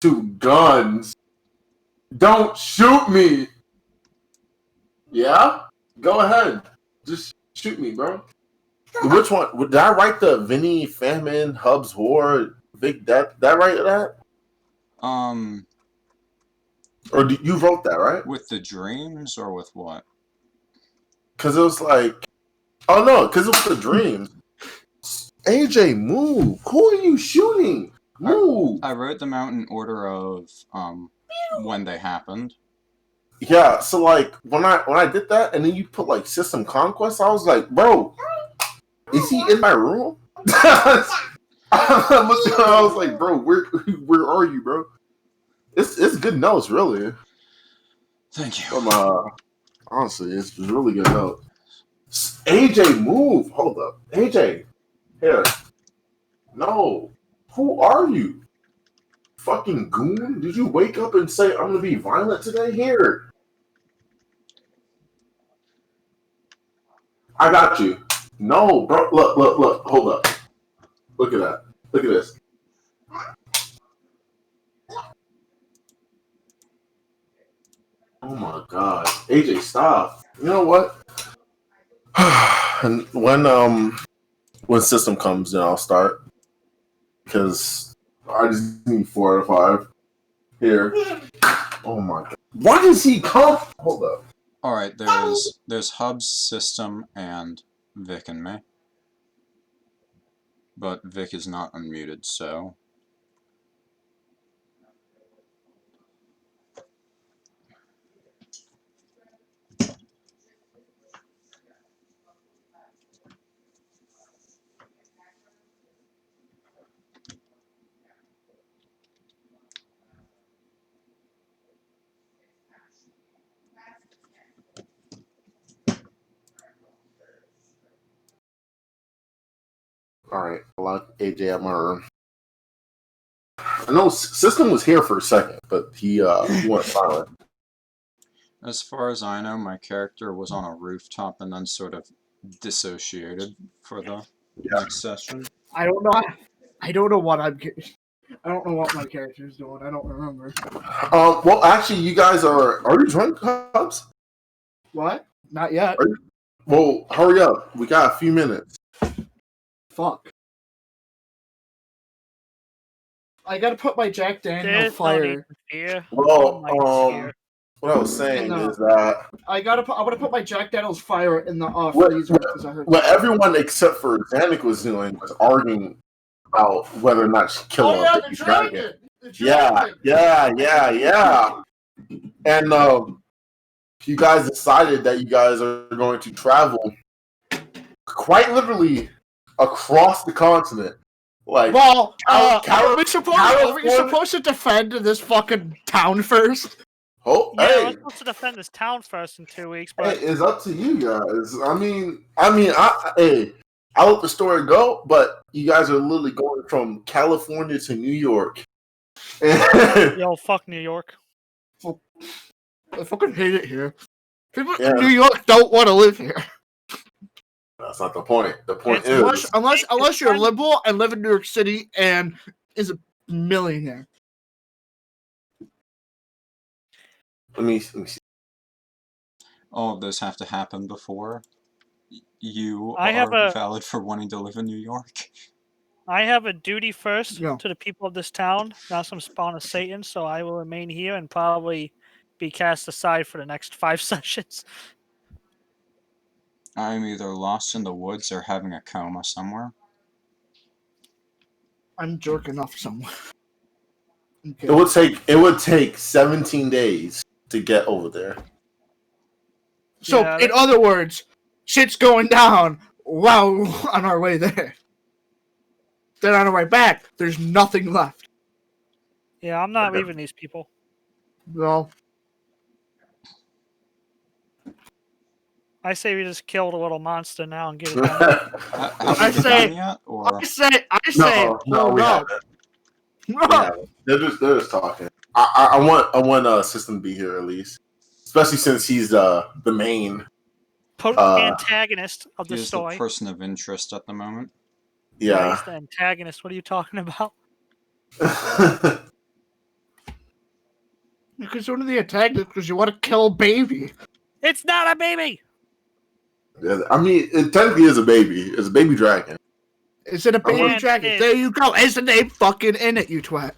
to guns. Don't shoot me. Yeah? Go ahead. Just shoot me, bro. Which one? Did I write the Vinny, Famine, Hubs, War, Vick? Did I write that? Or you wrote that, right? With the dreams or with what? Because it was like... Oh, no, because it was the dreams. AJ, move. Who are you shooting? Move. I wrote them out in order of when they happened. Yeah, so like when I did that and then you put like System Conquest, I was like, bro, is he in my room? I was like, bro, where are you, bro? It's good notes, really. Thank you. Honestly, it's really good notes. AJ, move. Hold up. AJ. Here. No. Who are you? Fucking goon? Did you wake up and say, I'm gonna be violent today? Here. I got you. No, bro. Look. Hold up. Look at that. Look at this. Oh my god. AJ, stop. You know what? And when system comes in, I'll start. Because I just need 4 out of 5. Here. Oh my god. Why does he come? Hold up. Alright, there's Hub's, System, and Vick and me. But Vick is not unmuted, so... Alright, I locked AJ at my room. I know System was here for a second, but he went silent. As far as I know, my character was on a rooftop and then sort of dissociated for the next session. I don't know. I don't know what my character's doing. I don't remember. Well, actually, you guys are you drunk, Hubs? What? Not yet. Well, hurry up. We got a few minutes. Fuck. I gotta put my Jack Daniel fire. Well, what I was saying is that I'm gonna put my Jack Daniel's fire in the freezer because I heard. What everyone except for Zannik was doing was arguing about whether or not she killed the dragon. Yeah. And you guys decided that you guys are going to travel quite literally across the continent. Like, well, are we supposed to defend this fucking town first? Oh, yeah, hey. we're supposed to defend this town first in 2 weeks, but hey, it's up to you guys. I mean, I'll let the story go, but you guys are literally going from California to New York. yo, fuck New York. I fucking hate it here. People in New York don't want to live here. That's not the point. The point is unless you're liberal and live in New York City and is a millionaire. Let me see. All of those have to happen before you are valid for wanting to live in New York. I have a duty first to the people of this town. Now some spawn of Satan, so I will remain here and probably be cast aside for the next 5 sessions. I'm either lost in the woods or having a coma somewhere. I'm jerking off somewhere. Okay. It would take 17 days to get over there. So, in other words, shit's going down while on our way there. Then on our way back, there's nothing left. Yeah, I'm not leaving these people. No. I say we just kill the little monster now and get it done. I say, no, we haven't. They're just talking. I want a system to be here at least, especially since he's the main antagonist of the story. He's the person of interest at the moment. Yeah, he's the antagonist. What are you talking about? Because one of the attack is because you want to kill a baby. It's not a baby. Yeah, I mean, it technically is a baby. It's a baby dragon. Is it a baby dragon? There you go. Is the name fucking in it, you twat?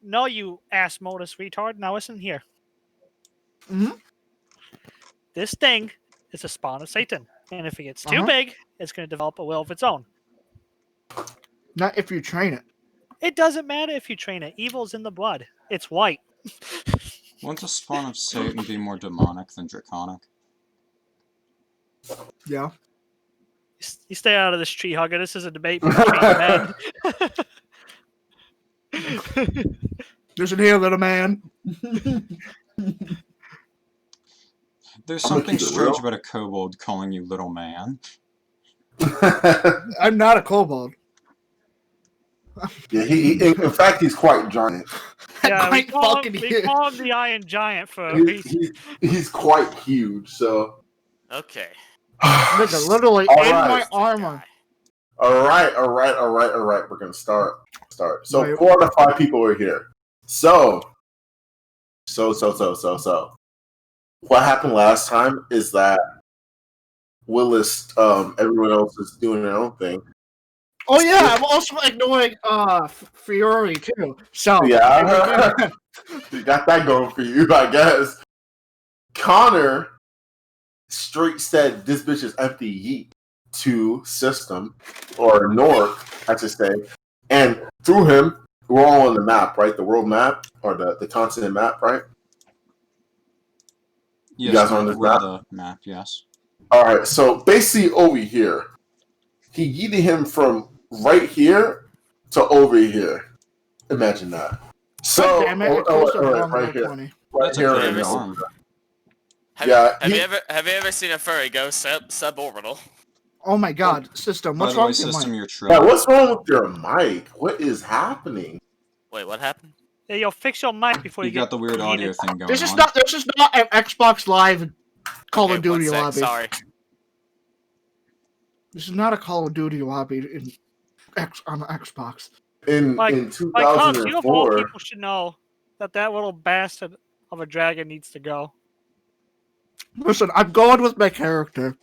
No, you ass modus retard. Now listen here. Mm-hmm. This thing is a spawn of Satan. And if it gets too big, it's going to develop a will of its own. Not if you train it. It doesn't matter if you train it. Evil's in the blood. It's white. Wouldn't a spawn of Satan be more demonic than draconic? Yeah. You stay out of this, tree hugger. This is a debate between men. Listen here, little man. There's something strange about a kobold calling you little man. I'm not a kobold. Yeah, in fact, he's quite giant. Yeah, we call him the Iron Giant for a reason. He's quite huge, so... Okay. Nigga, literally in my armor. Alright. We're gonna start. So 4 out of 5 people are here. So. What happened last time is that Willis, everyone else is doing their own thing. Oh yeah, I'm also ignoring Fiore too. So yeah, you got that going for you, I guess. Connor straight said this bitch is empty yeet to system or north, I should say, and through him we're all on the map, right? The world map or the continent map, right? Yes, you guys are on this map? The map, yes. Alright, so basically over here, he yeeted him from right here to over here. Imagine that. So, damn it, right here. That's here. a pretty arm. Have you ever seen a furry go suborbital? Oh my god, system, what's By the wrong way, with your system, mic? you're true. Yeah, what's wrong with your mic? What is happening? Wait, what happened? Hey, yo, fix your mic before you got the weird audio thing going This is on. not an Xbox Live Call of Duty lobby. Sorry. This is not a Call of Duty lobby on Xbox. In Cox, 2004, you of all people should know that little bastard of a dragon needs to go. Listen, I'm going with my character.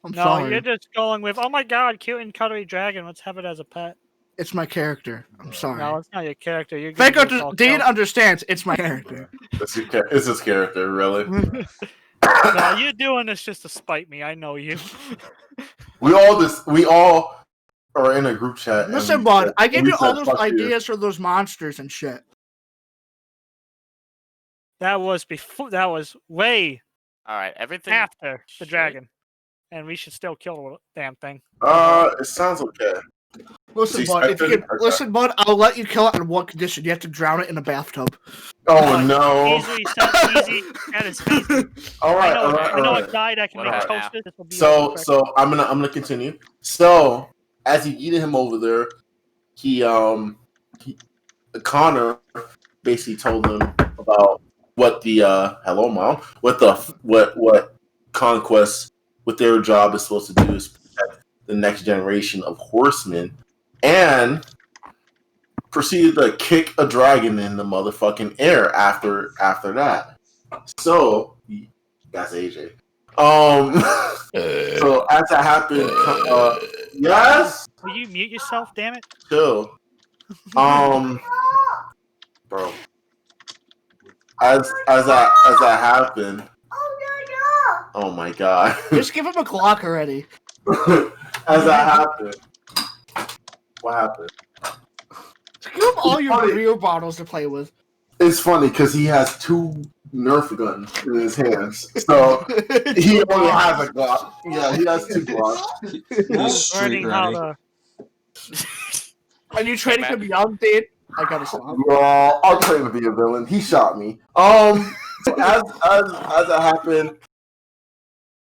I'm sorry. No, you're just going with, oh my god, cute and cuddly dragon, let's have it as a pet. It's my character. I'm sorry. No, it's not your character. You're Dean understands it's my character. It's his character, really. No, you're doing this just to spite me. I know you. We all are in a group chat. Listen, bud, I gave you all those ideas for those monsters and shit. That was way Alright, everything after the dragon. And we should still kill the damn thing. It sounds okay. Listen, bud, I'll let you kill it on one condition. You have to drown it in a bathtub. Oh, no. Easily, easy. That is easy. Alright, I know a guy that can make toasted. So I'm gonna continue. So as he eated him over there, Connor basically told him about what the hello mom, what Conquest, what their job is supposed to do is protect the next generation of horsemen, and proceeded to kick a dragon in the motherfucking air after that. So that's AJ. So as that happened, yes. Will you mute yourself? Damn it. Chill. Bro. As that happened. Oh my god. Just give him a Glock already. As that happened. What happened? Give him all your real bottles to play with. It's funny because he has 2 Nerf guns in his hands, so he only has a Glock. Yeah, he has 2 Glocks. He's street ready. Are you trading him young, dude? I gotta stop. Yeah, I'll trade to be a villain. He shot me. So as that happened,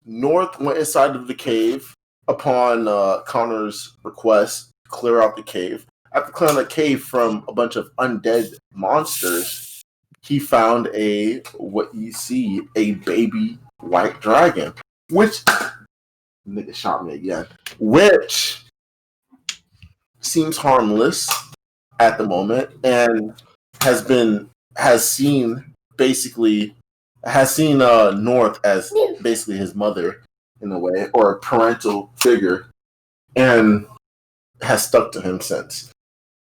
North went inside of the cave upon Connor's request to clear out the cave. After clearing the cave from a bunch of undead monsters, he found a baby white dragon, which nigga shot me again, which seems harmless at the moment and has seen basically has seen North as basically his mother in a way, or a parental figure, and has stuck to him since.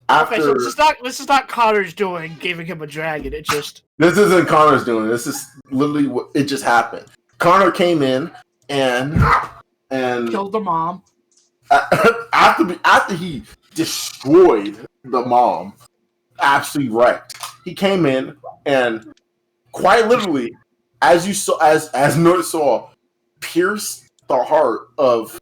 After, okay, so this is not Connor's doing, giving him a dragon. It just this isn't Connor's doing. This is literally what it just happened. Connor came in and killed the mom. After he destroyed the mom, absolutely wrecked. He came in and quite literally, as you saw, as North saw, pierced the heart of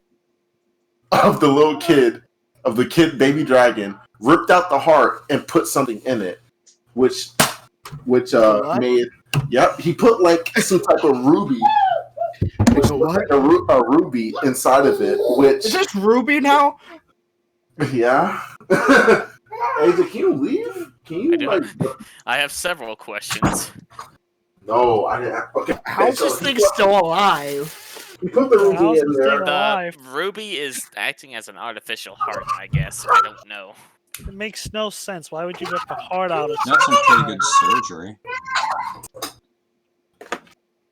the little kid, of the kid baby dragon, ripped out the heart and put something in it, which made, yep, he put like some type of ruby. Like a ruby inside of it, which is this Ruby now? Yeah. AJ, can you leave? Can you I have several questions. No, I didn't. Okay. How's this thing still alive? We put the ruby in there. The ruby is acting as an artificial heart, I guess. I don't know. It makes no sense. Why would you rip the heart out of That's some pretty good surgery.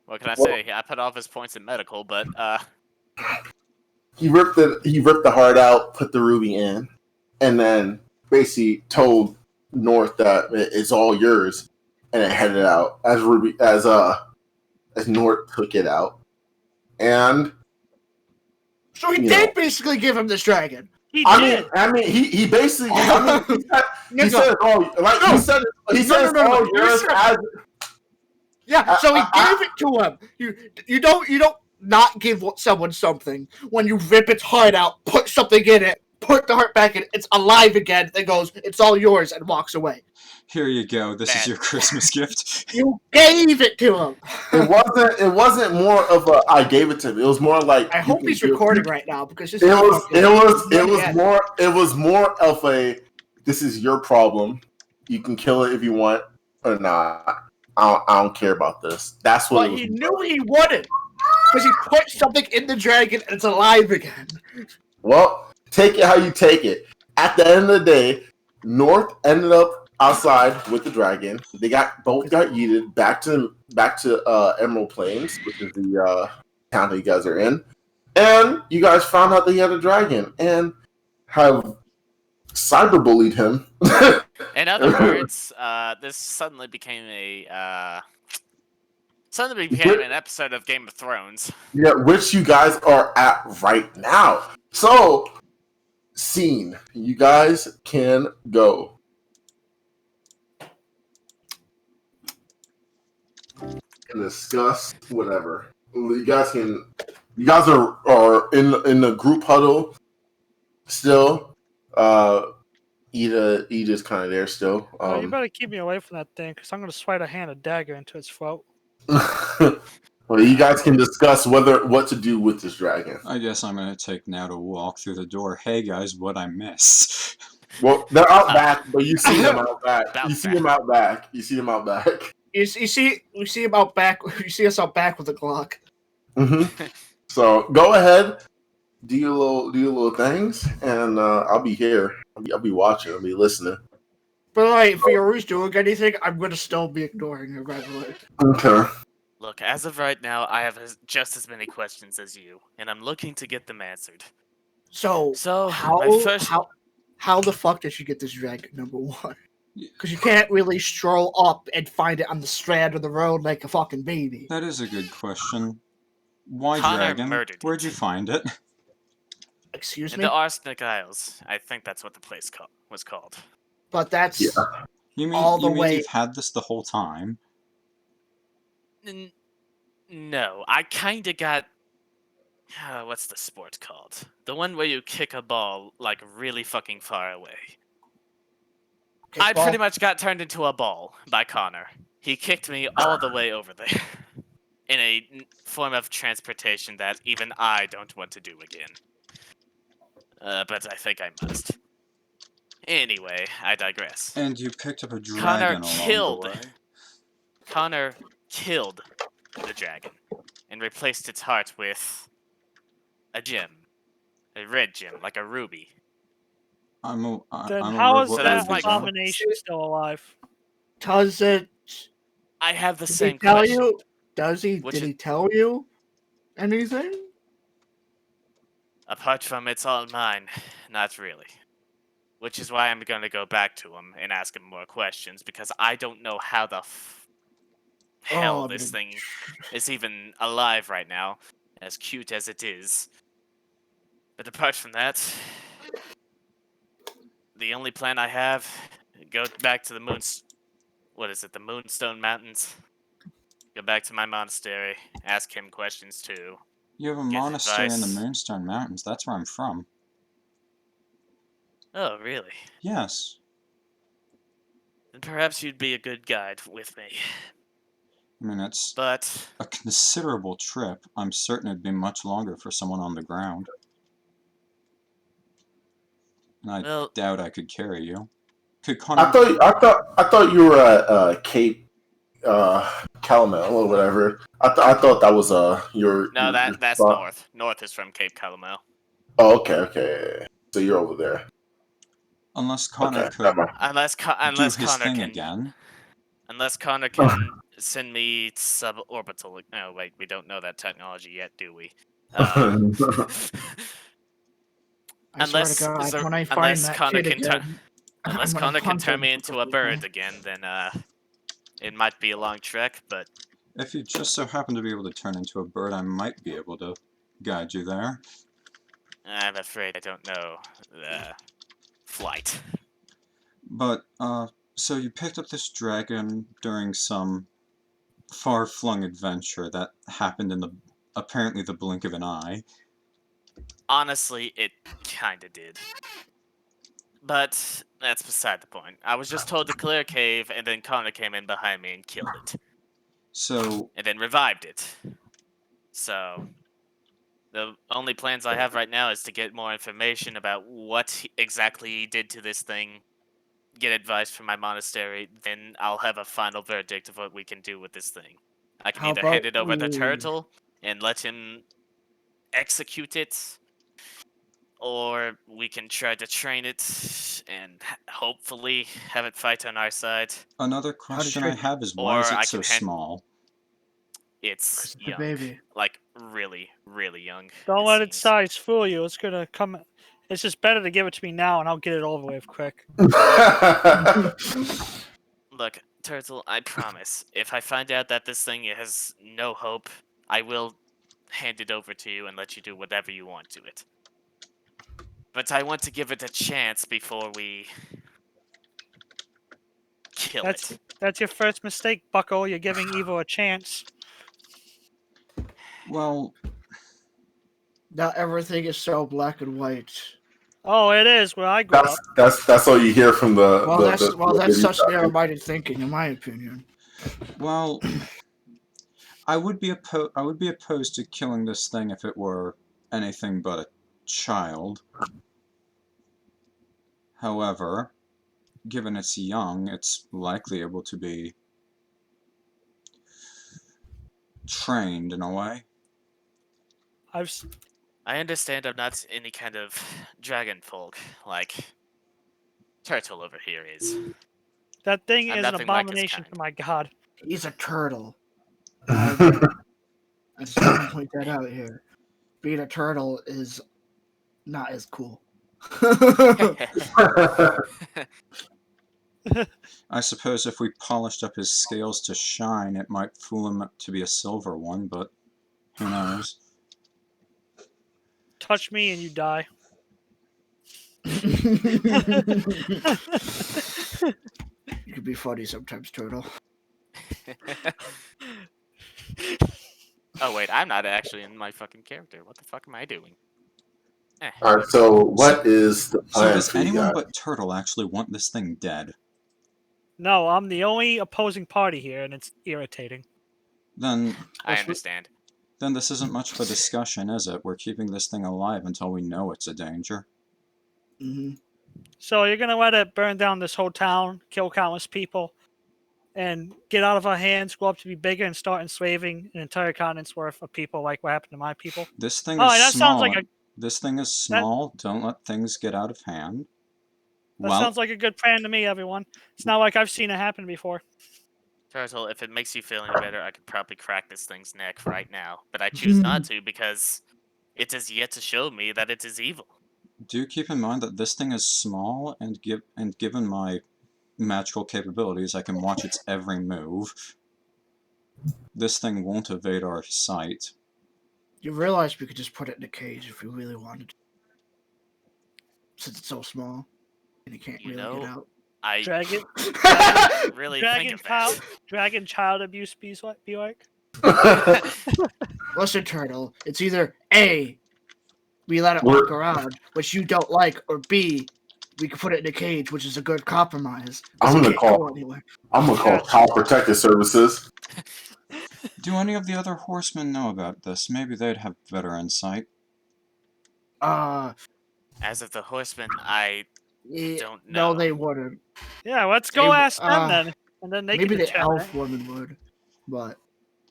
What can I say? I put off his points in medical, but he ripped the heart out, put the ruby in, and then basically told North that it's all yours, and it headed out as North took it out, and so he did basically give him this dragon. He basically he said oh like he said it's all yours as. Yeah, so he gave it to him. You don't not give someone something when you rip its heart out, put something in it, put the heart back in, it's alive again, then goes, it's all yours, and walks away. Here you go. This is your Christmas gift. You gave it to him. It wasn't more of a I gave it to him. It was more like I hope he's recording right now because this it was more of a this is your problem. You can kill it if you want or not. I don't care about this. That's what. But he knew he wouldn't because he put something in the dragon and it's alive again. Well, take it how you take it. At the end of the day, North ended up outside with the dragon. They both got yeeted back to Emerald Plains, which is the town that you guys are in, and you guys found out that he had a dragon and have cyberbullied him. In other words, this suddenly became an episode of Game of Thrones. Yeah, which you guys are at right now. So, scene. You guys can go. And discuss whatever. You guys are in the group huddle still. Ida's kind of there still. you better keep me away from that thing, because I'm going to swipe a dagger into its throat. Well, you guys can discuss what to do with this dragon. I guess I'm going to take now to walk through the door. Hey guys, what'd I miss? Well, they're out back, but you see them out back. You see them out back. You see us out back with the Glock. Mm-hmm. So go ahead, do your little things, and I'll be here. I'll be watching. I'll be listening. But like, if Fiore's doing anything, I'm gonna still be ignoring her, by the way. Okay. Look, as of right now, I have just as many questions as you, and I'm looking to get them answered. So how the fuck did she get this dragon? Number one, because you can't really stroll up and find it on the strand of the road like a fucking baby. That is a good question. Why Connor dragon? Where'd you find it? Excuse me? In the Arsenic Isles. I think that's what the place was called. But that's You all the mean way. You've had this the whole time? No, I kinda got... what's the sport called? The one where you kick a ball, like, really fucking far away. I pretty much got turned into a ball by Connor. He kicked me all the way over there. In a form of transportation that even I don't want to do again. But I think I must. Anyway, I digress. And you picked up a dragon Connor killed the dragon and replaced its heart with a gem. A red gem, like a ruby. Then how is that abomination still alive? Does it... I have the Did same he tell question. you? Does he? Which Did is- he tell you anything? Apart from it's all mine, not really. Which is why I'm going to go back to him and ask him more questions, because I don't know how the hell Oh, this but- thing is even alive right now, as cute as it is. But apart from that, the only plan I have, go back to the the Moonstone Mountains. Go back to my monastery, ask him questions too. You have a Get monastery in the advice. Moonstone Mountains. That's where I'm from. Oh, really? Yes. Then perhaps you'd be a good guide with me. I mean, it's But a considerable trip. I'm certain it'd be much longer for someone on the ground. And I well, doubt I could carry you. Could I Connor... thought you were at Cape Calamel or whatever. I thought that was your. no, your that's spot. north. North is from Cape Calamel. Oh, okay. So you're over there. Unless Connor Okay, could never mind. Unless do his Connor thing can again. Unless Connor can send me suborbital. No, wait, we don't know that technology yet, do we? I swear to Unless God, when I find unless that Connor kid can turn again, unless I'm gonna Connor can punch turn him me into a completely. bird again, then it might be a long trek. But If you just so happen to be able to turn into a bird, I might be able to guide you there. I'm afraid I don't know flight. But, so you picked up this dragon during some far-flung adventure that happened in apparently the blink of an eye. Honestly, it kinda did. But that's beside the point. I was just told to clear a cave, and then Connor came in behind me and killed it. So, And then revived it. So, the only plans I have right now is to get more information about what exactly he did to this thing, get advice from my monastery, then I'll have a final verdict of what we can do with this thing. I can How either hand about it over to we- Turtle and let him execute it, or we can try to train it and hopefully have it fight on our side. another question I trick- have is, why or is I it so can hand- small? It's It's a young. baby. Like, really, really young. Don't it let its seems. size fool you. It's gonna come. It's just better to give it to me now, and I'll get it over with quick. Look, Turtle, I promise, if I find out that this thing has no hope, I will hand it over to you and let you do whatever you want to it. But I want to give it a chance before we kill it. That's your first mistake, Bucko. You're giving evil a chance. Well, Not everything is so black and white. Oh, it is where I grew up. That's all you hear from the. Well, that's the such narrow-minded thinking, in my opinion. well, I would be opposed to killing this thing if it were anything but a child. However, given it's young, it's likely able to be trained in a way. I understand I'm not any kind of dragon folk like Turtle over here is. That thing I'm is an nothing like his abomination kind. to my god. He's a turtle. I just want to point that out here. Being a turtle is not as cool. I suppose if we polished up his scales to shine, it might fool him to be a silver one, but who knows? Touch me and you die. You can be funny sometimes, Turtle. Oh wait, I'm not actually in my fucking character. What the fuck am I doing? All right. So what is the So plan does for you anyone guys? but Turtle actually want this thing dead? No, I'm the only opposing party here, and it's irritating. Then I understand. this isn't much of a discussion, is it? We're keeping this thing alive until we know it's a danger. Mm-hmm. So you're gonna let it burn down this whole town, kill countless people, and get out of our hands, grow up to be bigger, and start enslaving an entire continent's worth of people, like what happened to my people? This thing Oh, is that small. sounds like This thing is small. Don't let things get out of hand. That sounds like a good plan to me, everyone. It's not like I've seen it happen before. Turtle, if it makes you feel any better, I could probably crack this thing's neck right now, but I choose not to because it is yet to show me that it is evil. Do keep in mind that this thing is small, and given my magical capabilities, I can watch its every move. This thing won't evade our sight. You realize we could just put it in a cage if we really wanted to. Since it's so small and it can't You really know, get out. I Dragon, didn't really think of that. dragon child abuse be like. Listen, Turtle, it's either A, we let it walk around, which you don't like, or B, we can put it in a cage, which is a good compromise. I'm gonna call Child Protective Services. Do any of the other horsemen know about this? Maybe they'd have better insight. As of the horsemen, I don't No, know. they wouldn't. Yeah, let's go ask them then, and then they maybe can the elf determine. woman would, but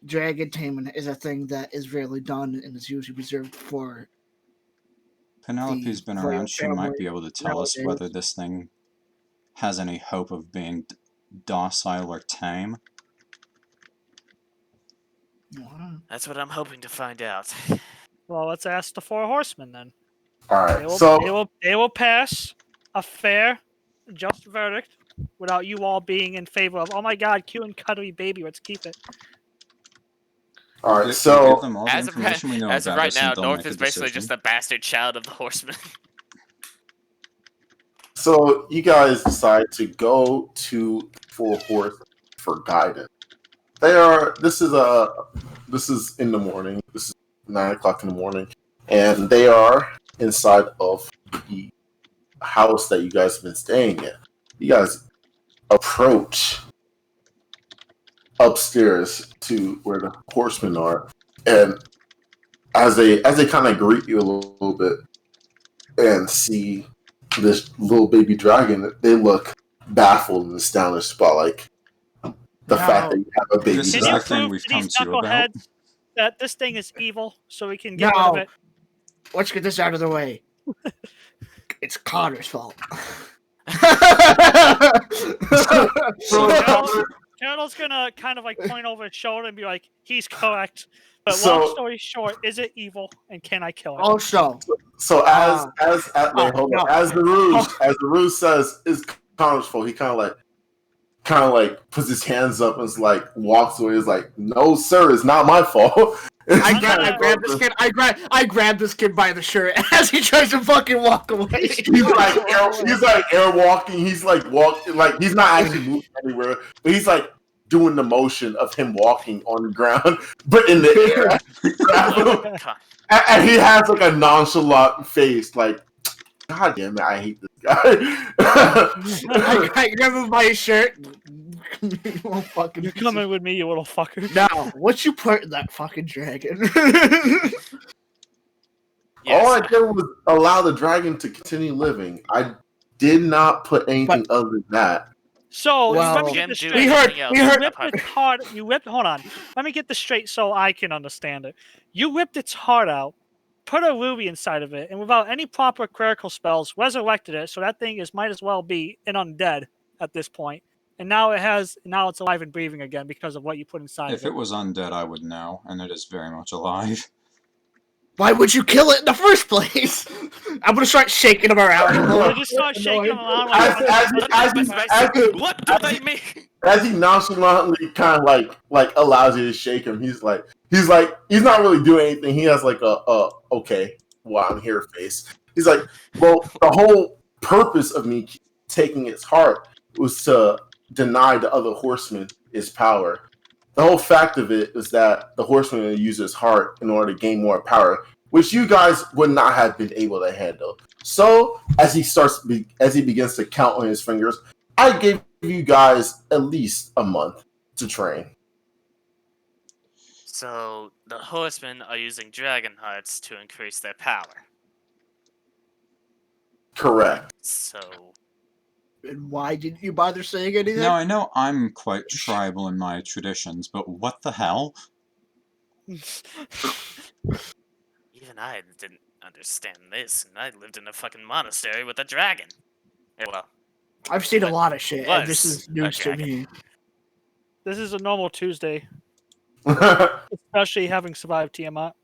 dragon taming is a thing that is rarely done and is usually reserved for. Penelope's been royal around. She might family be able to tell us nowadays. whether this thing has any hope of being docile or tame. That's what I'm hoping to find out. Well, let's ask the 4 horsemen then. All right, They will pass a fair, just verdict without you all being in favor of, oh my god, cute and cuddly baby, let's keep it. all right. Give So them all the As of information we know right about this, now, and they'll North make a is basically decision. just a bastard child of the horsemen. So you guys decide to go to 4 Horse for guidance. This is in the morning. This is 9 o'clock in the morning, and they are inside of the house that you guys have been staying in. You guys approach upstairs to where the horsemen are, and as they kind of greet you a little bit and see this little baby dragon, they look baffled and astonished by like the fact that you have a baby This is Can you the thing prove we've to come these to you about. knuckleheads that this thing is evil so we can get rid of No. it? Let's get this out of the way. It's Connor's fault. Turtle's gonna kind of like point over his shoulder and be like, he's correct. But So- long story short, is it evil and can I kill it? Also, So as Zaroozh says is Connor's fault, he kind of like puts his hands up and is like walks away. He's like, "No, sir, it's not my fault." I grabbed this kid. I grabbed this kid by the shirt as he tries to fucking walk away. He's like air walking. He's like walking, like he's not actually moving anywhere, but he's like doing the motion of him walking on the ground, but in the air. And he has like a nonchalant face, like, God damn it, I hate this guy. I grab him by his shirt. You won't fucking You're coming with me, you little fucker. Now, what you put in that fucking dragon? All I did was allow the dragon to continue living. I did not put anything other than that. So Well, let me get this straight. we heard- You whipped hold on. Let me get this straight so I can understand it. You whipped its heart out, put a ruby inside of it, and without any proper clerical spells, resurrected it. So that thing might as well be an undead at this point. And now it's alive and breathing again because of what you put inside If of it. it was undead, I would know, and it is very much alive. Why would you kill it in the first place? I'm gonna start shaking him around. They just start shaking him around What do they mean? As he nonchalantly kind of like allows you to shake him, he's not really doing anything. He has like a okay, well, I'm here face. He's like, well, the whole purpose of me taking its heart was to deny the other horseman his power. The whole fact of it is that the horseman will use his heart in order to gain more power, which you guys would not have been able to handle. So, as he begins to count on his fingers, I gave you guys at least a month to train. So the horsemen are using dragon hearts to increase their power. Correct. So And why didn't you bother saying anything? Now, I know I'm quite tribal in my traditions, but what the hell? even I didn't understand this, and I lived in a fucking monastery with a dragon. Yeah, well, I've seen a lot of shit, and this Was is news a to dragon. me. This is a normal Tuesday, especially having survived Tiamat.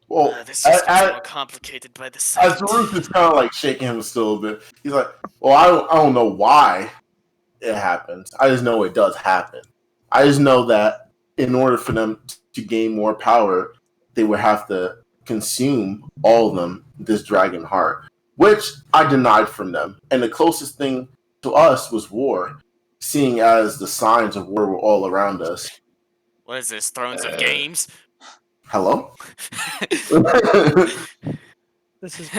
Well, This just gets more complicated by the second. as Zaroozh is kind of like shaking him still a bit, he's like, "Well, I don't know why it happens. I just know it does happen. I just know that in order for them to gain more power, they would have to consume all of them this dragon heart, which I denied from them. And the closest thing to us was war, seeing as the signs of war were all around us." What is this, Thrones of Games? Hello? This is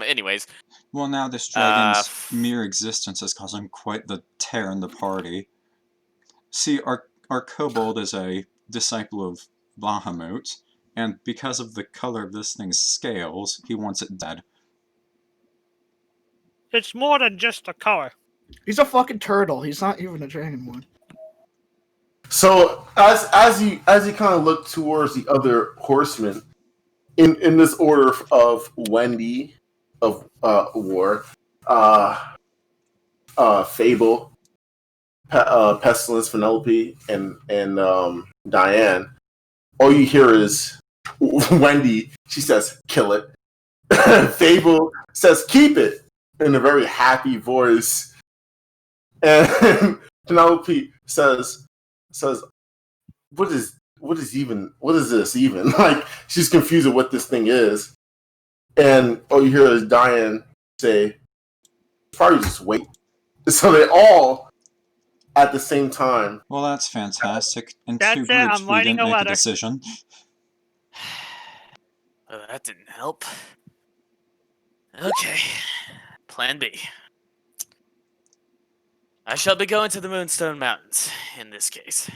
Anyways. Well, now this dragon's mere existence is causing quite the tear in the party. See, our kobold is a disciple of Bahamut, and because of the color of this thing's scales, he wants it dead. it's more than just a color. He's a fucking turtle. He's not even a dragon one. So as you kind of look towards the other horsemen, in this order of Wendy, of War, Fable, Pestilence, Penelope, and Diane, all you hear is Wendy. She says, "Kill it." Fable says, "Keep it," in a very happy voice, and Penelope says, what is this even? Like, she's confused with what this thing is. And all you hear is Diane say, "Probably just wait." So they all, at the same time. Well, that's fantastic. And That's two it, groups, I'm we writing didn't a make a letter. decision. Well, that didn't help. Okay. Plan B. I shall be going to the Moonstone Mountains, in this case.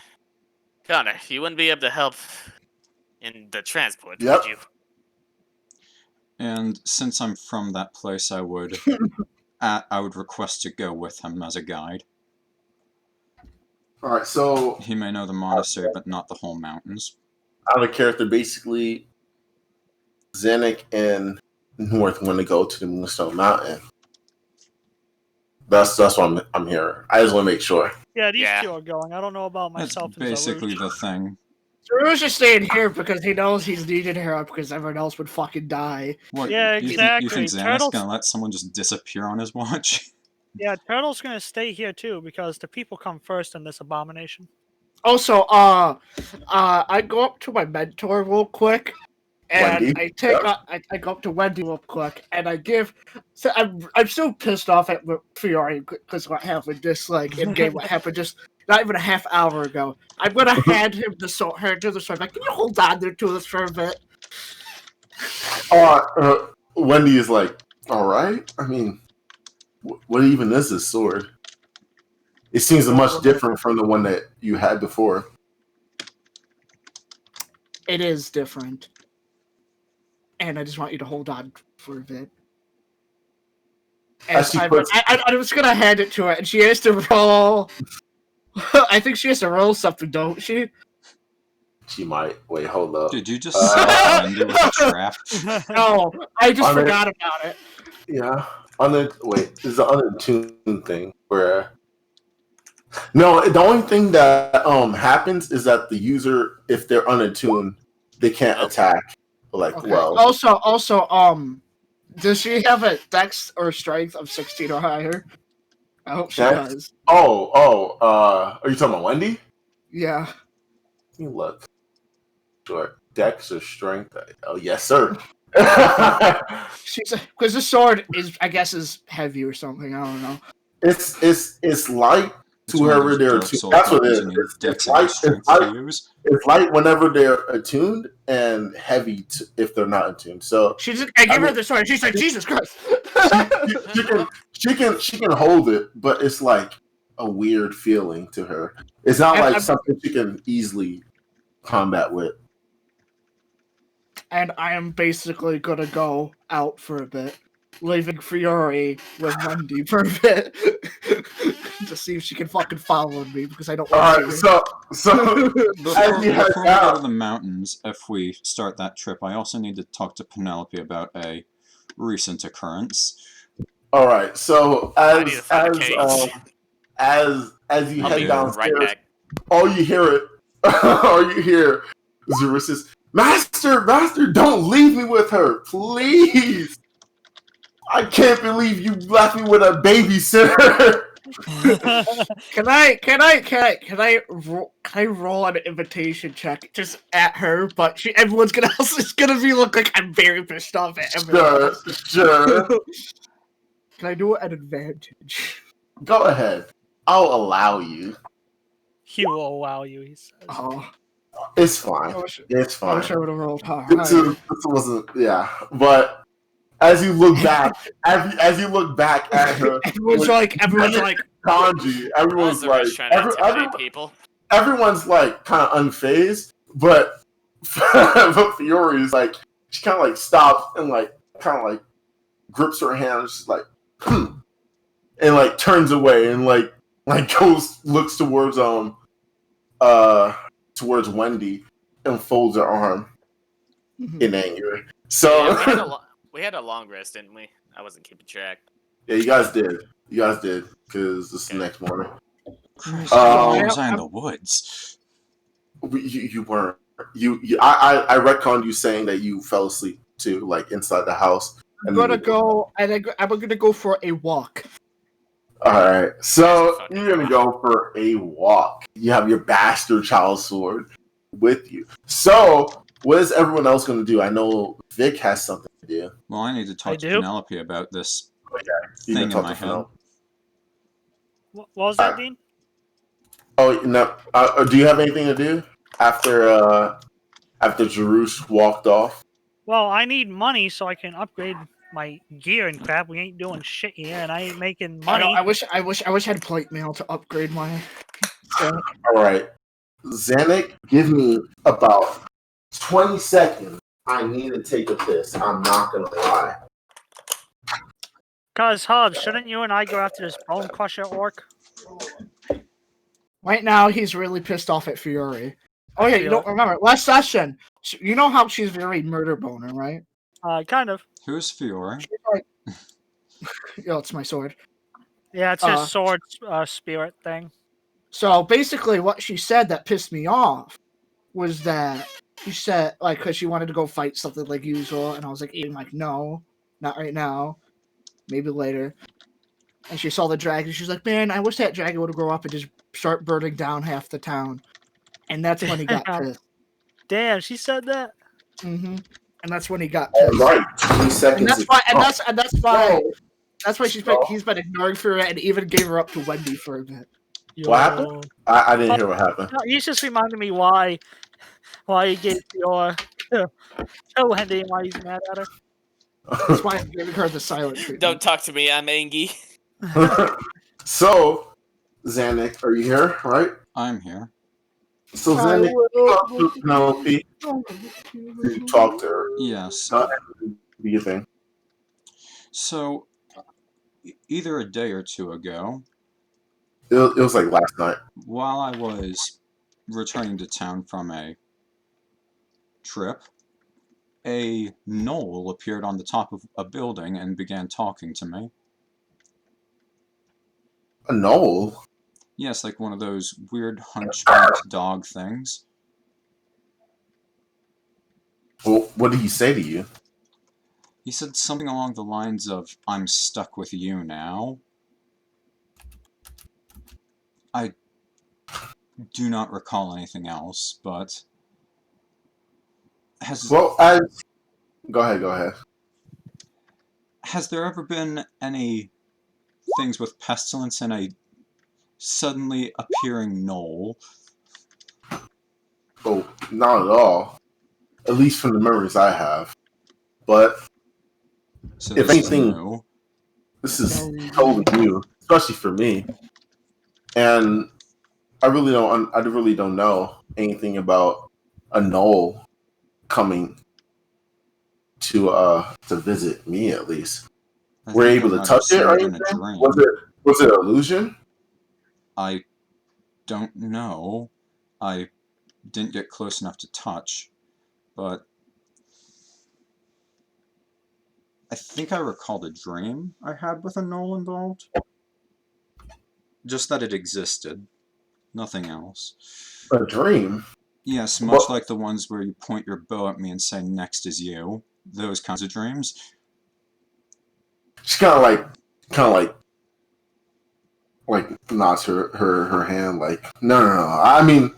Connor, you wouldn't be able to help in the transport, Yep. would you? And since I'm from that place, I would request to go with him as a guide. All right, so He may know the monastery, but not the whole mountains. out of character, basically, Zannik and North want to go to the Moonstone Mountain. That's what I'm hearing. I just want to make sure. Yeah, these two are going. I don't know about That's myself. basically and the thing. Zaroozh is staying here because he knows he's needed here because everyone else would fucking die. What, Yeah, You exactly. think Zannik's Turtles- gonna let someone just disappear on his watch? Yeah, Turtle's gonna stay here too because the people come first in this abomination. Also, I go up to my mentor real quick, and Wendy? I go up to Wendy real quick, and I give. So I'm so pissed off at Fiore because what happened just like in game. What happened just not even a half hour ago. I'm gonna hand him the sword. Her to the sword. Like, can you hold on there to this for a bit? Wendy is like, "All right. I mean, what even is this sword? It seems much different from the one that you had before." It is different, and I just want you to hold on for a bit. And As she I'm puts- just gonna hand it to her, and she has to roll. I think she has to roll something, don't she? She might. Wait, hold up. Did you just set Wendy with a trap? No, I just I mean- forgot about it. Yeah. Wait, there's an unattuned thing where. No, the only thing that happens is that the user, if they're unattuned, they can't attack. Like, Okay. well, Also, does she have a dex or strength of 16 or higher? I hope she Dex? does. are you talking about Wendy? Yeah. Let me look. Sure. Dex or strength? Oh, yes, sir. She's because the sword is, I guess, is heavy or something. I don't know. It's light It's to one of whoever those they're Dark attuned. Souls That's what it weapons is. you need It's dex and light. strength It's to light. use. It's light whenever they're attuned and heavy if they're not attuned. So I give her the sword. She's like, Jesus Christ. she can hold it, but it's like a weird feeling to her. It's not like something she can easily combat with. And I am basically gonna go out for a bit, leaving Fiore with Wendy for a bit to see if she can fucking follow me because I don't All want right, to. so Before you head we go out- to the mountains, if we start that trip, I also need to talk to Penelope about a recent occurrence. all right, so I need to find a cage. as you I'll head be downstairs, right back. all you hear Zaroozh says, Master, don't leave me with her, please. I can't believe you left me with a babysitter. Can I roll an invitation check just at her? But everyone's gonna it's gonna be look like I'm very pissed off at everyone. Sure. Can I do an advantage? Go ahead. I'll allow you. He will allow you, he says. Oh, It's fine. I wish It's I fine. wish I would have rolled higher. This wasn't, yeah. But as you look back, as you look back at her, Everyone's like, Kanji. Everyone's The like, restaurant intimidate people. everyone's like kind of unfazed, but but Fiore's like, she kind of like stops and like kind of like grips her hand, she's like, and like turns away and like looks towards towards Wendy and folds her arm in anger. So Yeah, we had a long rest, didn't we? I wasn't keeping track. yeah, you guys did because this is the next morning. Christ, was I in the woods? You weren't. I retconned you saying that you fell asleep too, like inside the house. I'm gonna go for a walk. All right, so you're gonna go for a walk. You have your bastard child sword with you. So what is everyone else gonna do? I know Vick has something to do. Well, I need to talk to Penelope about this You thing can in talk my to head. Penelope. What was that, Dean? Oh no! Do you have anything to do after Zaroozh walked off? Well, I need money so I can upgrade my gear and crap. We ain't doing shit here, and I ain't making money. I wish I had plate mail to upgrade my. All right, Zannik, give me about 20 seconds. I need to take a piss. I'm not gonna lie. Cause Hub, shouldn't you and I go after this Bonecrusher orc? Right now, he's really pissed off at Fiore. Oh yeah, you don't remember last session. You know how she's very murder boner, right? Kind of. Who's Fiore? Like, yo, it's my sword. Yeah, it's his sword spirit thing. So basically, what she said that pissed me off was that she said, like, because she wanted to go fight something like usual, and I was like, no, not right now, maybe later. And she saw the dragon. She's like, man, I wish that dragon would grow up and just start burning down half the town. And that's when he got pissed. Damn, she said that. Mm-hmm. And that's when he got pissed. Right, 20 seconds. That's why he's been ignoring her and even gave her up to Wendy for a bit. What happened? I didn't hear what happened. No, you just reminded me why he gave your to Wendy and why he's mad at her. That's why I'm giving her the silent treatment. Don't talk to me, I'm angry. So, Zannik, are you here? Right? I'm here. So Zannik, talk to Penelope. You talk to her. Yes. Do you think? So, either a day or two ago, It was like last night. while I was returning to town from a trip, a gnoll appeared on the top of a building and began talking to me. A gnoll? Yes, like one of those weird hunchbacked dog things. Well, what did he say to you? He said something along the lines of, I'm stuck with you now. I do not recall anything else, but... Go ahead. Has there ever been any things with pestilence and a suddenly appearing gnoll? Oh, not at all. At least from the memories I have. But So if this anything, is new. this is totally new, especially for me. And I really don't know anything about a gnoll coming to visit me, at least. I Were you think able I to might touch have it or seen in a anything? dream. Was it an illusion? I don't know. I didn't get close enough to touch, but I think I recalled a dream I had with a gnoll involved. Just that it existed. Nothing else. A dream? Yes, much What? like the ones where you point your bow at me and say, next is you. Those kinds of dreams. She like nods her hand like, no. I mean,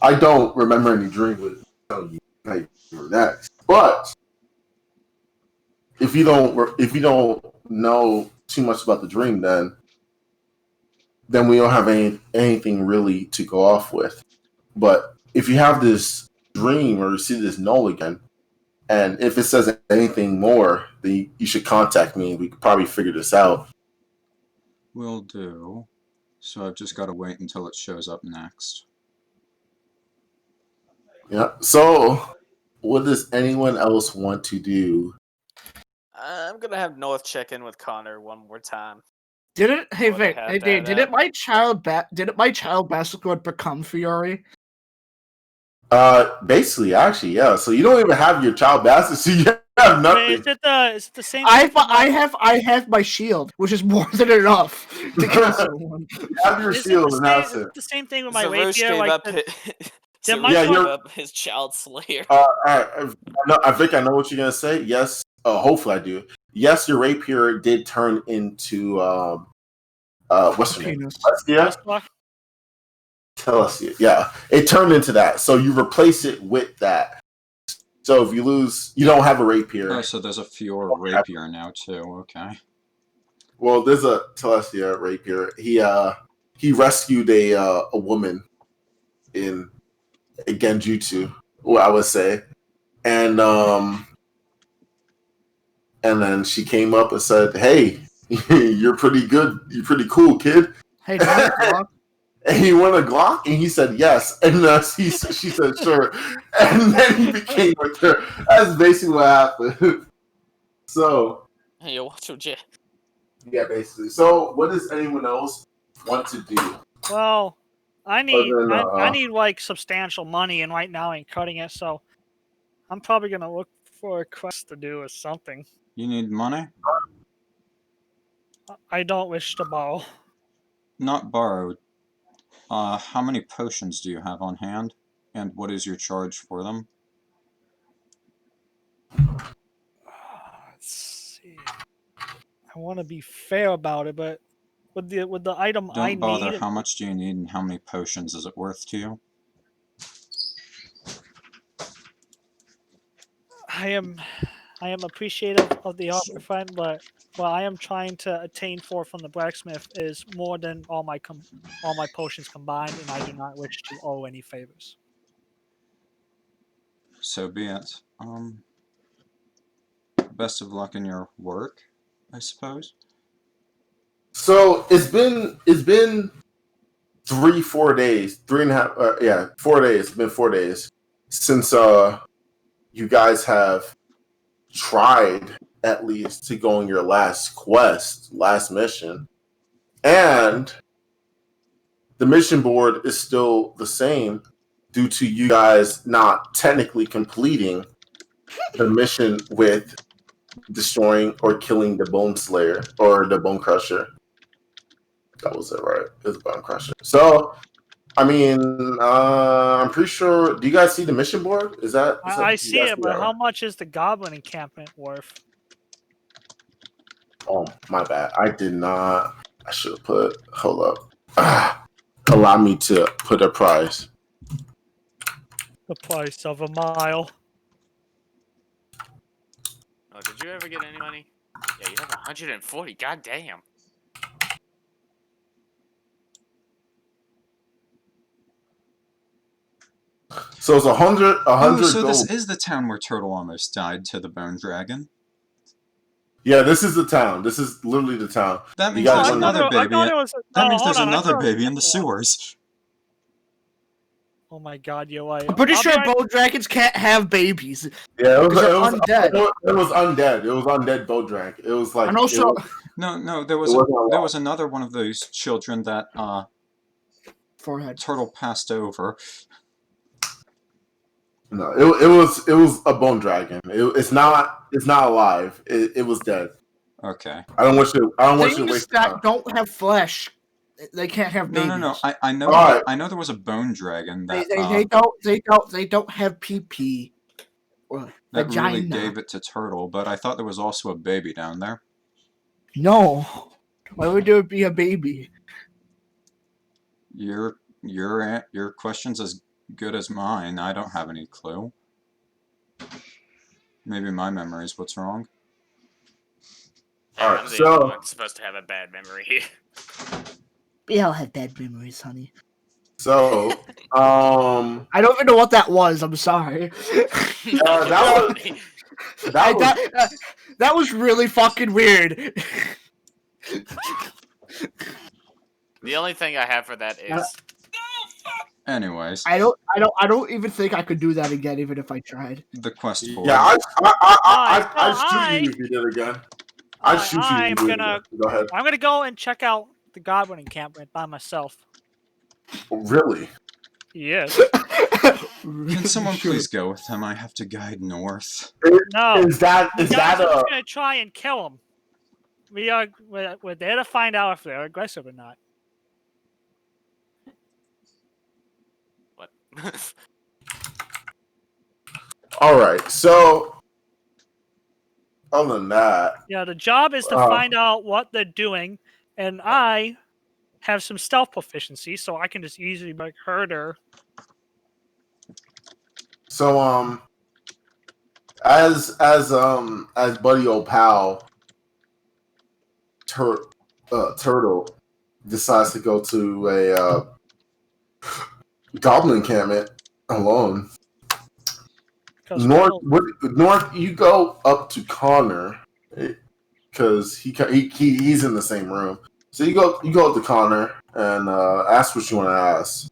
I don't remember any dream with telling you like you're next. But if you don't know too much about the dream, then we don't have anything really to go off with. But if you have this dream or you see this gnoll again, and if it says anything more, then you should contact me. We could probably figure this out. Will do. So I've just got to wait until it shows up next. Yeah. So, what does anyone else want to do? I'm gonna have North check in with Connor one more time. Didn't hey Before they Vic? have Hey that Dave, didn't up. my child massacre become Fiore? Basically, actually, yeah. So you don't even have your child bastard, so you have nothing. Wait, is it the same? I have my shield, which is more than enough to kill someone. Have your Is it shield, the and that's same, it. the same thing with my Zaroozh rapier? gave Like up the, his, my Yeah, Zaroozh you're- gave up his child slayer. I think I know what you're gonna say. Yes, hopefully I do. Yes, your rapier did turn into what's her name? Penis. Telestia? Telestia. Yeah, it turned into that. So you replace it with that. So if you lose, you don't have a rapier. Oh, so there's a Fiore rapier now too. Okay. Well, there's a Telestia rapier. He rescued a woman in a genjutsu, well, I would say, and then she came up and said, "Hey, you're pretty good. You're pretty cool, kid." Hey, do you want a Glock? And he won a Glock, and he said yes, and she said sure, and then he became with her. That's basically what happened. So Hey, yo, watch your jet. yeah, basically. So what does anyone else want to do? Well, I need than, I need like substantial money, and right now I ain't cutting it, so I'm probably gonna look for a quest to do or something. You need money? I don't wish to borrow. Not borrowed. How many potions do you have on hand? And what is your charge for them? Let's see. I want to be fair about it, but with the item I Don't bother. need, How much do you need and how many potions is it worth to you? I am appreciative of the offer, friend, but what I am trying to attain from the blacksmith is more than all my potions combined, and I do not wish to owe any favors. So be it. Best of luck in your work, I suppose. So it's been 4 days, 3.5. 4 days. It's been 4 days since you guys have tried at least to go on your last mission, and the mission board is still the same due to you guys not technically completing the mission with destroying or killing the Bone Slayer or the Bonecrusher. That was it, right? It was Bonecrusher. So, I mean, I'm pretty sure. Do you guys see the mission board? I see it, but how much is the Goblin encampment worth? Oh, my bad. I did not. I should have put. Hold up. Allow me to put a price. The price of a mile. Oh, did you ever get any money? Yeah, you have 140. God damn. So it's 100 Oh, so gold. this is the town where Turtle almost died to the Bone Dragon. Yeah, this is the town. This is literally the town. That means guys there's wanna- another baby. That means there's another hold on, baby in the sewers. Oh my god, you're right. I'm pretty I'll sure be right- bone dragons can't have babies. Yeah, it was undead. It was undead. It was undead bow drag. It was like And also, No, there was another one of those children that forehead. Turtle passed over. no, it was a bone dragon. It's not alive. It was dead. Okay. I don't want you to Things waste that time. don't have flesh They can't have No, babies. no, no. I know. Alright. I know there was a bone dragon that They don't have PP or that vagina. really gave it to Turtle, but I thought there was also a baby down there. No. Why would there be a baby? Your question's as good as mine. I don't have any clue. Maybe my memory's what's wrong. Alright, I'm the so- only one supposed to have a bad memory here. We all have bad memories, honey. So, I don't even know what that was. I'm sorry. That was really fucking weird. The only thing I have for that is Anyways, I don't even think I could do that again, even if I tried. the quest board. yeah, I'd Alright, shoot you if you did it again. I'd shoot you if I'm you did it gonna- again. Go ahead. I'm gonna go and check out the Goblin encampment by myself. Really? Yes. Can someone please go with him? I have to guide north. No. Is that You is guys that are a just gonna try and kill him. We're there to find out if they're aggressive or not. what? all right? So, other than that, Yeah, the job is to find out what they're doing, and I have some stealth proficiency, so I can just easily like hurt her. so as buddy old pal Turtle decides to go to a goblin encampment alone. 'Cause North, you go up to Connor because he's in the same room. So you go up to Connor and ask what you want to ask.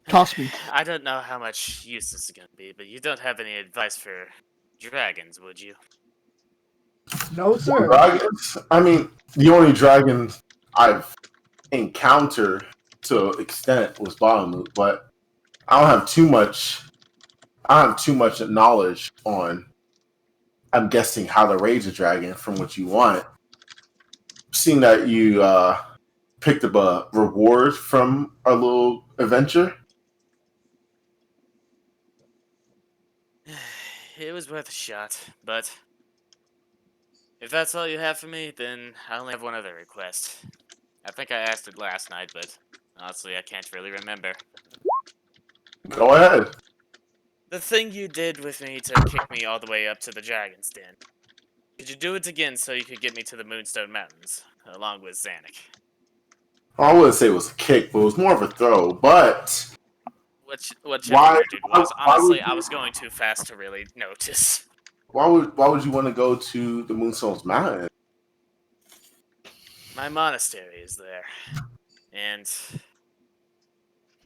Toss me. I don't know how much use this is gonna be, but you don't have any advice for dragons, would you? No, sir. Dragons? I mean, the only dragon I've encountered to an extent was Bahamut, but I don't have too much knowledge on, I'm guessing, how to raise a dragon from what you want. Seeing that you picked up a reward from our little adventure. It was worth a shot, but if that's all you have for me, then I only have one other request. I think I asked it last night, but honestly, I can't really remember. Go ahead. The thing you did with me to kick me all the way up to the Dragon's Den. Could you do it again so you could get me to the Moonstone Mountains, along with Zannik? I wouldn't say it was a kick, but it was more of a throw. But Whichever Why- you did was. why would Honestly, you- I was going too fast to really notice. why would you want to go to the Moonstone Mountains? My monastery is there. And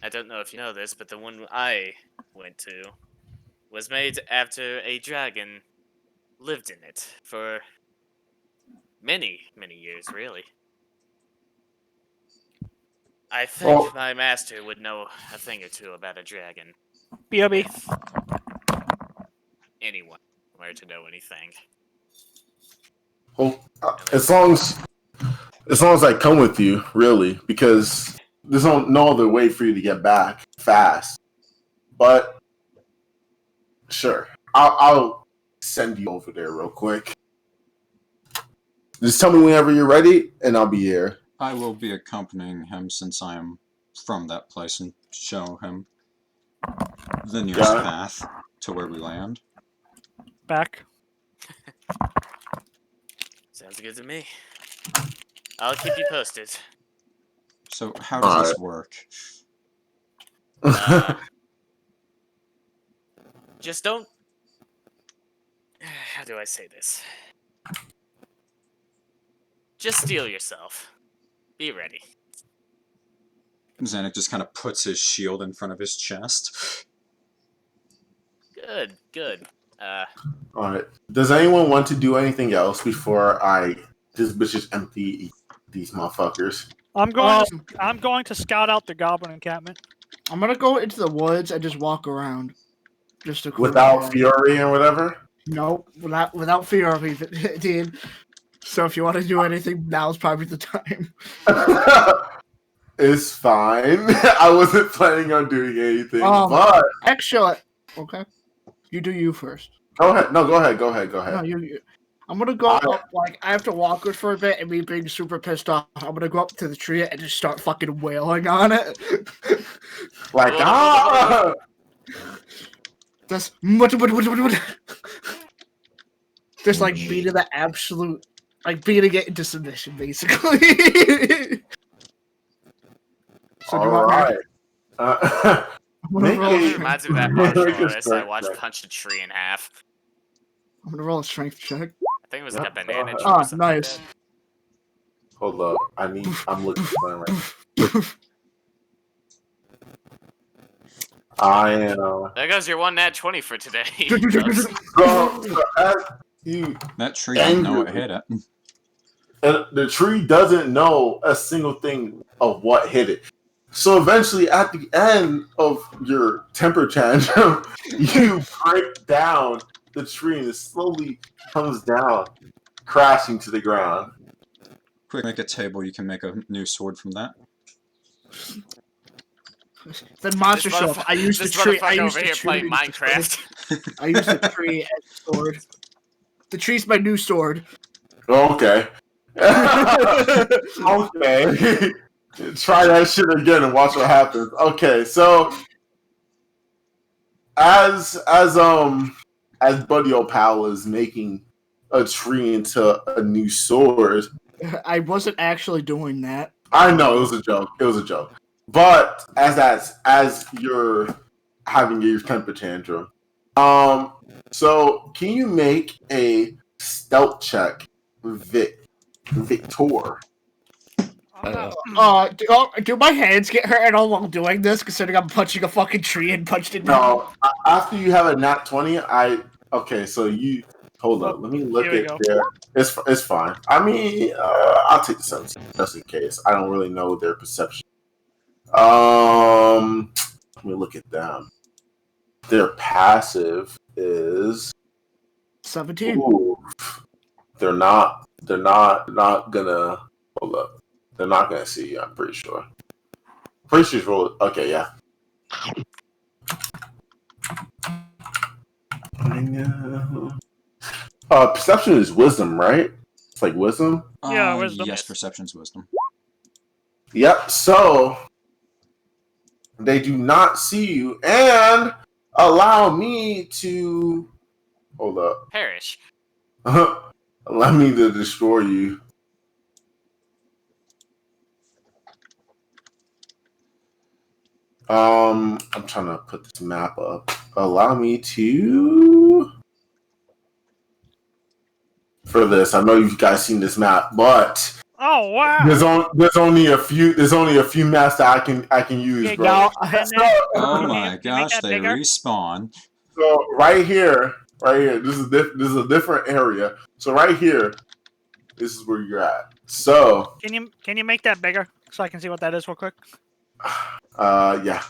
I don't know if you know this, but the one I went to was made after a dragon lived in it for many, many years, really. I think Well- my master would know a thing or two about a dragon. BRB. If anyone were to know anything. Well, as long as I come with you, really, because there's no other way for you to get back fast. But sure, I'll send you over there real quick. Just tell me whenever you're ready, and I'll be here. I will be accompanying him since I am from that place and show him the nearest Got it. path to where we land. Back. Sounds good to me. I'll keep you posted. So how does this work? Just don't. How do I say this? Just steel yourself. Be ready. Zannik just kind of puts his shield in front of his chest. Good, good. All right. Does anyone want to do anything else before this bitch just empty these motherfuckers? I'm going to scout out the Goblin encampment. I'm gonna go into the woods and just walk around. Just to Without Fiore and whatever? No, without Fiore, dude. So if you want to do anything, now's probably the time. It's fine. I wasn't planning on doing anything, but Actually, okay. You do you first. go ahead. No, go ahead. Go ahead. No, you. I'm gonna go up. Like I have to walk it for a bit, and me being super pissed off, I'm gonna go up to the tree and just start fucking wailing on it. Like Just like beating the absolute, like beating it into submission, basically. So all right. Make a- Reminds me of that martial artist I watched punch a tree in half. I'm gonna roll a strength check. I think it was like a banana tree. Ah, or something like nice. that. Hold up. I'm looking for it right now. I am. There goes your one nat 20 for today. So as you, That tree didn't know it hit it. and the tree doesn't know a single thing of what hit it. So eventually, at the end of your temper tantrum, you break down the tree and it slowly comes down, crashing to the ground. Quick, make a table. You can make a new sword from that. Then monster This show. motherf- I use the This tree. I motherfucker use over the here tree. playing Minecraft. I use the tree as a sword. The tree's my new sword. Okay. Okay. Try that shit again and watch what happens. Okay, so as Buddy O'Pal is making a tree into a new sword. I wasn't actually doing that. I know it was a joke. It was a joke. But as you're having your temper tantrum, so can you make a stealth check, Victor? Do my hands get hurt at all while doing this? Considering I'm punching a fucking tree and punched it down. No, after you have a nat 20, okay. So you hold up. Let me look Here we at go. their. It's fine. I mean, I'll take the 17 just in case. I don't really know their perception. Let me look at them. Their passive is 17. ooh, they're not gonna hold up. They're not gonna see you. I'm pretty sure. Pretty sure. Roll. Okay, yeah. Perception is wisdom, right? It's like wisdom. Yeah, wisdom. Yes, perception's wisdom. Yep. So they do not see you, and allow me to hold up. Perish. Allow me to destroy you. I'm trying to put this map up. Allow me to for this. I know you guys seen this map, but Oh wow! there's only a few maps that I can use, Yeah, bro. y'all- Oh Can my you gosh, make that they bigger? respawn. So right here, this is a different area. So right here, this is where you're at. So Can you make that bigger so I can see what that is real quick? yeah.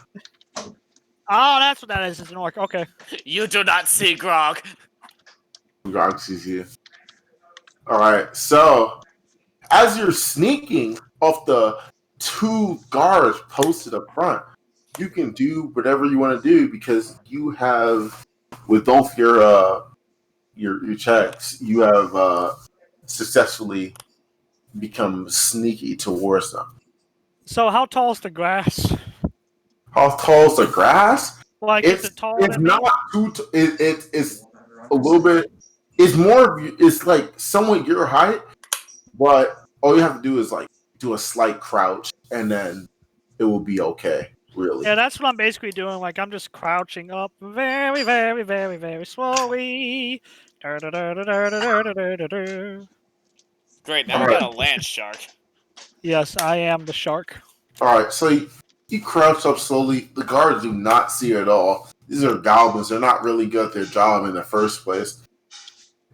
Oh, that's what that is. It's an orc. Okay. You do not see Grog. Galaxies here. All right. So as you're sneaking off the two guards posted up front, you can do whatever you want to do because you have, with both your checks, you have successfully become sneaky towards them. So how tall is the grass? How tall is the grass? Like, is it taller It's than me? not too. It's a little bit. It's more. It's like somewhat your height, but all you have to do is like do a slight crouch, and then it will be okay. Really. Yeah, that's what I'm basically doing. Like, I'm just crouching up very, very, very, very slowly. Du-du-du-du-du-du-du-du-du. Great, now we Alright. got a land shark. Yes, I am the shark. All right. So you crouch up slowly. The guards do not see you at all. These are goblins. They're not really good at their job in the first place,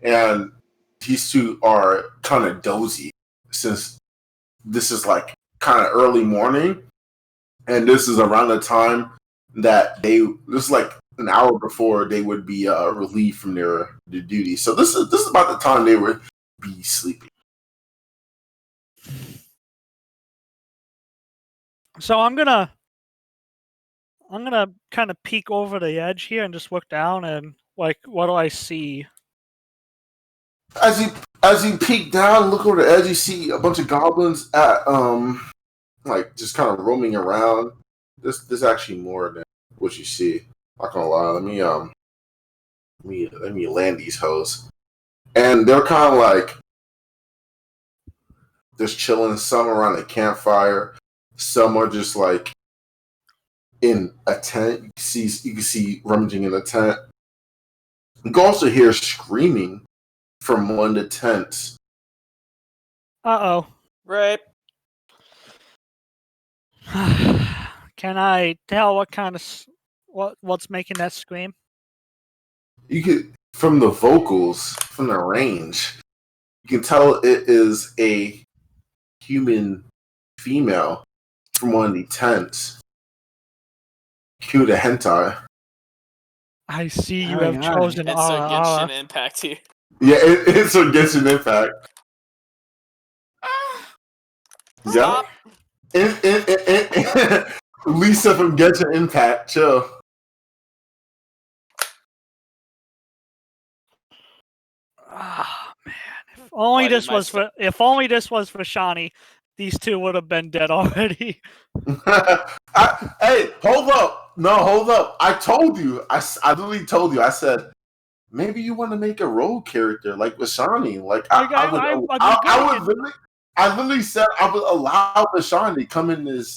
and these two are kind of dozy since this is like kind of early morning. And this is around the time that this is like an hour before they would be relieved from their duty. So this is about the time they would be sleeping. So I'm gonna kind of peek over the edge here and just look down and like, what do I see? As you peek down, look over the edge, you see a bunch of goblins at like just kind of roaming around. There's actually more than what you see. Not gonna lie. Let me land these hoes. And they're kind of like just chilling. Some around a campfire. Some are just like in a tent. You can see rummaging in a tent. You can also hear screaming from one of the tents. Uh-oh. Right. Can I tell what kind of what's making that scream? You could, from the vocals, from the range, you can tell it is a human female from one of the tents. Cue the hentai. I see you Aye, have aye. chosen It's a Ara. Genshin Impact here. Yeah, it's a Genshin Impact. Yeah. Stop. Lisa from Genshin Impact, chill. Ah, man. If only Why did this my was for Shani, these two would have been dead already. Hey, hold up. No, hold up. I told you. I literally told you. I said, maybe you want to make a rogue character like Vashani. Like I literally said I would allow Vashani to come in this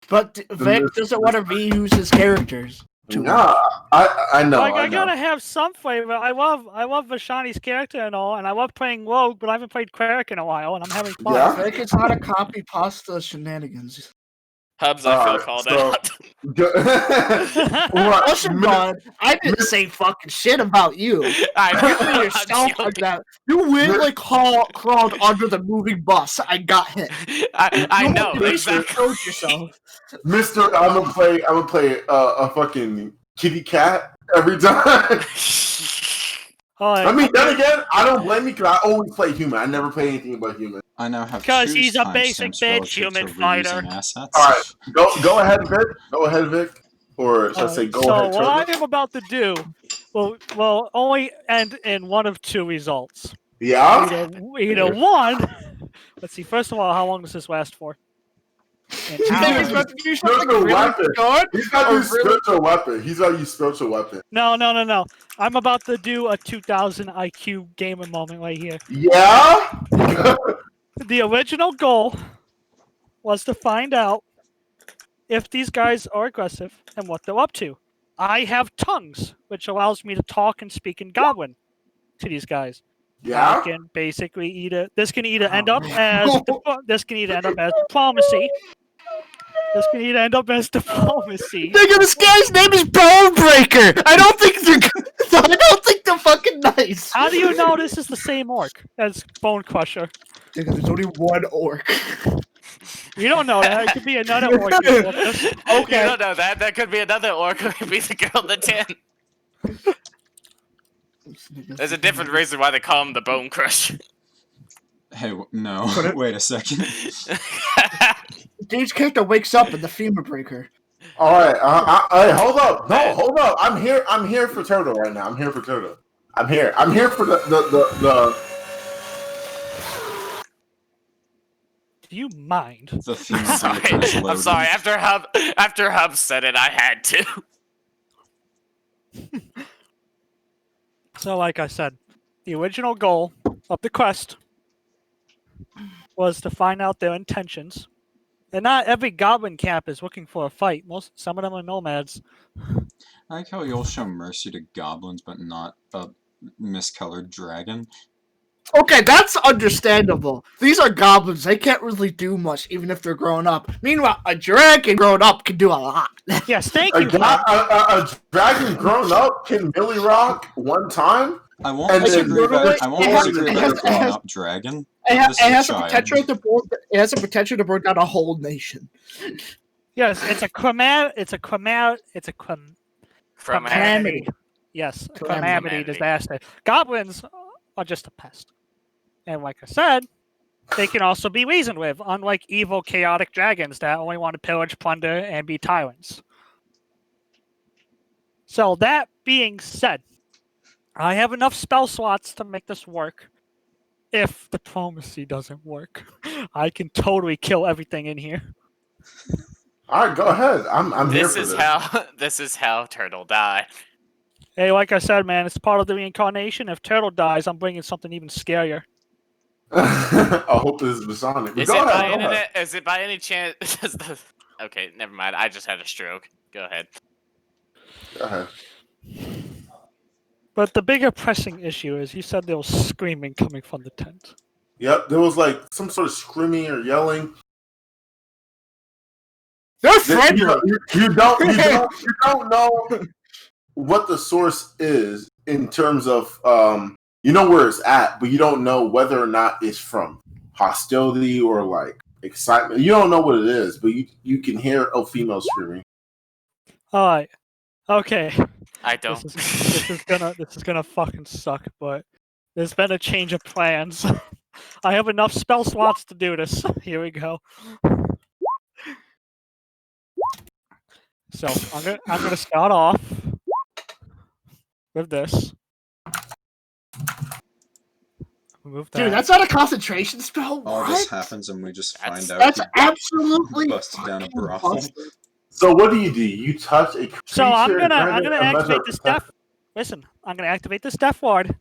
But Vic doesn't want to reuse his characters. Yeah, I know. Like, I I know. gotta have some flavor. I love Vashani's character and all, and I love playing Rogue, but I haven't played Cleric in a while, and I'm having fun. Yeah? Vic is not a copy pasta shenanigans. Hubs, I feel called out. Listen, bud, I didn't say fucking shit about you. I You know, I'm yourself like joking. that. You weirdly crawled under the moving bus. I got hit. I You know, basically exactly. killed yourself. Mister, I'm gonna play a fucking kitty cat every time. Alright, I mean, then again, I don't blame you because I always play human. I never play anything but human. I now have Because choose he's a timestamps basic bitch relative human to fighter. reusing assets. All right, go ahead, Vic. Go ahead, Vic. Or should I say, go so ahead, what I Turtle? am about to do will only end in one of two results. Yeah. Either one. Let's see. First of all, how long does this last for? An You think hour? he's about to do something Spiritual really weapon. good? He's got to Or use spiritual weapon. He's got to use spiritual weapon. No. I'm about to do a 2000 IQ gamer moment right here. Yeah. The original goal was to find out if these guys are aggressive and what they're up to. I have tongues, which allows me to talk and speak in Goblin to these guys. I Yeah. can basically this can either end up as diplomacy. This can either end up as diplomacy. Nigga, this guy's name is Bonebreaker. I don't think they're fucking nice. How do you know this is the same orc as Bonecrusher? Nigga, there's only one orc. You don't know that. It could be another orc. You You don't know that. That could be another orc. It could be the girl in the tent. There's a different reason why they call him the Bonecrusher. Hey, no. Wait a second. Dude's character wakes up in the femur breaker. All right. Hold up. No, hold up. I'm here for Turtle right now. I'm here for Turtle. I'm here for the. Do you mind? The theme I'm sorry. I'm sorry. After Hub said it, I had to. So, like I said, the original goal of the quest was to find out their intentions. And not every goblin camp is looking for a fight. Some of them are nomads. I like how you'll show mercy to goblins, but not a miscolored dragon. Okay, that's understandable. These are goblins. They can't really do much, even if they're grown up. Meanwhile, a dragon grown up can do a lot. Yes, thank A you. dragon grown up can Billy Rock one time. I won't And disagree then- about. I won't it has- disagree it about has- a it has- grown-up dragon. It This is a has the child. potential to burn. It has the potential to burn down a whole nation. Yes, it's a calamity. Yes, a calamity Calamity. disaster. Goblins are just a pest. And like I said, They can also be reasoned with, unlike evil, chaotic dragons that only want to pillage, plunder, and be tyrants. So that being said, I have enough spell slots to make this work. If diplomacy doesn't work, I can totally kill everything in here. All right, go ahead. I'm here This for is this. how this is how Turtle died. Hey, like I said, man, it's part of the reincarnation. If Turtle dies, I'm bringing something even scarier. I hope this is Masonic. Is Go it by ahead. internet? Is it by any chance? Okay, never mind. I just had a stroke. Go ahead. Go ahead. But the bigger pressing issue is you said there was screaming coming from the tent. Yep, there was like some sort of screaming or yelling. They're friendly. You don't know what the source is in terms of you know where it's at, but you don't know whether or not it's from hostility or like excitement. You don't know what it is, but you can hear a female screaming. All right, okay. I don't. This is gonna fucking suck, but there's been a change of plans. I have enough spell slots to do this. Here we go. So I'm gonna start off with this. Remove that. Dude, that's not a concentration spell. All What? this happens and we just That's- find out That's he absolutely busted down a fucking brothel. busted. So what do? You touch a creature? So I'm and gonna grant it a measure activate of this protection? death. Listen, I'm gonna activate this death ward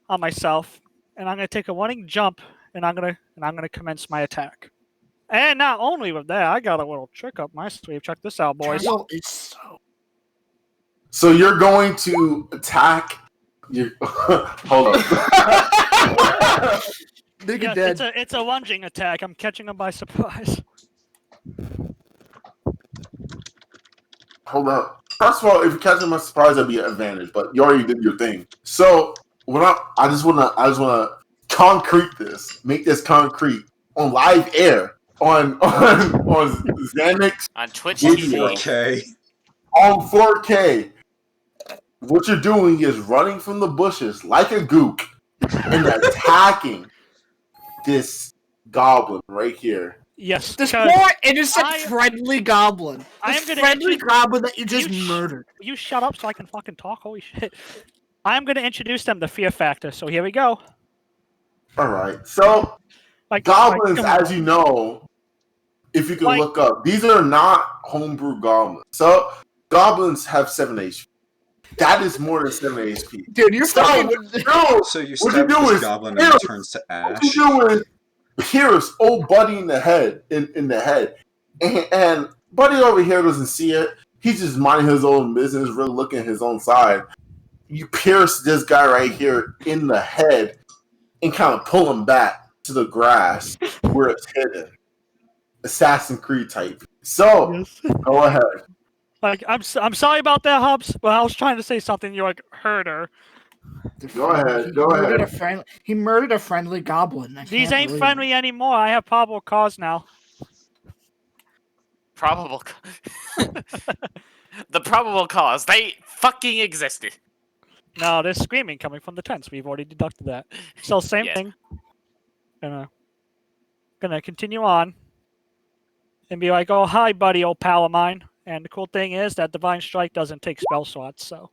on myself, and I'm gonna take a running jump, and I'm gonna commence my attack. And not only with that, I got a little trick up my sleeve. Check this out, boys. Turtle is so. So you're going to attack. Hold on. Nigga Yeah, dead. it's a lunging attack. I'm catching them by surprise. Hold up. First of all, if you catch him by surprise, that'd be an advantage. But you already did your thing. So when I just wanna concrete this, make this concrete on live air on Zannik On Twitch Video. TV. Okay. on 4K. What you're doing is running from the bushes like a gook and attacking this goblin right here. Yes, This because poor innocent I- friendly goblin. I This am gonna friendly introduce- goblin that you just You sh- murdered. you shut up so I can fucking talk. Holy shit! I'm gonna introduce them to Fear Factor. So here we go. All right. So Like goblins, like, as you know, if you can Like- look up, these are not homebrew goblins. So goblins have 7 HP. That is more than 7 HP. Dude, you're So, fucking. no, So you What stab you do this is- goblin and it turns to what ash. you do is Pierce old Buddy in the head, in the head, and Buddy over here doesn't see it. He's just minding his own business, really looking at his own side. You pierce this guy right here in the head and kind of pull him back to the grass where it's hidden. Assassin's Creed type. So yes. go ahead. Like I'm sorry about that, Hubs. But I was trying to say something. You like heard her. Go ahead, He go murdered ahead. He murdered a friendly goblin. I These can't ain't believe friendly anymore. I have probable cause now. Probable. The probable cause. They fucking existed. No, there's screaming coming from the tents. We've already deducted that. So same Yeah. thing. Gonna continue on and be like, "Oh, hi, buddy, old pal of mine." And the cool thing is that Divine Strike doesn't take spell slots, so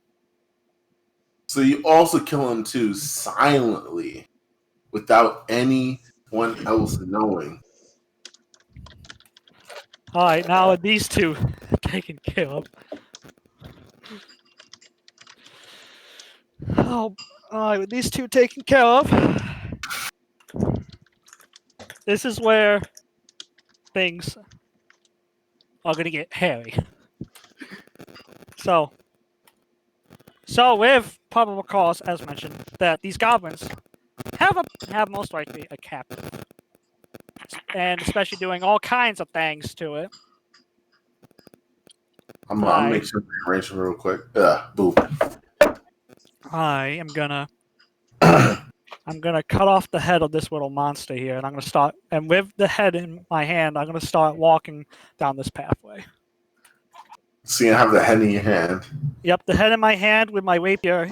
So you also kill him too silently, without anyone else knowing. all right. Now with these two taken care of. Oh, all right. With these two taken care of, this is where things are gonna get hairy. So with probable cause, as mentioned, that these goblins have most likely a captive, and especially doing all kinds of things to it. I'm gonna make sure I arrange real quick. Boo. I am gonna cut off the head of this little monster here, and I'm gonna start. And with the head in my hand, I'm gonna start walking down this pathway. So you have the head in your hand. Yep, the head in my hand with my rapier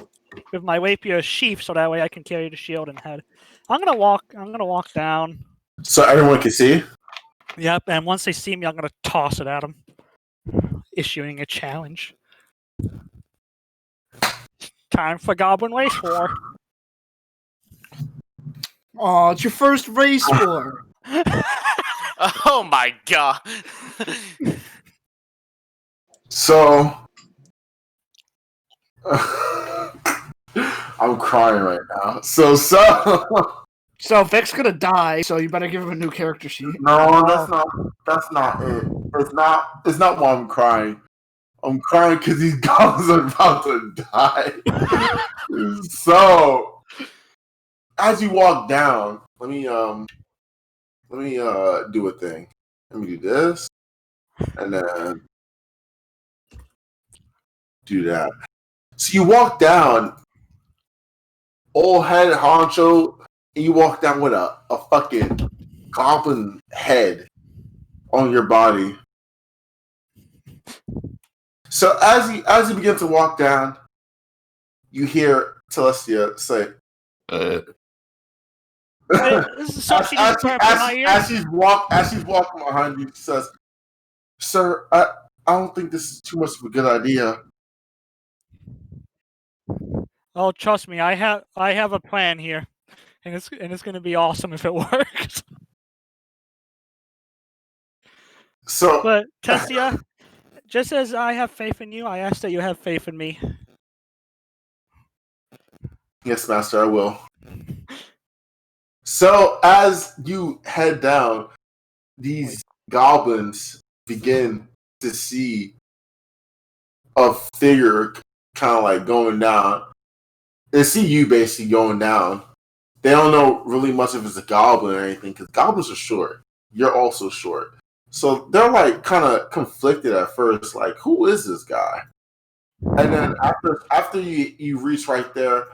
sheath, so that way I can carry the shield and head. I'm gonna walk down So everyone can see? Yep, and once they see me, I'm gonna toss it at them, issuing a challenge. Time for Goblin Race War. Oh, it's your first race war. Oh my god. So I'm crying right now. So So Vick's gonna die, so you better give him a new character sheet. no, that's not it. It's not why I'm crying. I'm crying because these goblins are about to die. So as you walk down, let me do a thing. Let me do this and then do that. So you walk down, old head honcho, and you walk down with a fucking goblin head on your body. So as you begin to walk down, you hear Telestia say, This is so she just burped in my ear. as she's walking behind you, she says, "Sir, I don't think this is too much of a good idea." Oh, trust me, I have a plan here, and it's gonna be awesome if it works. So, But Tessia, just as I have faith in you, I ask that you have faith in me. yes, Master, I will. So as you head down, these goblins begin to see a figure kind of like going down. They see you basically going down. They don't know really much if it's a goblin or anything because goblins are short. You're also short. So they're like kind of conflicted at first, like, who is this guy? And then after you reach right there,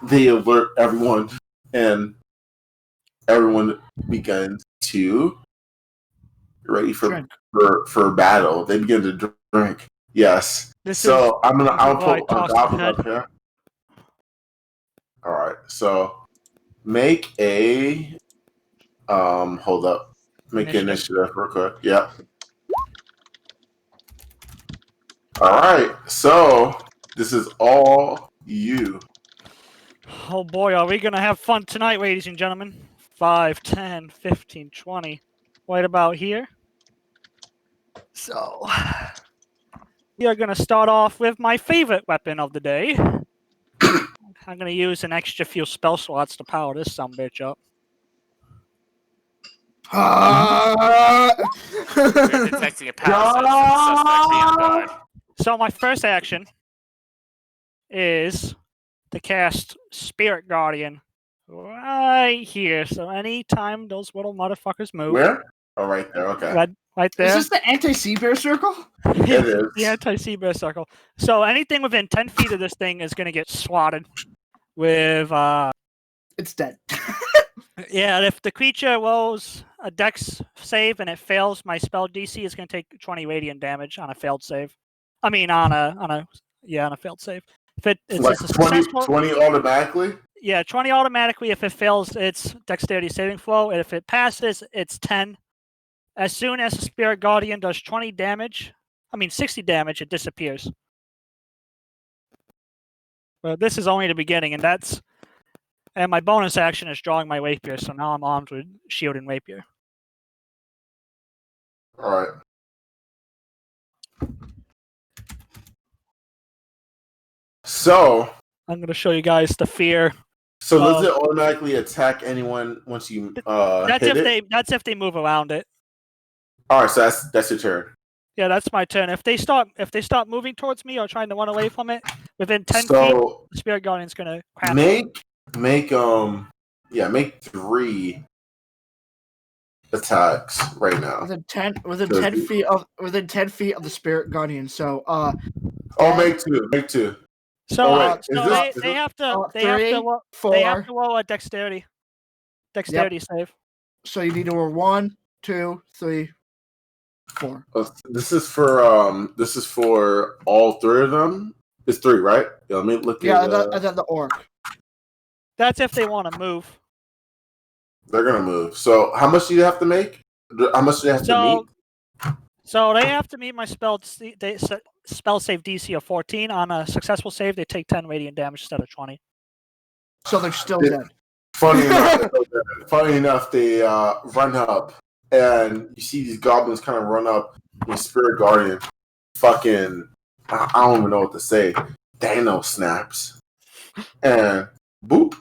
they alert everyone and everyone begins to get ready for battle. They begin to drink. Yes. I'll put a goblin up here. All right. So make a hold up. Make an initiative real quick. Yep. All right. So this is all you. Oh boy, are we gonna have fun tonight, ladies and gentlemen. 5, 10, 15, 20. Right about here. So we are gonna start off with my favorite weapon of the day. I'm gonna use an extra few spell slots to power this sumbitch up. We're detecting a paralysis and the suspect be on guard. So my first action is to cast Spirit Guardian right here. So anytime those little motherfuckers move. Where? Oh, right there. Okay. Right there. Is this the anti-sea bear circle? It is. The anti-sea bear circle. So anything within 10 feet of this thing is going to get swatted with... It's dead. Yeah, if the creature rolls a dex save and it fails, my spell DC is going to take 20 radiant damage on a failed save. I mean, on a failed save. If it's like a successful, 20 automatically? Yeah, 20 automatically. If it fails, it's dexterity saving throw. And if it passes, it's 10. As soon as the Spirit Guardian does 60 damage, it disappears. But this is only the beginning, and my bonus action is drawing my rapier, so now I'm armed with shield and rapier. All right. So I'm going to show you guys the fear. So does it automatically attack anyone once you hit it? That's if they move around it. All right, so that's your turn. Yeah, that's my turn. If they start moving towards me or trying to run away from it within 10 feet, the Spirit Guardian's gonna make 3 attacks right now. Within 10 feet of the Spirit Guardian. So make 2. So, they have to roll a dexterity save. So you need to roll 1, 2, 3, 4. This is for all 3 of them. It's 3, right? Yeah, let me look. And then the orc. That's if they want to move. They're gonna move. So how much do you have to make? How much do you have to meet? So they have to meet my spell save DC of 14. On a successful save, they take 10 radiant damage instead of 20. So they're still dead. Funny enough, they run up, and you see these goblins kind of run up. Your spirit guardian, fucking, I don't even know what to say. Dano snaps, and boop.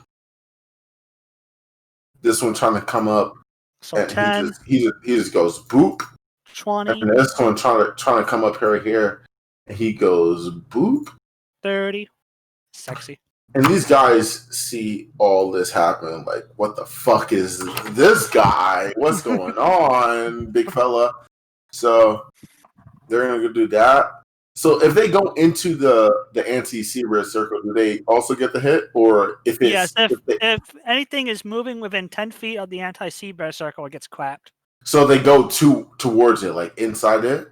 This one trying to come up, So and 10, he just goes boop. 20, And this one trying to come up here, and he goes boop. 30. Sexy. And these guys see all this happen, like, what the fuck is this guy? What's going on, big fella? So they're gonna go do that. So if they go into the anti-Seabird circle, do they also get the hit? Or if it's Yes, if anything is moving within 10 feet of the anti-Seabird circle, it gets clapped. so they go towards it, like inside it?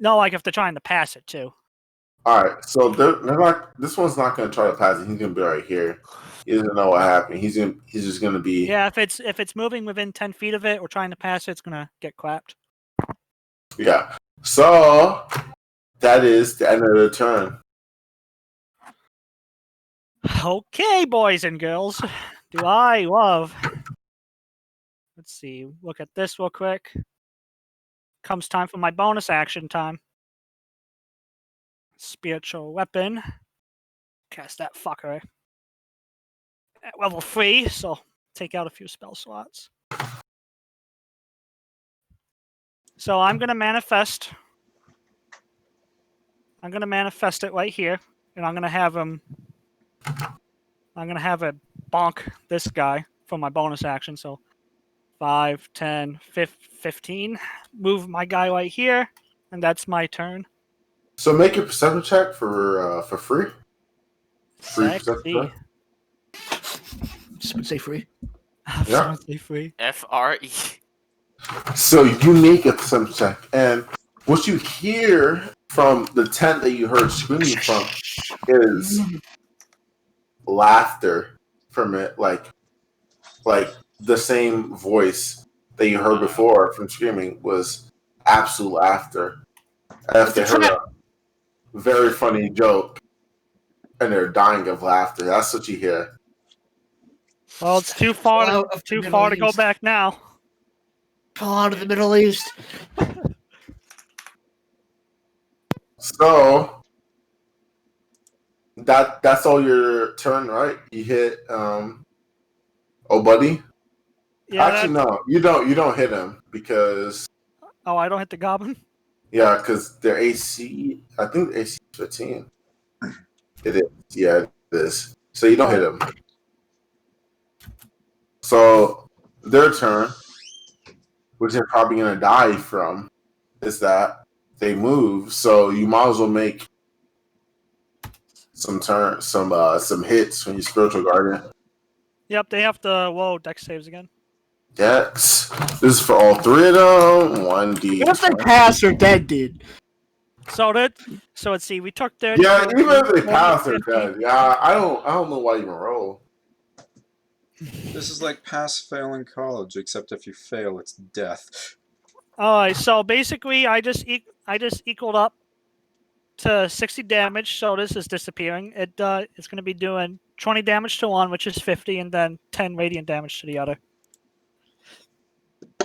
No, like if they're trying to pass it too. Alright, so they're not. This one's not going to try to pass it. He's going to be right here. He doesn't know what happened. He's just going to be. Yeah, if it's moving within 10 feet of it or trying to pass it, it's gonna get clapped. Yeah. So that is the end of the turn. Okay, boys and girls. Do I love? Let's see. Look at this real quick. Comes time for my bonus action time. Spiritual weapon. Cast that fucker at level 3, so take out a few spell slots. So I'm gonna manifest. I'm gonna manifest it right here, and I'm gonna have him. I'm gonna have it bonk this guy for my bonus action. So 5, 10, 15. Move my guy right here, and that's my turn. So make a perception check for free. Free perception Sexy. check. Just say free. Yeah. Say free. FRE. So you make a perception check, and what you hear from the tent that you heard screaming from is laughter from it, like the same voice that you heard before from screaming was absolute laughter. As they heard a very funny joke, and they're dying of laughter. That's what you hear. Well, it's too far. Out of the Too Middle far to go East. back now. Fall out of the Middle East. So that's all your turn, right? You hit oh buddy. Yeah. Actually no, you don't hit him because Oh, I don't hit the goblin. yeah, because their AC, I think the AC is 15. It is. Yeah, it is. So you don't hit him. So their turn, which they're probably gonna die from, is that they move. So you might as well make some hits from your spiritual guardian. Yep, they have to. Whoa, dex saves again. Yes. This is for all three of them. 1d. Once they pass, they're dead, dude. So let's see. We took 30. Yeah, even if they 40, pass, they're 50. dead. Yeah, I don't know why you even roll. This is like pass-fail in college, except if you fail, it's death. Alright, so basically, I just equaled up to 60 damage. So this is disappearing. It's going to be doing 20 damage to one, which is 50, and then 10 radiant damage to the other.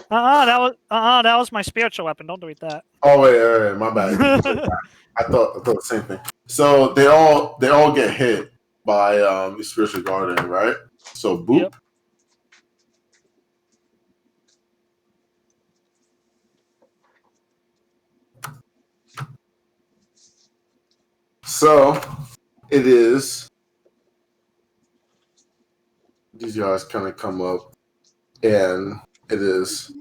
That was my spiritual weapon. Don't delete that. Oh wait, my bad. I thought the same thing. So they all get hit by the spiritual guardian, right? So boop. Yep. So it is. These guys kind of come up, and it is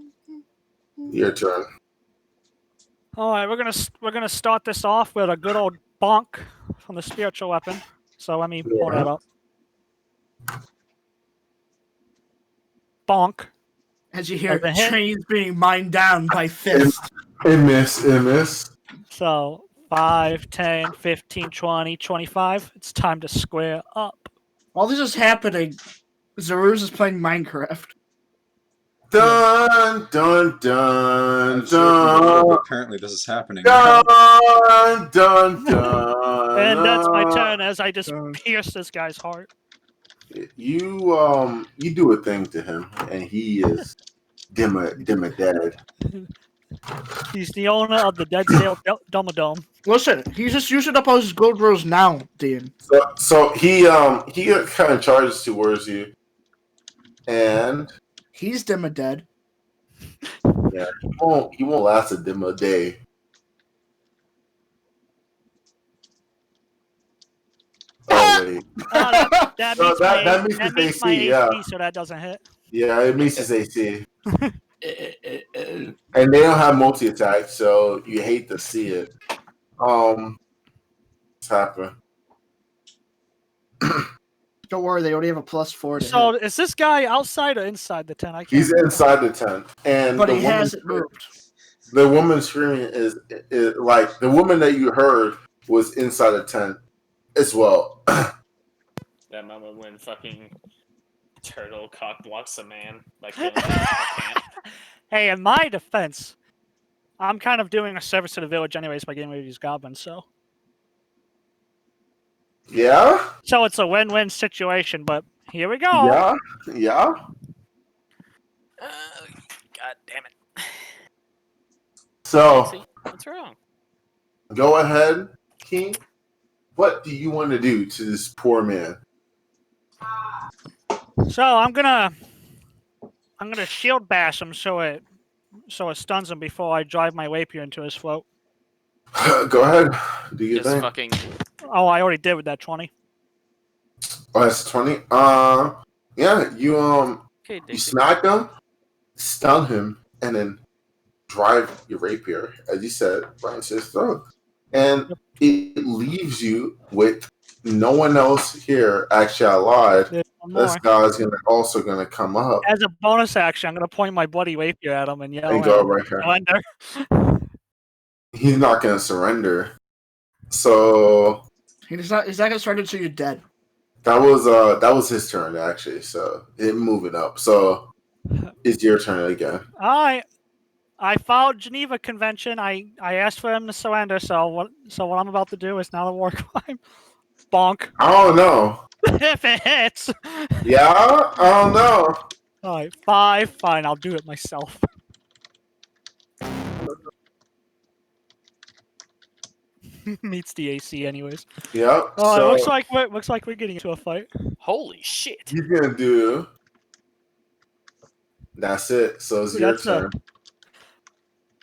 your turn. All right, we're gonna start this off with a good old bonk from the spiritual weapon. So let me pull that up. Bonk. As you hear Like a hit. trains being mined down by fists. It miss. So 5, 10, 15, 20, 25. It's time to square up. While this is happening, Zaroozh is playing Minecraft. Dun dun dun But dun. apparently this is happening. Dun dun dun. And that's my turn as I just pierce this guy's heart. You do a thing to him, and he is dimmer dead. He's the owner of the Dead Sail Dumadome. Listen, he's just using up all his gold rolls now, Dean. So he kind of charges towards you, and He's dimmer dead. yeah, he won't last a dim a day. Oh wait, That No, meets that my meets my AC, yeah. so that doesn't hit. yeah, it meets his AC, and they don't have multi attack, so you hate to see it. What's happened? Don't worry, they only have a +4 to So hit. is this guy outside or inside the tent? I can't. He's inside the tent, and But the he woman hasn't moved. The woman screaming is like the woman that you heard was inside the tent as well. That moment when fucking turtle cock blocks a man by killing him in the camp. Hey, in my defense, I'm kind of doing a service to the village anyways by getting rid of these goblins, so Yeah, it's a win-win situation, but here we go. yeah. God damn it. So See, what's wrong? go ahead, King. What do you want to do to this poor man? So I'm gonna shield bash him so it stuns him before I drive my rapier into his throat. Go ahead, do your Just thing. fucking. Oh, I already did with that 20. Oh, that's 20. Yeah, you Okay, you smack him, stun him, and then drive your rapier, as you said, right into his throat. And it leaves you with no one else here. Actually, I lied. There's one This more. guy's also gonna come up As a bonus action, I'm gonna point my bloody rapier at him and yell and at go him. right here. Surrender. He's not gonna surrender. So He's not gonna start until you're dead. that was his turn actually. So it moving up. So it's your turn again. I followed Geneva Convention. I asked for him to surrender. So what I'm about to do is not a war crime. Bonk. I don't know. If it hits. Yeah, I don't know. All right, 5. Fine, I'll do it myself. Meets the AC, anyways. Yep. Oh, so it looks like we're getting into a fight. Holy shit. he's gonna do. That's it. So it's your That's turn.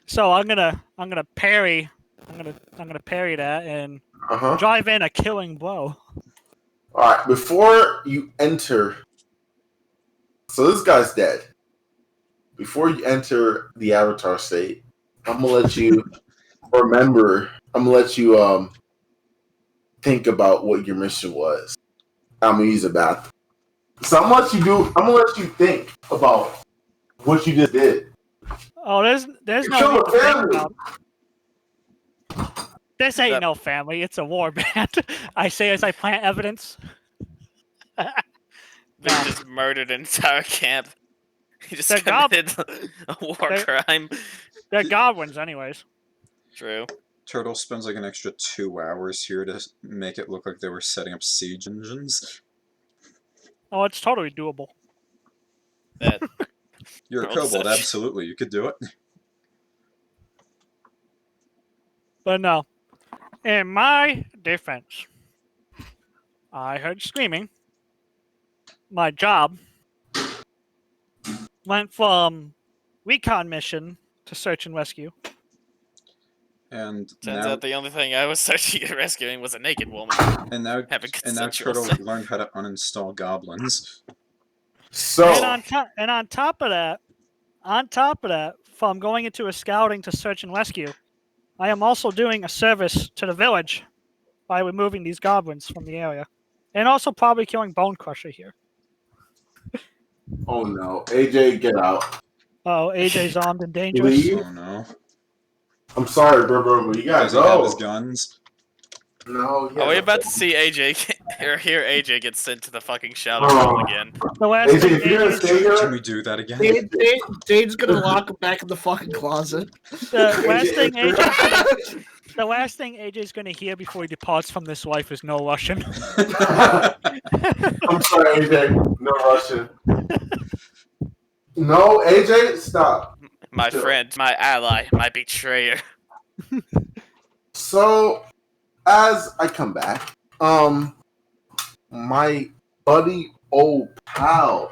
So I'm gonna parry. I'm gonna parry that and drive in a killing blow. All right. Before you enter, so this guy's dead. Before you enter the avatar state, I'm gonna let you remember. I'm gonna let you think about what your mission was. I'm gonna use a bathroom. So I'm gonna let you think about what you just did. Oh, there's You no killed need a to think family. about. This ain't no family. It's a war band. I say as I plant evidence. They just murdered an entire camp. He just They're committed a war crime. They're goblins, anyways. True. Turtle spends like an extra 2 hours here to make it look like they were setting up siege engines. Oh, it's totally doable. That You're a Well, kobold, such- absolutely. You could do it. But no. In my defense, I heard screaming. My job went from recon mission to search and rescue. And turns now, out the only thing I was searching and rescuing was a naked woman. and now, Having and now consensual Turtle sex. learned how to uninstall goblins. So And on top of that, from going into a scouting to search and rescue, I am also doing a service to the village by removing these goblins from the area. And also probably killing Bonecrusher here. oh no, AJ, get out. Oh, AJ's armed and dangerous. Leave. Oh no. I'm sorry, bro, but you gotta Does he have his go. guns? No, Are we about to see AJ Here, AJ gets sent to the fucking shadow realm again. The last AJ, thing if you're gonna stay Can here, we do that again? Dane's gonna lock him back in the fucking closet. The last thing AJ, AJ's the last thing AJ's gonna hear before he departs from this life is no Russian. I'm sorry, AJ. No Russian. No, AJ, stop. My Chill. friend, my ally, my betrayer. So, as I come back, my buddy, old pal,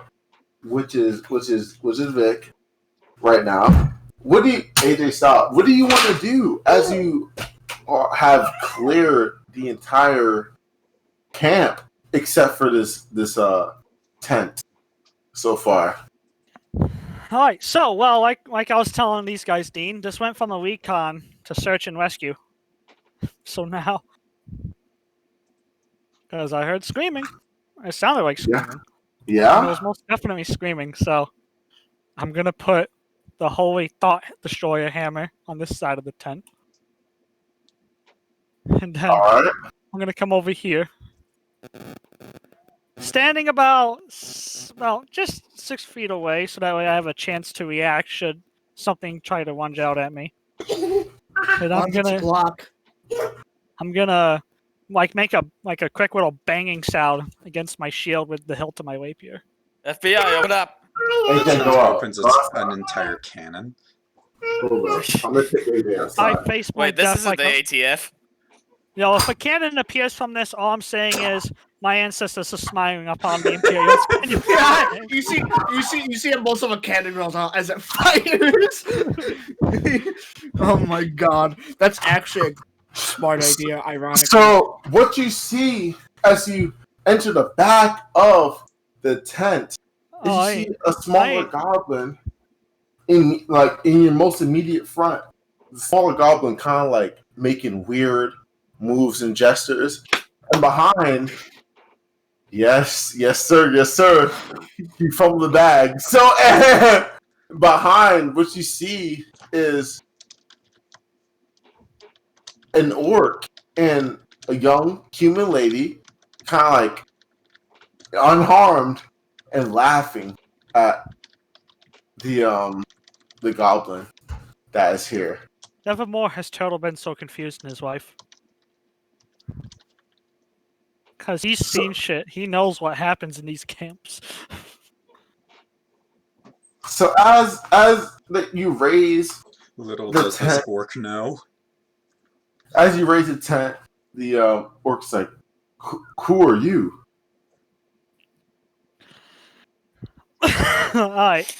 which is Vick, right now. What do you, AJ? Stop. What do you want to do as you have cleared the entire camp except for this tent so far? All right, so well, like I was telling these guys, Dean, this went from a recon to search and rescue. So now, because I heard screaming, it sounded like screaming. And it Yeah. was most definitely screaming. So I'm gonna put the Holy Thought Destroyer hammer on this side of the tent, and then All right. I'm gonna come over here, standing about just 6 feet away, so that way I have a chance to react should something try to lunge out at me. And I'm gonna like make a quick little banging sound against my shield with the hilt of my rapier. FBI, open up! AJ, It go out. opens an entire cannon. Hold on. I'm gonna take AJ I outside. face my Wait, this death isn't like the ATF. if a cannon appears from this, all I'm saying is my ancestors are smiling upon the Imperials. Yeah, you see most of a cannon rolls out as it fires. Oh my god, that's actually a smart idea. Ironically, So, what you see as you enter the back of the tent is Oh, you see a smaller goblin in your most immediate front. The smaller goblin kind of like making weird moves and gestures, and behind, yes sir, he fumbled the bag. So behind, what you see is an orc and a young human lady, kind of like unharmed and laughing at the goblin that is here. nevermore has Turtle been so confused in his life. Because he's seen shit. He knows what happens in these camps. So as you raise Little the does this tent, orc know. as you raise the tent, the orc's like, "Who are you?" Alright.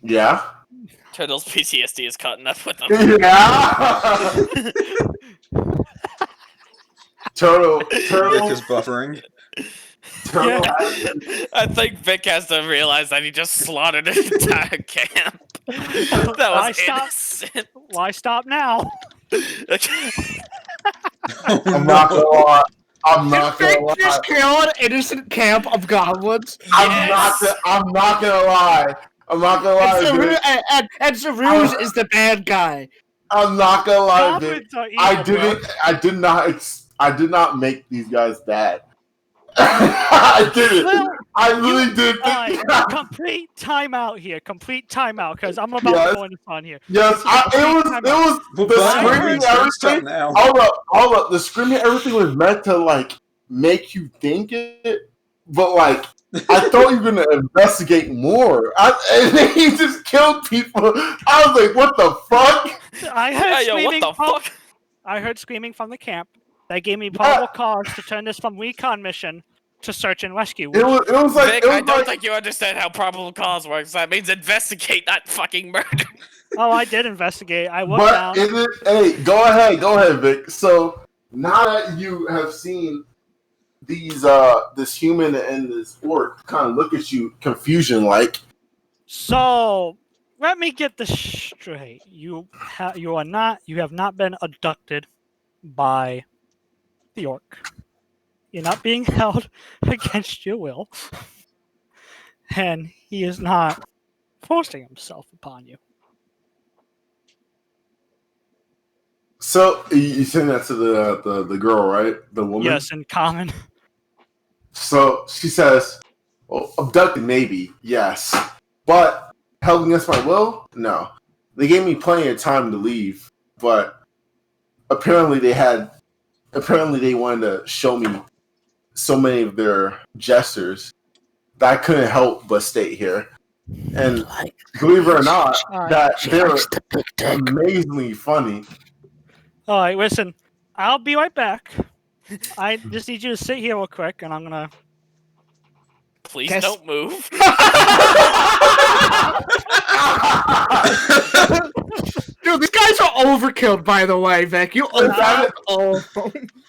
Yeah. Turtle's PTSD is caught up with him. Yeah. Turtle. Vick is buffering. Turtle. I think Vick has to realize that he just slaughtered an entire camp. That was innocent. Why stop now? Oh, I'm not gonna lie. I'm not Vick gonna lie. just killed an innocent camp of goblins. I'm not gonna lie. I'm not gonna lie. Vic. And Zaroozh is the bad guy. I'm not gonna lie, Vic. Goblins are evil, I did not make these guys bad. I didn't. Well, I really did. Alright, complete timeout here. Complete timeout, because I'm about Yes. to go in on here. Yes, it was Well, the fine, screaming, don't stop everything. now. Hold up. The screaming, everything was meant to like make you think it, but like I thought you were gonna investigate more. And then he just killed people. I was like, what the fuck? I heard Hey, yo, screaming what the fuck? I heard screaming from the camp. That gave me probable cause to turn this from recon mission to search and rescue. It was like Vic, it was I don't like, think you understand how probable cause works. That means investigate, not fucking murder. Oh, I did investigate. I looked but down. is it? Hey, go ahead, Vic. So now that you have seen these this human and this orc kind of look at you confusion like. So let me get this straight. You have not been abducted by the orc. You're not being held against your will, and he is not forcing himself upon you. So So you send that to the girl, right? The woman. Yes, in common. So she says, "Well, abducted, maybe, yes, but held against my will, no. They gave me plenty of time to leave, but apparently they wanted to show me so many of their gestures that I couldn't help but stay here. And believe it or not, that they're amazingly funny." All right, listen. I'll be right back. I just need you to sit here real quick, and I'm gonna. Please Guess- don't move. Dude, these guys are overkill, by the way, Vic. You that- oh.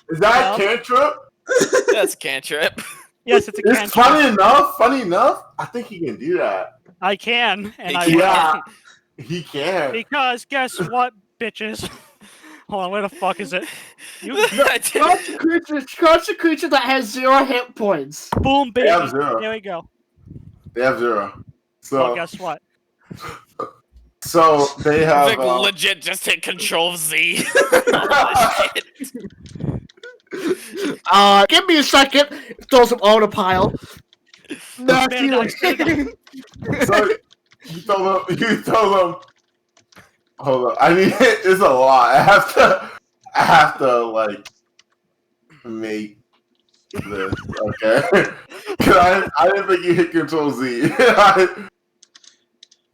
Is that a cantrip? That's cantrip. Yes, it's a It's cantrip. funny enough. I think he can do that. I can, and He I can. will. Yeah, he can. Because guess what, bitches? Hold on, where the fuck is it? You Crush a creature that has 0 hit points. boom, baby. They have 0. There we go. They have 0. So Well, guess what? So they have. Vic legit just hit Control Z. Give me a second. Throw some on a pile. That's Man, you. So you told them. Hold on. I mean, it's a lot. I have to like make this. Okay. Cause I didn't think you hit Control Z.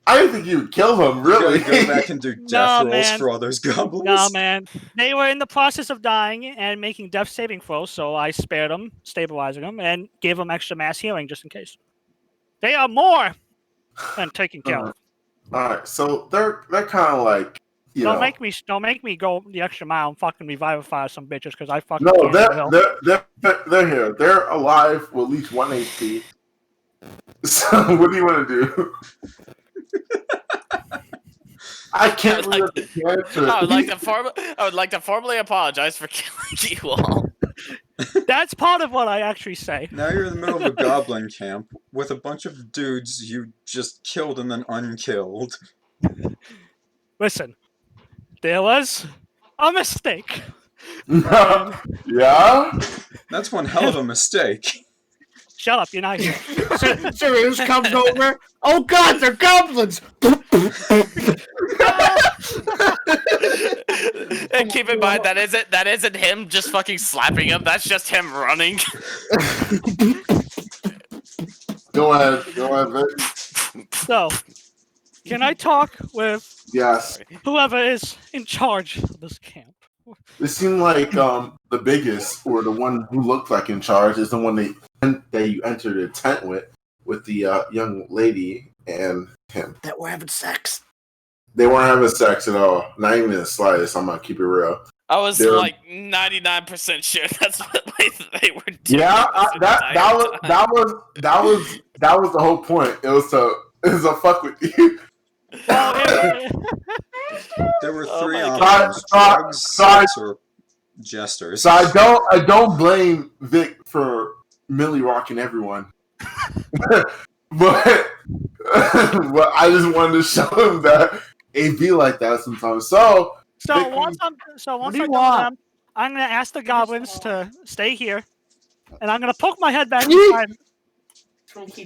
I didn't think you would kill him. Really. You gotta go back and do death No, rolls man. for all those goblins. Nah, man. They were in the process of dying and making death saving throws, so I spared them, stabilizing them, and gave them extra mass healing just in case. They are more than taken care of. All right. So they're kind of like Don't make me go the extra mile and fucking revivify some bitches because I fucking No, can't. they're here. They're alive with at least 1 HP. So what do you want to do? I can't. I would like to formally apologize for killing you all. That's part of what I actually say. Now you're in the middle of a goblin camp with a bunch of dudes you just killed and then unkilled. Listen, there was a mistake. Yeah. That's one hell of a mistake. Shut up, you're not here. Zaroozh comes over. Oh god, they're goblins! And keep in mind that isn't him just fucking slapping him. That's just him running. Go ahead, Vic. So, can I talk with Yes. whoever is in charge of this camp? It seemed like the biggest, or the one who looked like in charge, is the one that you entered a tent with the young lady and him. That we're having sex. They weren't having sex at all, not even the slightest. I'm gonna keep it real. I was They're- like 99% sure that's what they were doing. Yeah, this that entire was the whole point. It was to fuck with you. There were Oh 3 my options: God. drugs, Sorry. sex, or jesters. So I don't blame Vic for Millie rocking everyone, but I just wanted to show him that it be like that sometimes. So once What I'm do you done with want? them, I'm gonna ask the goblins to stay here, and I'm gonna poke my head back inside.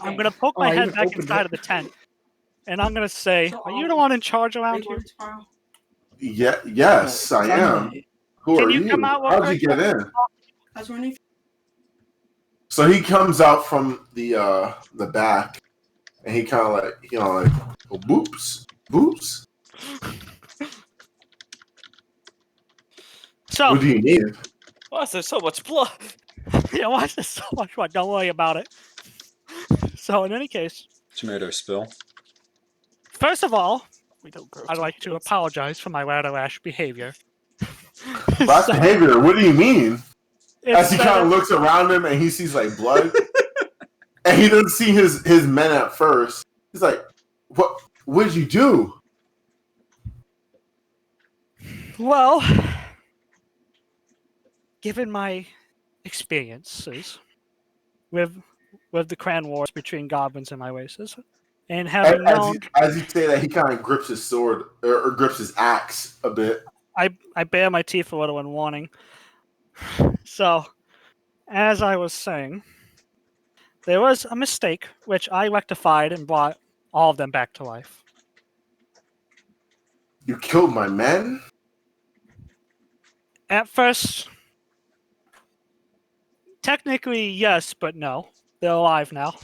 I'm gonna poke my Oh, I head even back opened inside it. of the tent, and I'm gonna say, "Are you the one in charge around here? yes, I am. Who Can are you you? come out How'd with you get in? So he comes out from the back, and he kind of like oh, boops. So, What do you need? Why is there so much blood? yeah, why is this so much fun? Don't worry about it. So, in any case, Tomato spill. first of all, I'd like to apologize for my rather rash behavior. Bad behavior. What do you mean? As he Instead kind of looks around him and he sees like blood, and he doesn't see his men at first. He's like, "What? What did you do?" Well, given my experiences with the clan wars between goblins and my races, and having known, As you say that, he kind of grips his sword or grips his axe a bit. I bare my teeth a little in warning. So, as I was saying, there was a mistake which I rectified and brought all of them back to life. You killed my men? At first, technically yes, but no. They're alive now.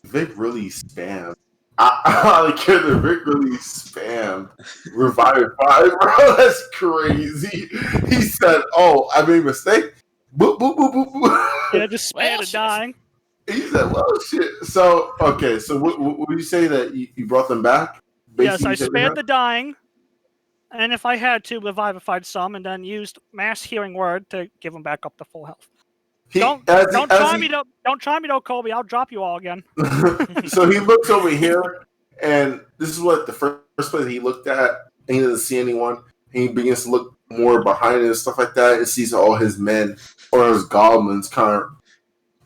Vick really spammed. I don't care that Vick really spammed Revive 5, bro. That's crazy. He said, oh, I made a mistake. Boop, boop, boop, boop, boop. Yeah, just spared Well, dying. He said, well, shit. So, okay, so what do you say that you brought them back? Yes, I you said spared the dying, and if I had to, revivified some, and then used mass healing word to give them back up to full health. Don't try me though, Colby. I'll drop you all again. So he looks over here, and this is what the first place he looked at, and he doesn't see anyone. And he begins to look more behind it and stuff like that, and sees all his men or his goblins kind of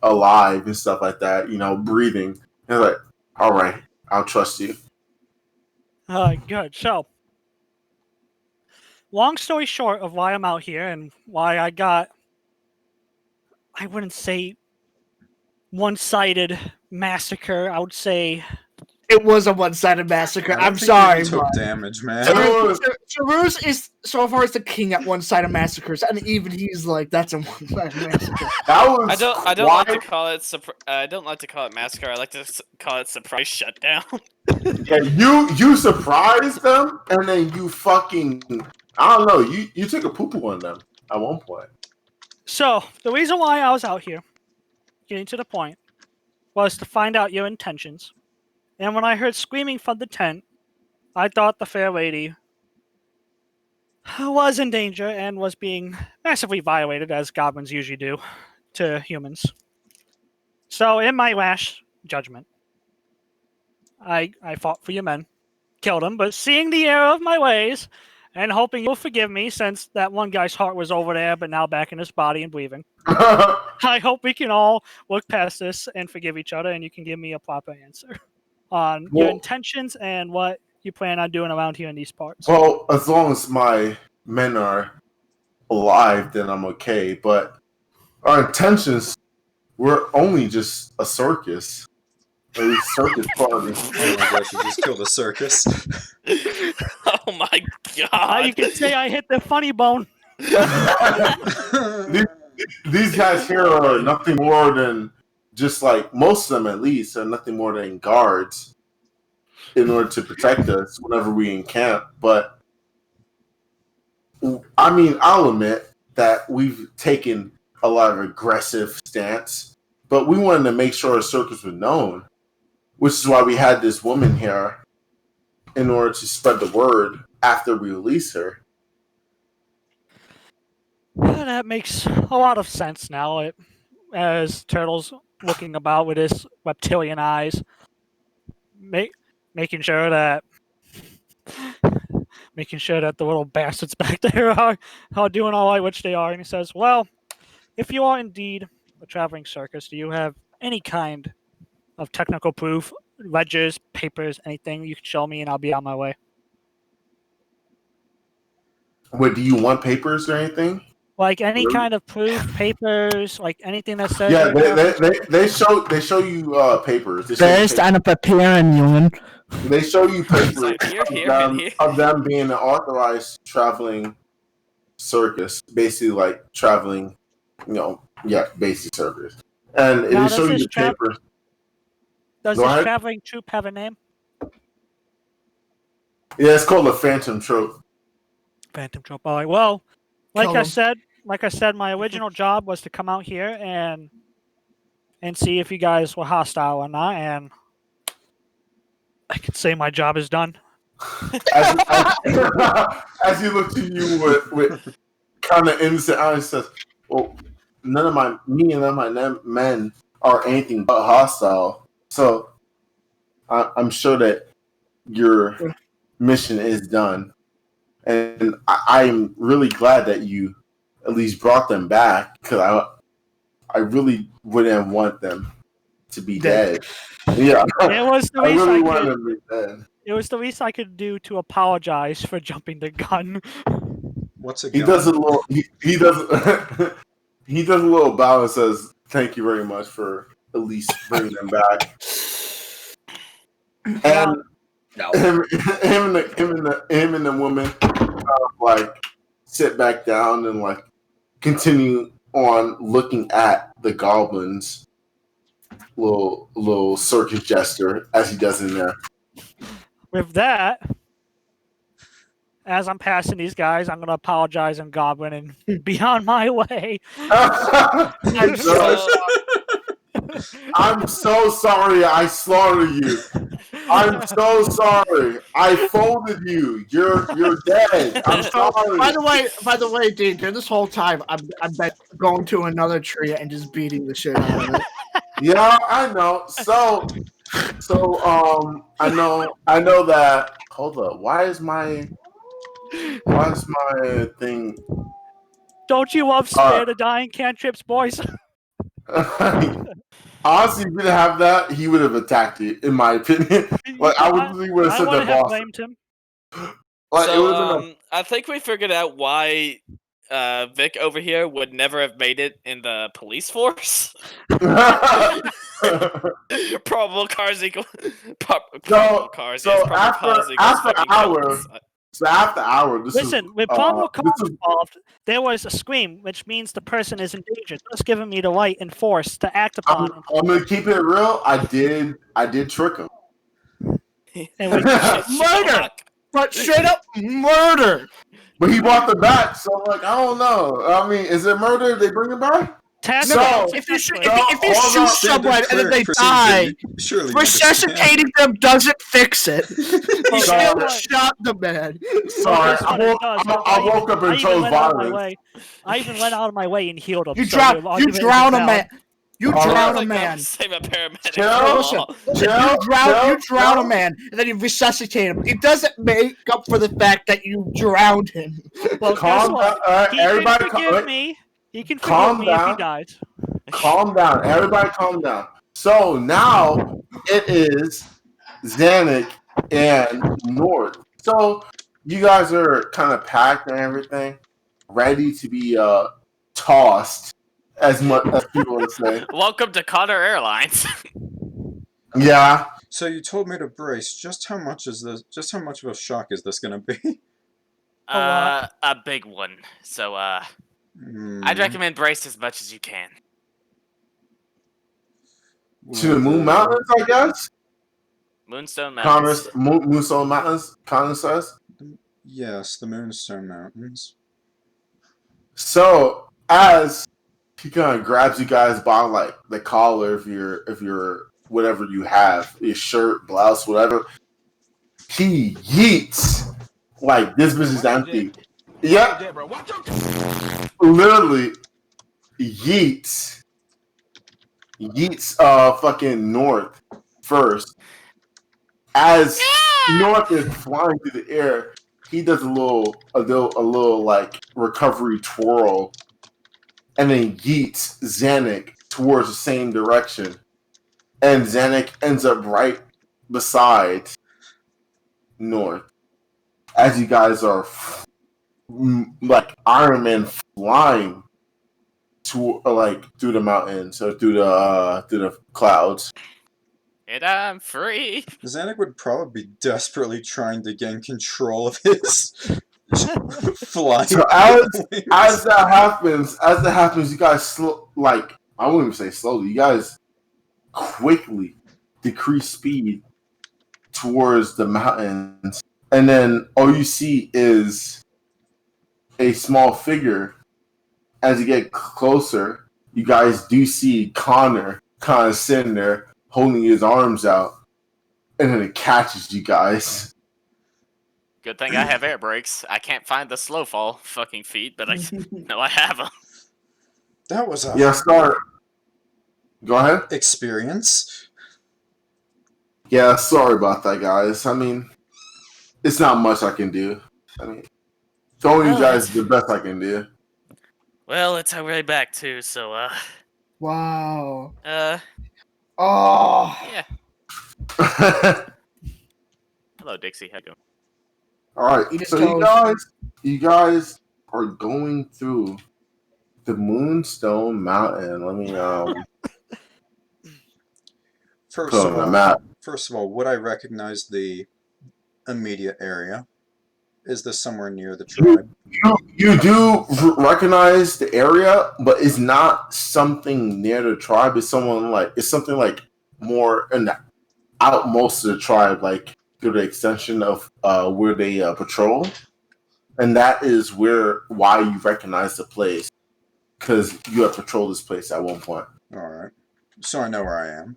alive and stuff like that, breathing. And like, all right, I'll trust you. Good. So, long story short of why I'm out here and why I got, I wouldn't say one-sided massacre. I would say It was a one-sided massacre. I don't I'm think sorry, you took but damage, man. Zaroozh is so far as the king at one-sided massacres, and even he's like, "That's a one-sided massacre." That was I don't like to call it I don't like to call it massacre. I like to call it surprise shutdown. Yeah, you surprised them, and then you fucking, I don't know, you took a poo-poo on them at one point. So, the reason why I was out here, getting to the point, was to find out your intentions. And when I heard screaming from the tent, I thought the fair lady was in danger and was being massively violated, as goblins usually do to humans. So, in my rash judgment, I fought for your men, killed them, but seeing the error of my ways, and hoping you'll forgive me since that one guy's heart was over there, but now back in his body and breathing. I hope we can all look past this and forgive each other, and you can give me a proper answer on your intentions and what you plan on doing around here in these parts. Well, as long as my men are alive, then I'm okay. But our intentions, we're only just a circus. A circus party. Oh my gosh, you just killed a circus. Oh my god! You can say I hit the funny bone. These guys here are nothing more than, just like most of them at least, are nothing more than guards in order to protect us whenever we encamp. But I mean, I'll admit that we've taken a lot of aggressive stance, but we wanted to make sure our circus was known, which is why we had this woman here in order to spread the word after we release her. That makes a lot of sense now, as Turtle's looking about with his reptilian eyes, making sure that the little bastards back there are doing all right, which they are. And he says, well, if you are indeed a traveling circus, do you have any kind of technical proof, ledgers, papers, anything you can show me, and I'll be on my way? Wait, do you want papers or anything? Like any kind of proof, papers, like anything that says. Yeah, they show you papers. First, I'm preparing you. They show you papers Like, here. of them being an authorized traveling circus, basically like traveling, basic circus. And they show you the papers. Does this traveling troupe have a name? Yeah, it's called a Phantom Trope. Phantom Trope. All right. Well, like I said, my original job was to come out here and see if you guys were hostile or not, and I can say my job is done. As he looked at you with kind of innocent eyes, says, "Well, none of my men are anything but hostile. So I'm sure that your mission is done, and I'm really glad that you at least brought them back, because I really wouldn't want them to be dead. Yeah, it was the I least really I wanted could. them to be dead. It was the least I could do to apologize for jumping the gun. What's a He goblin? does a little. He does. He does a little bow and says, "Thank you very much for at least bringing them back." And No. him and the woman like sit back down and like continue on looking at the goblins. Little circus gesture as he does in there. With that, as I'm passing these guys, I'm gonna apologize in Goblin and be on my way. I'm so sorry I slaughtered you. I'm so sorry. I folded you. You're dead. I'm sorry. By the way, Dean, during this whole time, I'm going to another tree and just beating the shit out of it. Yeah, I know. So I know that. Hold up. Why is my thing? Don't you love spare the dying cantrips, boys? Honestly, if we didn't have that, he would have attacked you. In my opinion, like I would have I said would the have boss. blamed him. Like, it would have So been I think we figured out why Vick over here would never have made it in the police force. Probable cars equal. Probable cars. so Yes, probable after- cause equals after fucking hour- villains. So after hour, this Listen, is with probable cause this is- involved, there was a scream, which means the person is in danger, thus giving me the right and force to act upon. I'm gonna keep it real. I did trick him. And we Murder! But straight up murder! But he brought the bat, so I'm like, I don't know. I mean, is it murder? They bring it back? tactical. If you shoot hold on. someone and then they Standard die, procedure. Surely you understand. resuscitating them doesn't fix it. You Sorry. still shot the man. Sorry, That's what it does. I woke up I and even chose went out of my violence. way. I even went out of my way and healed him. You so drown. the You argument is drown a valid. man. You All drown right. a man. Save a paramedic. Chill. Listen, Chill, you drown chill. a man, and then you resuscitate him. It doesn't make up for the fact that you drowned him. Well, guess Calm what? down. He can Everybody, forgive me. He can Calm forgive me if down. he dies. calm down. Everybody, calm down. So now it is Zannik and North. So you guys are kind of packed and everything, ready to be tossed, as much as people would say. Welcome to Connor Airlines. Yeah. So you told me to brace. Just how much is this? Just how much of a shock is this going to be? A big one. So I'd recommend brace as much as you can. To the Moon Mountains, I guess. Moonstone Mountains. Moonstone Mountains, Connor says. Yes, the Moonstone Mountains. So as he kind of grabs you guys by like the collar of your whatever you have, your shirt, blouse, whatever, he yeets like this bitch is empty. Yep. Literally yeets fucking North first. As North is flying through the air, he does a little like recovery twirl, and then yeets Zannik towards the same direction, and Zannik ends up right beside North as you guys are like Iron Man flying to like through the mountains or through the clouds. And I'm free. Zannik would probably be desperately trying to gain control of his flying. So as that happens, you guys like I wouldn't even say slowly. You guys quickly decrease speed towards the mountains, and then all you see is a small figure. As you get closer, you guys do see Connor kind of sitting there holding his arms out, and then it catches you guys. Good thing I have air brakes. I can't find the slow fall fucking feet, but I know I have them. That was a Yeah, start. Go ahead. experience. Yeah, sorry about that, guys. I mean, it's not much I can do. I mean, throwing you guys is the best I can do. Well, it's our way back too, so Wow. yeah. All Hello, Dixie. How you doing? right, He just so goes- you guys are going through the Moonstone Mountain. Let me First put of on the all, map. would I recognize the immediate area? Is this somewhere near the tribe? You do recognize the area, but it's not something near the tribe. It's something like more in the outmost of the tribe, like through the extension of where they patrol, and that is why you recognize the place because you have patrolled this place at one point. All right. So I know where I am.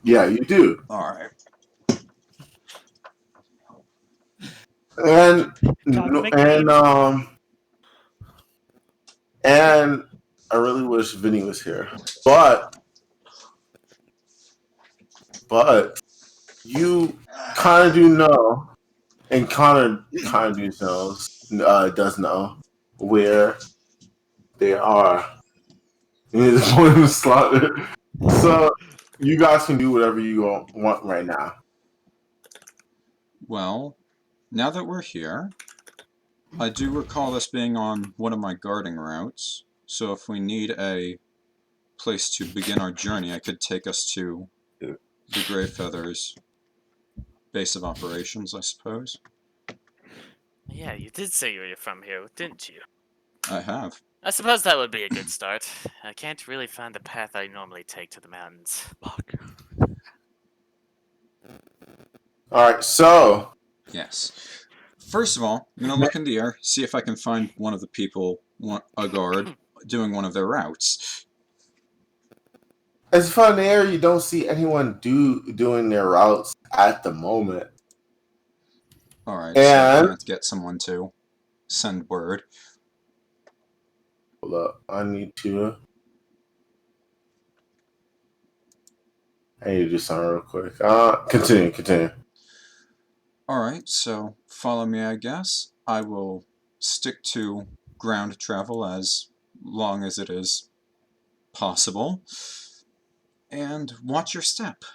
Yeah, you do. All right. And Make and names. and I really wish Vinny was here, but you kind of do know, and Connor kind of does know where they are. In the point of slaughter. So you guys can do whatever you want right now. Well, now that we're here, I do recall this being on one of my guarding routes, so if we need a place to begin our journey, I could take us to the Grayfeather's base of operations, I suppose. Yeah, you did say you were from here, didn't you? I have. I suppose that would be a good start. I can't really find the path I normally take to the mountains. Fuck. Alright, so Yes. First of all, I'm going to look in the air, see if I can find one of the people, a guard, doing one of their routes. as far in the air, you don't see anyone doing their routes at the moment. Alright, so I have to get someone to send word. Hold up, I need to do something real quick. Continue. Alright, so follow me, I guess. I will stick to ground travel as long as it is possible. And watch your step.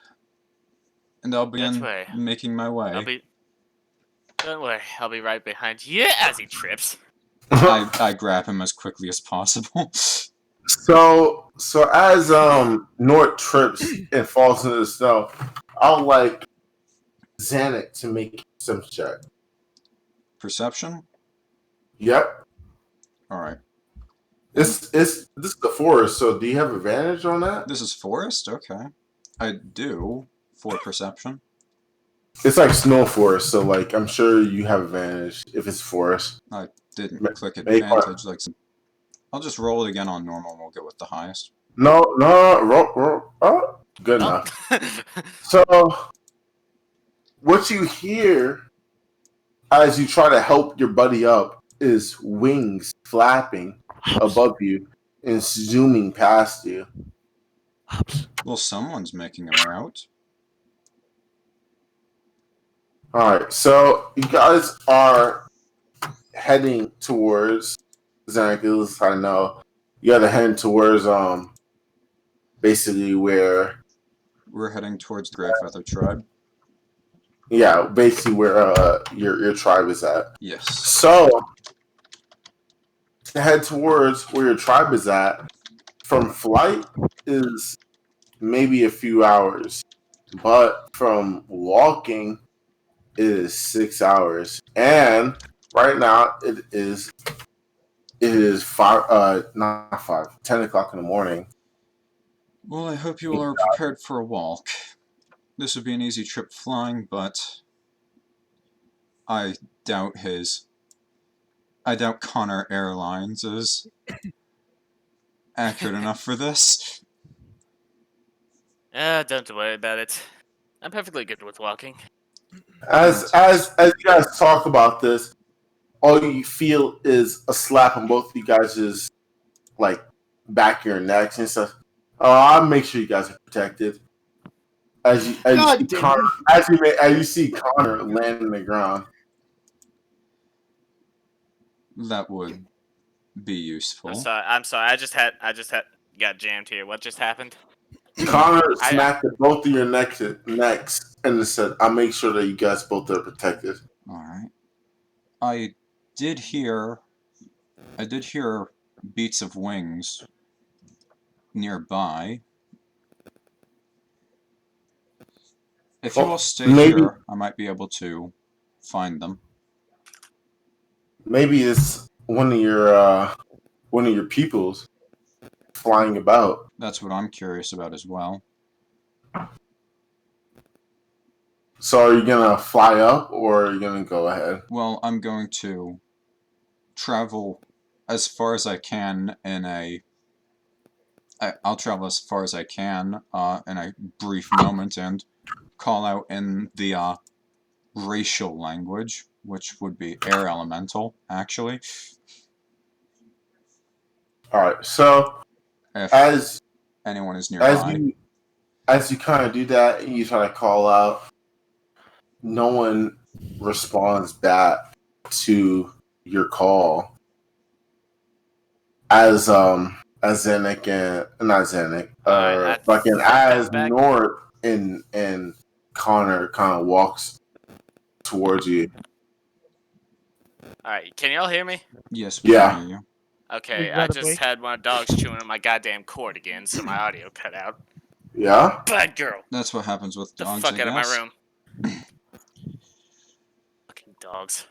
And I'll begin making my way. Don't worry, I'll be right behind you as he trips. I grab him as quickly as possible. So as North trips and falls into the snow, I'll like Zannik to make some check. Perception? Yep. Alright. This is the forest, so do you have advantage on that? This is forest? Okay. I do, for perception. It's like snow forest, so like I'm sure you have advantage if it's forest. I didn't click advantage. I'll just roll it again on normal and we'll go with the highest. No, roll. Oh, good enough. So, what you hear as you try to help your buddy up is wings flapping above you and zooming past you. Well, someone's making a route. Alright, so you guys are heading towards Zannik. I know you guys are heading towards basically where we're heading towards the Grayfeather tribe. Yeah, basically where your tribe is at. Yes. So to head towards where your tribe is at from flight is maybe a few hours, but from walking it is 6 hours, and right now it is 10 o'clock in the morning. Well, I hope you all are prepared for a walk. This would be an easy trip flying, but I doubt Connor Airlines is accurate enough for this. Don't worry about it. I'm perfectly good with walking. As you guys talk about this, all you feel is a slap on both of you guys' like back of your necks and stuff. I'll make sure you guys are protected. As you see Connor land on the ground. That would be useful. I'm sorry. I just got jammed here. What just happened? Connor smacked at both of your necks and said, "I'll make sure that you guys both are protected." Alright. I did hear I did hear beats of wings nearby. If you Well, all stay maybe- here, I might be able to find them. Maybe it's one of your peoples flying about. That's what I'm curious about as well. So are you gonna fly up or are you gonna go ahead? Well, I'm going to travel as far as I can in a... I'll travel as far as I can in a brief moment and call out in the racial language, which would be air elemental, actually. Alright, so If as anyone is nearby. as you kind of do that and you try to call out, no one responds back to your call. As Zannik and not Zannik, Alright, I fucking think I'm as back. North and Connor kind of walks towards you. Alright, can y'all hear me? Yes, we Yeah. can hear you. Okay, I Regrettably. just had one of the dogs chewing on my goddamn cord again, so my audio cut out. Yeah? Bad girl! That's what happens with The dogs, fuck I out of my guess. room. Fucking dogs.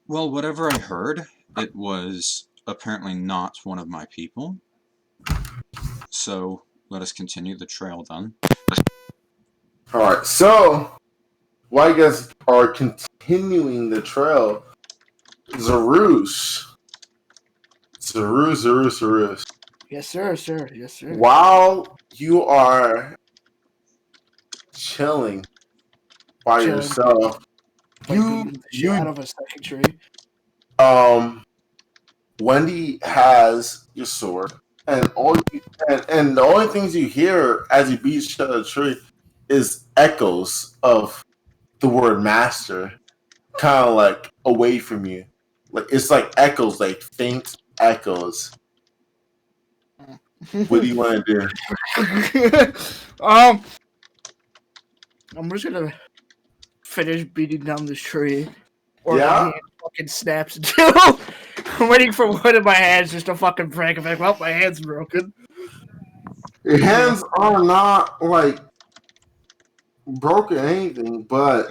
Well, whatever I heard, it was apparently not one of my people. So, let us continue the trail then. Alright, so while you guys are continuing the trail, Zaroozh. Yes, sir. Yes, sir. While you are chilling by Chilling. yourself, Like beating the shit out of a second tree. Wendy has your sword, and the only things you hear as you beat shit out of the tree is echoes of the word master, kind of like away from you. Like it's like echoes, like faint echoes. What do you want to do? I'm just gonna finish beating down this tree. Or Yeah? my hand fucking snaps in two. I'm waiting for one of my hands just to fucking break. I'm like, well, my hand's broken. Your hands are not like broken or anything, but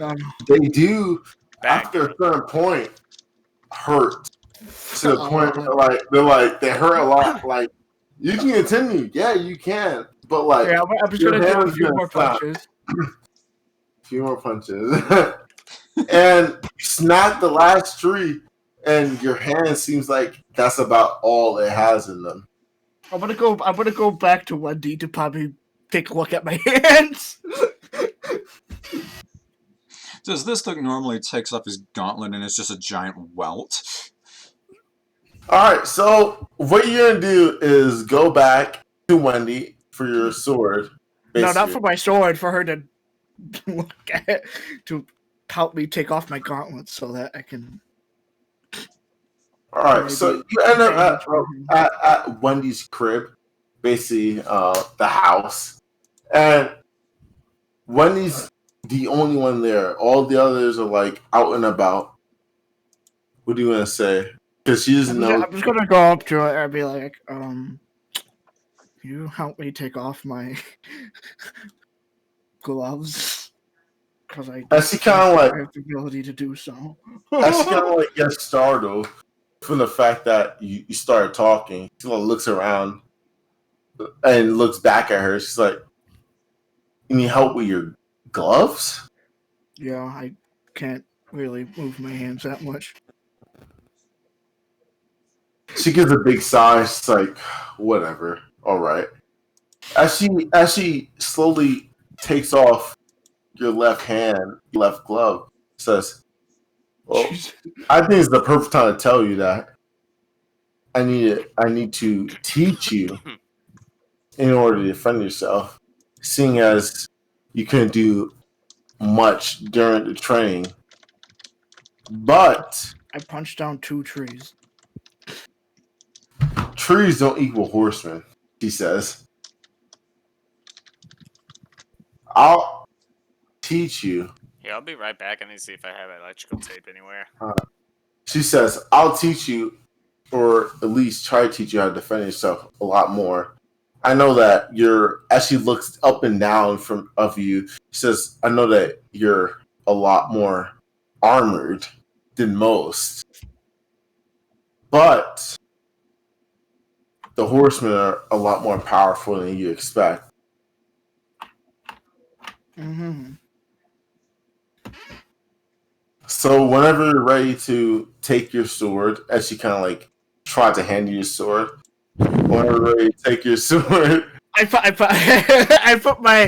they do Bad after girl. a certain point hurt to the point where they hurt a lot. Like you can continue, yeah, you can, but like Yeah, I'm just your gonna do a hand's few gonna more stop. punches. A few more punches, and you snap the last tree, and your hand seems like that's about all it has in them. I'm gonna go back to Wendy to probably take a look at my hands. Does this look normally takes off his gauntlet and it's just a giant welt? All right, so what you're gonna do is go back to Wendy for your sword. No, not basically. for my sword, for her to look at it, to help me take off my gauntlets so that I can. All right, so you end up at Wendy's crib, basically the house, and Wendy's the only one there. All the others are like out and about. What do you want to say? Because she doesn't know. I'm just gonna go up to her and be like, can you help me take off my gloves? Because I She kind of like have the ability to do so. she kind of like gets startled from the fact that you started talking. She looks around and looks back at her. She's like, "You need help with your gloves?" Yeah, I can't really move my hands that much. She gives a big sigh. She's like, "Whatever, all right." As she slowly takes off your left hand, left glove, says, "Well, I think it's the perfect time to tell you that I need to teach you in order to defend yourself, seeing as you couldn't do much during the training. But I punched down 2 trees. trees don't equal horsemen," she says. "I'll teach you." Yeah, I'll be right back. I need to see if I have electrical tape anywhere. She says, "I'll teach you or at least try to teach you how to defend yourself a lot more. I know that as she looks up and down of you, she says, I know that you're a lot more armored than most. But the horsemen are a lot more powerful than you expect. Mm-hmm. So whenever you're ready to take your sword, as she kind of like tried to hand you your sword, whenever you're ready to take your sword, I put my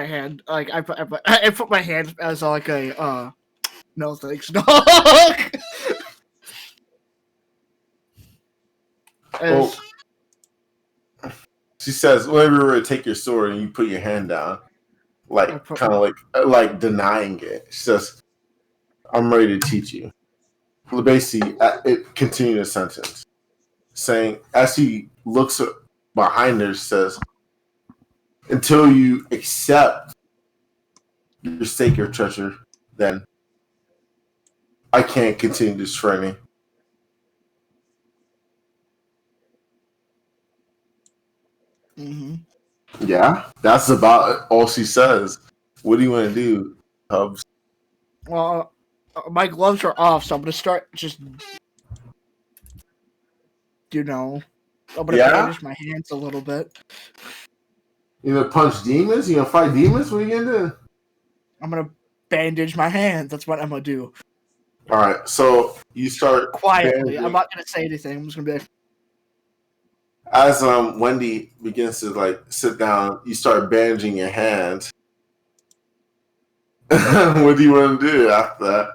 hand like I put my hand as like a no thanks no. well, she says, whenever you're ready to take your sword and you put your hand down, like kind of like denying it. She says, I'm ready to teach you. Well, basically, it continued the sentence, saying, as he looks behind her, says, until you accept your sacred treasure, then I can't continue this training. Mm-hmm. Yeah, that's about all she says. What do you want to do, Hubs? Well, my gloves are off, so I'm gonna start just, I'm gonna bandage my hands a little bit. You gonna punch demons? You gonna fight demons? What are you gonna do? I'm gonna bandage my hands. That's what I'm gonna do. All right, so you start Quietly. bandaging. I'm not gonna say anything. I'm just gonna be like, As Wendy begins to like sit down, you start bandaging your hand. What do you want to do after that?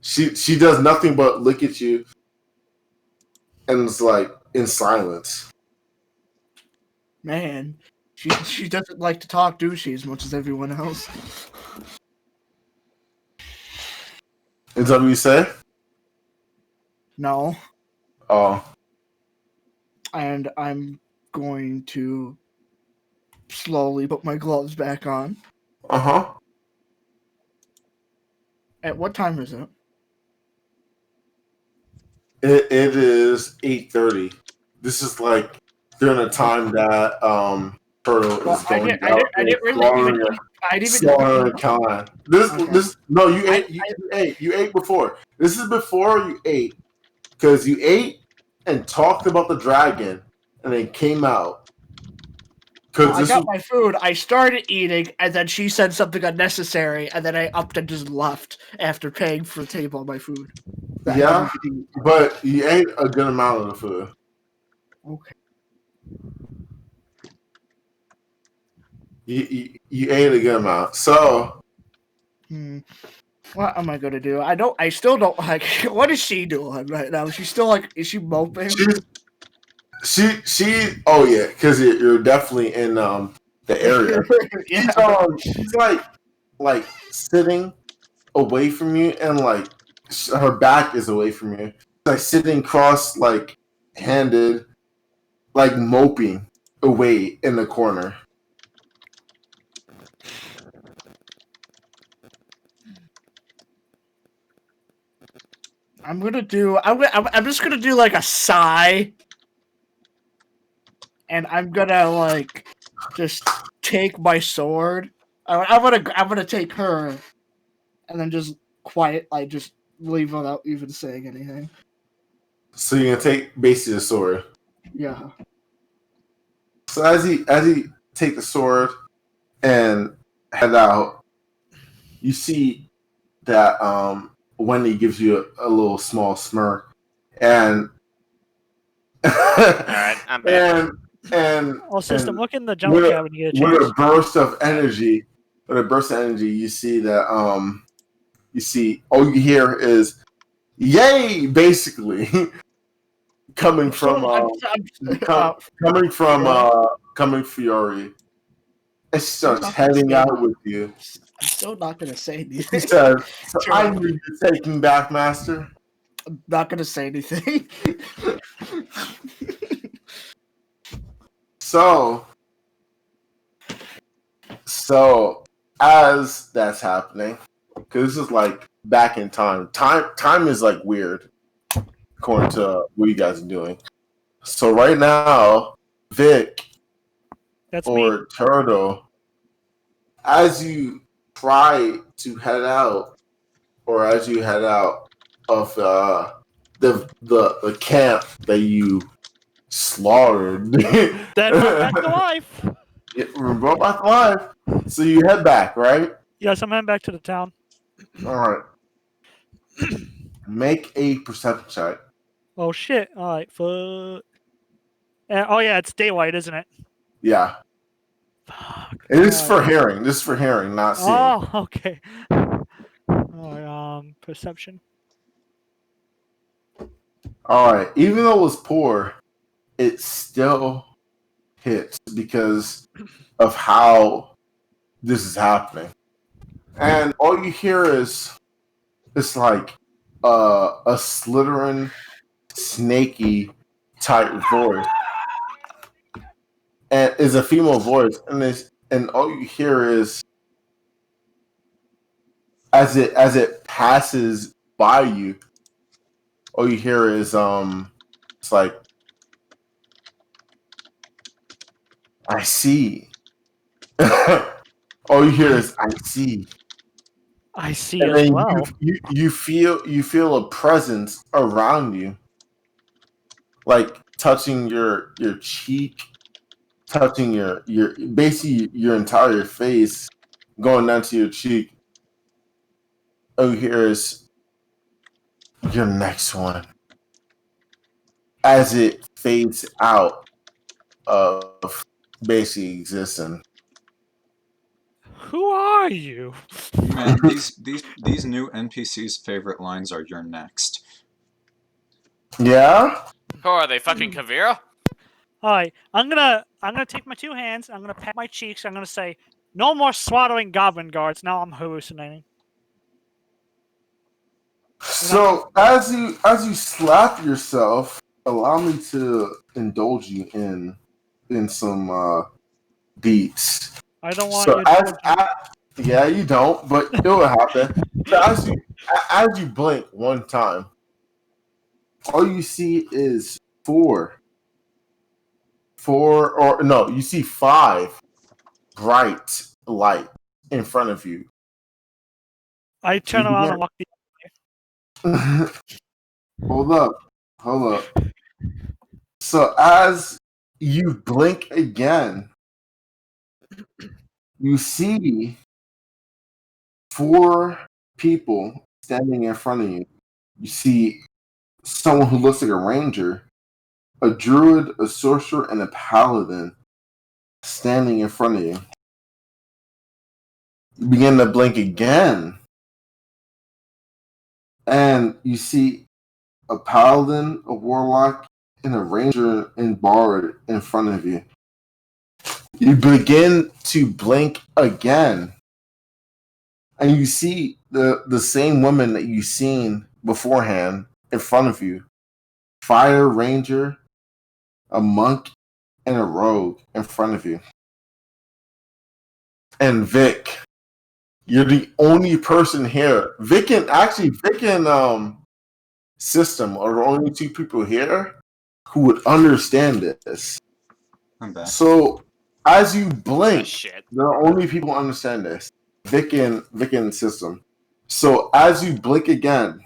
She does nothing but look at you, and it's like in silence. man, she doesn't like to talk, do she? As much as everyone else. Is that what you say? No. Oh. And I'm going to slowly put my gloves back on. Uh-huh. At what time is it? It is 8:30. This is like during the time that Turtle is going out. I didn't really even Slaughtering. This no, you ate before. This is before you ate, because you ate and talked about the dragon and then came out. I got my food, I started eating, and then she said something unnecessary, and then I upped and just left after paying for the table on my food. Yeah, but you ate a good amount of the food. Okay. You ate a good amount. So what am I gonna do? I still don't like. What is she doing right now? She's still like, is she moping? She oh yeah, because you're definitely in the area. Yeah. She's like sitting away from you, and like her back is away from you. Like sitting cross like handed, like moping away in the corner. I'm just gonna do like a sigh, and I'm gonna like just take my sword. I'm gonna take her, and then just just leave without even saying anything. So you're gonna take basically the sword. Yeah. So as he take the sword and head out, you see that Wendy gives you a little small smirk, and all right, I'm back. I'm looking in the jump cab when you get a chance. With a burst of energy, you see that all you hear is "Yay!" basically coming from Fiore, and she starts heading out with you. I'm still not gonna say anything. She says, so "I knew you're taking back, Master." I'm not gonna say anything. So as that's happening, because this is like back in time. Time is like weird. according to what you guys are doing. So right now, Vic That's or me. Turtle, as you try to head out, or as you head out of the camp that you slaughtered, Then brought back to life. brought back alive. So you head back, right? Yes, I'm heading back to the town. All right. Make a perception check. Oh shit! All right, oh yeah, it's daylight, isn't it? Yeah. Fuck. It is All for right. hearing. This is for hearing, not seeing. Oh, okay. All right, perception. All right. Even though it was poor, it still hits because of how this is happening. And all you hear is it's like a slithering, snaky type voice, and is a female voice, and all you hear is as it passes by you, all you hear is it's like, I see. All you hear is I see. I see And as then well. you feel a presence around you, like touching your cheek, touching your basically your entire face, going down to your cheek. Oh, here's your next one as it fades out of basically existing. Who are you? Man, these new NPCs' favorite lines are "You're next." Yeah. Who are they? Fucking Kavira? All right, I'm gonna take my two hands. I'm gonna pat my cheeks. I'm gonna say, "No more slaughtering goblin guards." Now I'm hallucinating. So as you slap yourself, allow me to indulge you in some beats. I don't want So you to. yeah, you don't, but it will happen. So as you blink one time, all you see is you see 5 bright light in front of you. I turn around and walk the. Hold up. So as you blink again, you see 4 people standing in front of you. You see someone who looks like a ranger, a druid, a sorcerer, and a paladin standing in front of you. You begin to blink again, and you see a paladin, a warlock, and a ranger and bard in front of you. You begin to blink again, and you see the same woman that you've seen beforehand in front of you. Fire ranger, a monk, and a rogue in front of you. And Vic, you're the only person here. Vic and System are the only 2 people here who would understand this. I'm back. So as you blink, Shit. there are only people who understand this. Vic and System. So as you blink again,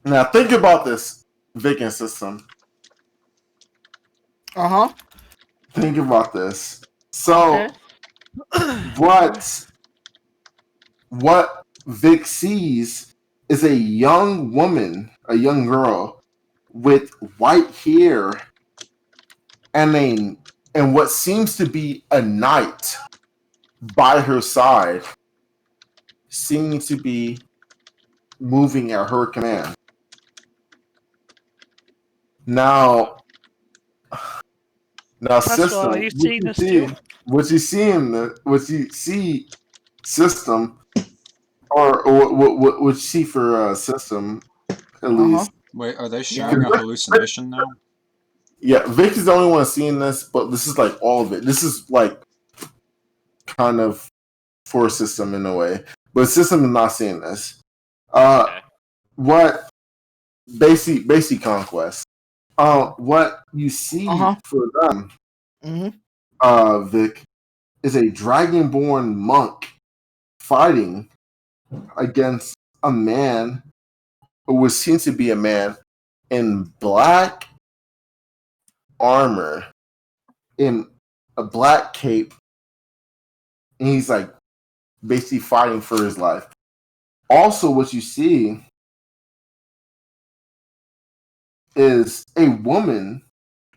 now think about this, Vic and System. Uh-huh. Think about this. So Okay. what Vic sees is a young woman, a young girl with white hair and what seems to be a knight by her side, seeming to be moving at her command. Now, System, are you seeing this too? what you see, System, or what you see for System, at least. Wait, are they sharing a hallucination now? Yeah, Vic is the only one seeing this, but this is like all of it. This is like kind of for System in a way, but System is not seeing this. Okay. What basic conquest. What you see for them, Vic, is a dragonborn monk fighting against a man, or what seems to be a man, in black armor, in a black cape, and he's like basically fighting for his life. Also, what you see is a woman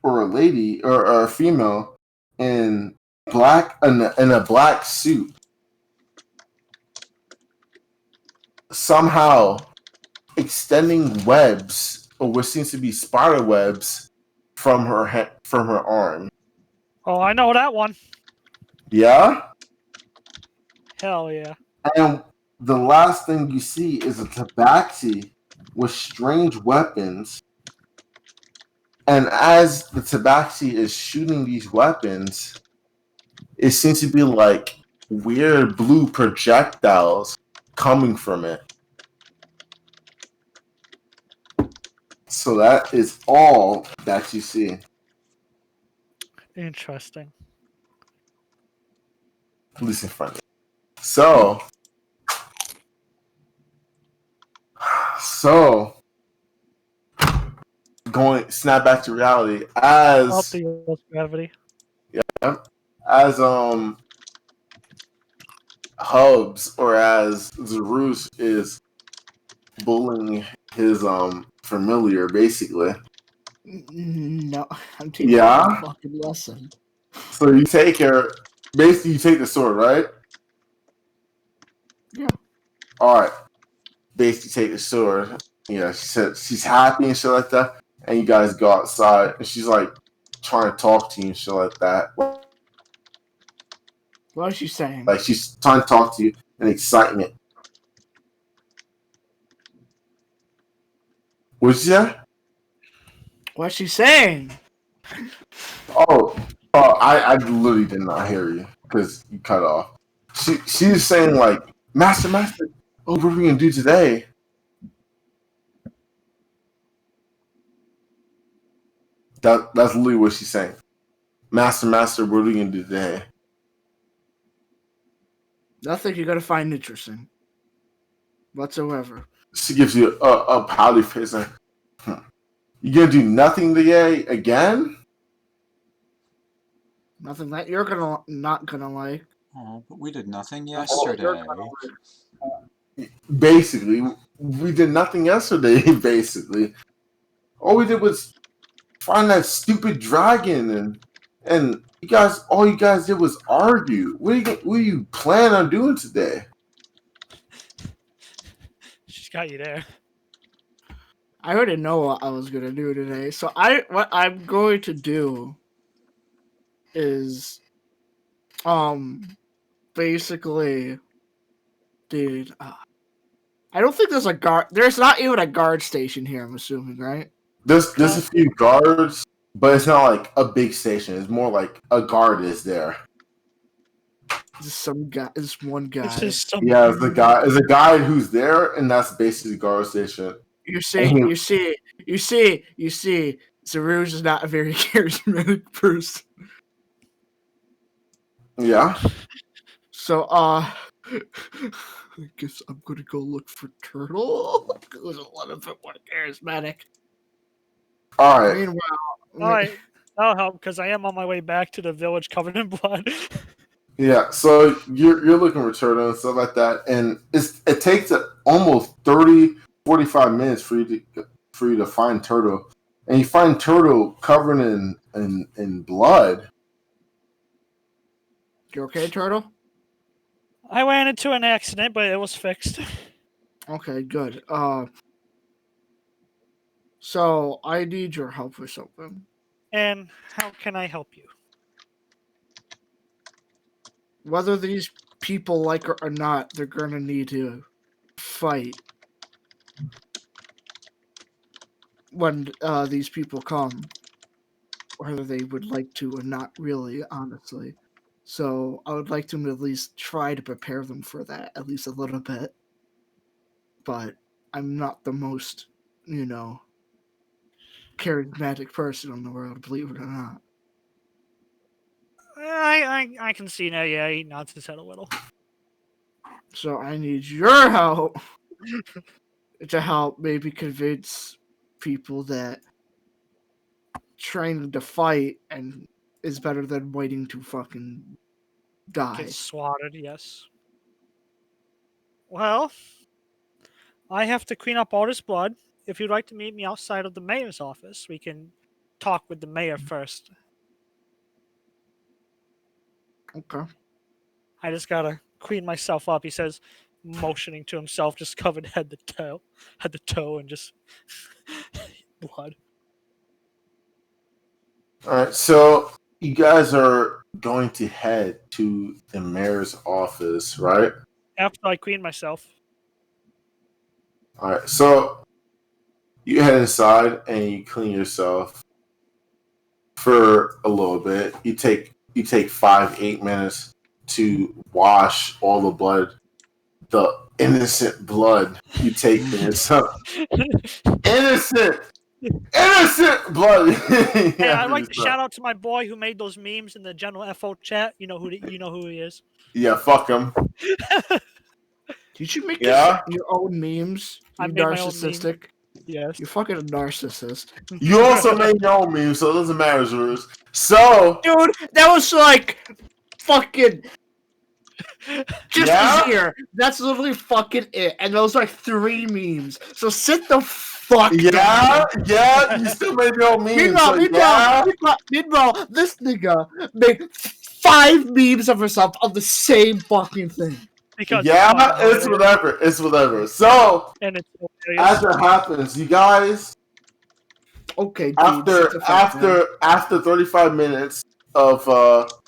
or a lady or a female in a black suit, somehow extending webs, or what seems to be spider webs, from her arm. Oh, I know that one. Yeah? Hell yeah. And the last thing you see is a tabaxi with strange weapons. And as the tabaxi is shooting these weapons, it seems to be like weird blue projectiles coming from it. So that is all that you see. Interesting. Listen, friend. So going snap back to reality Up as the gravity. as Hubs, or as Zaroozh is bullying his familiar, basically. No, I'm taking Yeah. a fucking lesson. So you take her, basically you take the sword, right? Yeah. Alright. Basically take the sword. Yeah, she said she's happy and shit like that. And you guys go outside and she's like trying to talk to you and shit like that. What is she saying? Like she's trying to talk to you in excitement. What'd you say? What's she saying? Oh, I literally did not hear you because you cut off. She's saying like, Master, what are we gonna do today? That's literally what she's saying. Master, what are we gonna do today? Nothing you're gonna find interesting whatsoever. She gives you a pouty face. Like, you gonna do nothing today again? Nothing that you're not gonna like. Oh, but we did nothing yesterday. Basically, we did nothing yesterday. Basically, all we did was find that stupid dragon, and all you guys did was argue. What do you plan on doing today? She's got you there. I already know what I was gonna do today. So what I'm going to do is, basically, dude. I don't think there's a guard. There's not even a guard station here. I'm assuming, right? There's a few guards, but it's not like a big station. It's more like a guard is there. Just some guy. Just one guy. This is some Yeah, it's a guy who's there, and that's basically the guard station. You see. Zaroozh is not a very charismatic person. Yeah. So, I guess I'm gonna go look for Turtle. Who's a little bit more charismatic. All right. Meanwhile, Alright, that'll help because I am on my way back to the village covered in blood. Yeah, so you're looking for Turtle and stuff like that, and it takes almost 30-45 minutes for you to find Turtle, and you find Turtle covered in blood. You okay, Turtle? I ran into an accident, but it was fixed. Okay, good. So I need your help with something. And how can I help you? Whether these people like it or not, they're gonna need to fight when these people come. Whether they would like to or not, really, honestly. So I would like to at least try to prepare them for that, at least a little bit. But I'm not the most charismatic person in the world, believe it or not. I can see now. Yeah, he nods his head a little. So I need your help to help maybe convince people that trying to fight and is better than waiting to fucking die. Get swatted. Yes. Well, I have to clean up all this blood. If you'd like to meet me outside of the mayor's office, we can talk with the mayor first. Okay. I just gotta clean myself up, he says, motioning to himself, just covered head to toe, and just blood. Alright, so you guys are going to head to the mayor's office, right? After I clean myself. Alright, so you head inside and you clean yourself for a little bit. You take 5-8 minutes to wash all the blood, the innocent blood you take from yourself. Innocent blood. Hey, I'd like to shout out to my boy who made those memes in the general FO chat. You know who he is. Yeah, fuck him. Did you make Yeah? your own memes? You I made my own narcissistic. Yes. You're fucking a narcissist. You also made your own meme, so it doesn't matter, Zaroozh. So, Dude, that was like fucking just Yeah? his ear. That's literally fucking it. And those are 3 memes. So sit the fuck down. yeah, you still made your own meme. Meanwhile, this nigga made 5 memes of herself of the same fucking thing. Because Yeah, it's whatever. So, and it's as it happens, you guys, Okay, dude, sit the fuck down. after 35 minutes of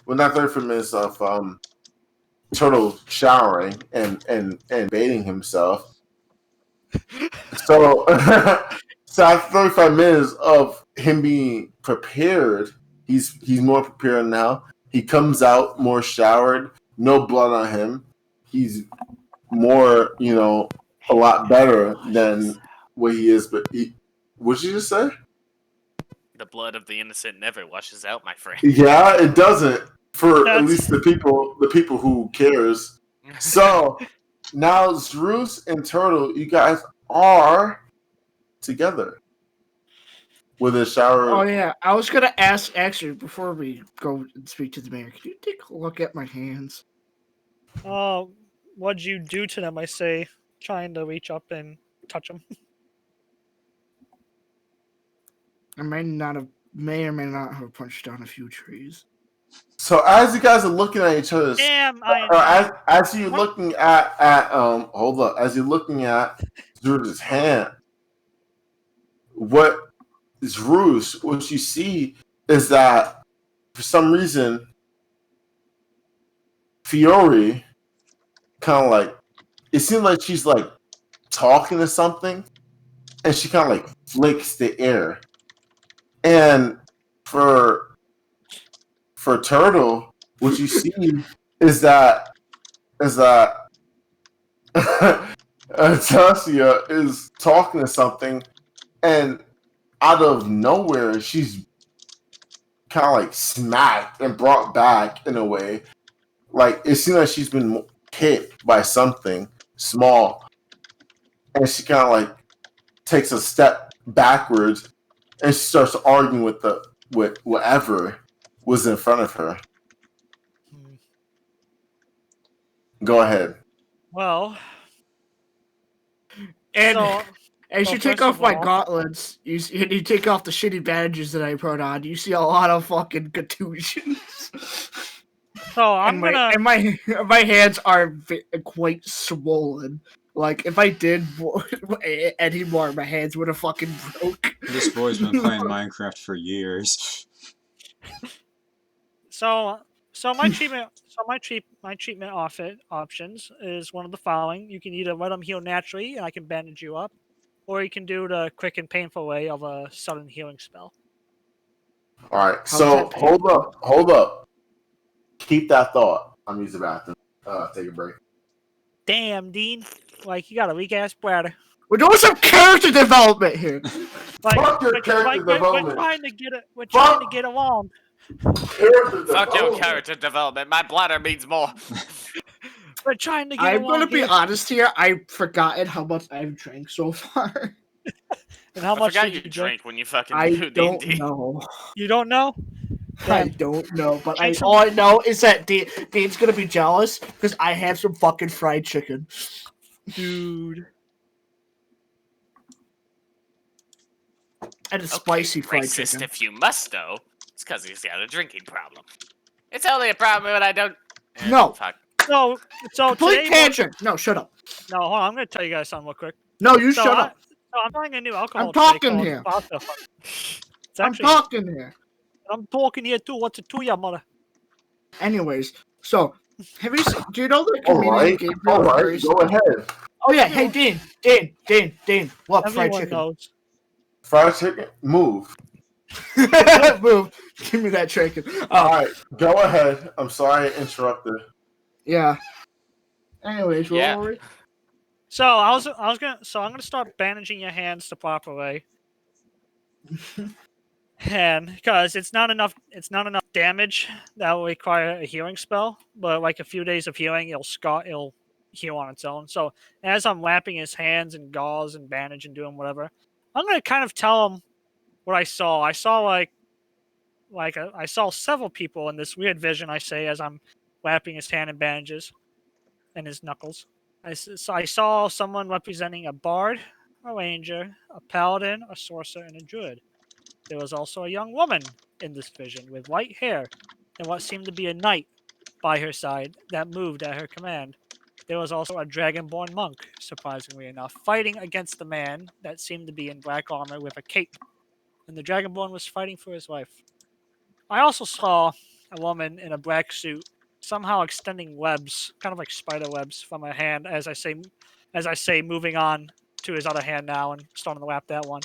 not 35 minutes of Turtle showering and bathing himself. So so after 35 minutes of him being prepared, he's more prepared now. He comes out more showered, no blood on him. He's more, a lot better than what he is. But what'd you just say? The blood of the innocent never washes out, my friend. Yeah, it doesn't. For at That's- least the people who cares. So now Zaroozh and Turtle, you guys are together with a shower. Oh yeah, I was gonna ask actually before we go and speak to the mayor. Can you take a look at my hands? What'd you do to them? I say, trying to reach up and touch them. I may or may not have punched down a few trees. So as you guys are looking at each other's, Damn, as you're looking at hold up, as you're looking at Zaroosh's hand, what you see is that for some reason Fiore kind of like, it seems like she's like talking to something, and she kind of like flicks the air, and for Turtle, what you see is that Telestia is talking to something, and out of nowhere, she's kind of like smacked and brought back in a way. Like, it seems like she's been hit by something small, and she kind of like takes a step backwards, and she starts arguing with whatever was in front of her. Go ahead. Well, And so, as you take first off of my all- gauntlets, you take off the shitty bandages that I put on, you see a lot of fucking contusions. so I'm and gonna. my hands are quite swollen. Like if I did any more, my hands would have fucking broke. This boy's been playing Minecraft for years. So my treatment options is one of the following. You can either let them heal naturally, and I can bandage you up, or you can do the quick and painful way of a sudden healing spell. All right. How's So that hold up. Keep that thought. I'm using the bathroom. Take a break. Damn, Dean! Like you got a weak ass bladder. We're doing some character development here. Fuck your character development. We're trying to get it. We're trying to get along. Fuck your character development. My bladder means more. We're trying to get I'm along. gonna be honest here. I've forgotten how much I've drank so far. And how much did you drink when you fucking I do don't D&D? know. You don't know? I don't know, but all I know is that Dean's gonna be jealous because I have some fucking fried chicken. Dude. And it's spicy fried racist chicken. if you must know. It's because he's got a drinking problem. It's only a problem when I don't... No. Fuck. So Complete today... tangent. No, shut up. No, hold on. I'm going to tell you guys something real quick. No, you shut up. So I'm trying a new alcohol. I'm talking here. I'm talking here. I'm talking here too. What's it to ya, mother? Anyways, so have you seen, do you know the comedian Gabriel? All right, go ahead. Oh yeah, hey Dean. What fried chicken? Knows. Fried chicken, move. Move. Give me that chicken. All right, go ahead. I'm sorry I interrupted. Yeah. Anyways, where were we? So I'm gonna start bandaging your hands the proper way. And because it's not enough damage that will require a healing spell, but like a few days of healing, it'll heal on its own. So as I'm wrapping his hands in gauze and bandage and doing whatever, I'm gonna kind of tell him what I saw. I saw I saw several people in this weird vision. I say as I'm wrapping his hand in bandages and his knuckles. I saw someone representing a bard, a ranger, a paladin, a sorcerer, and a druid. There was also a young woman in this vision with white hair and what seemed to be a knight by her side that moved at her command. There was also a dragonborn monk, surprisingly enough, fighting against the man that seemed to be in black armor with a cape, and the dragonborn was fighting for his life. I also saw a woman in a black suit somehow extending webs, kind of like spider webs, from her hand as I say, moving on to his other hand now and starting to lap that one.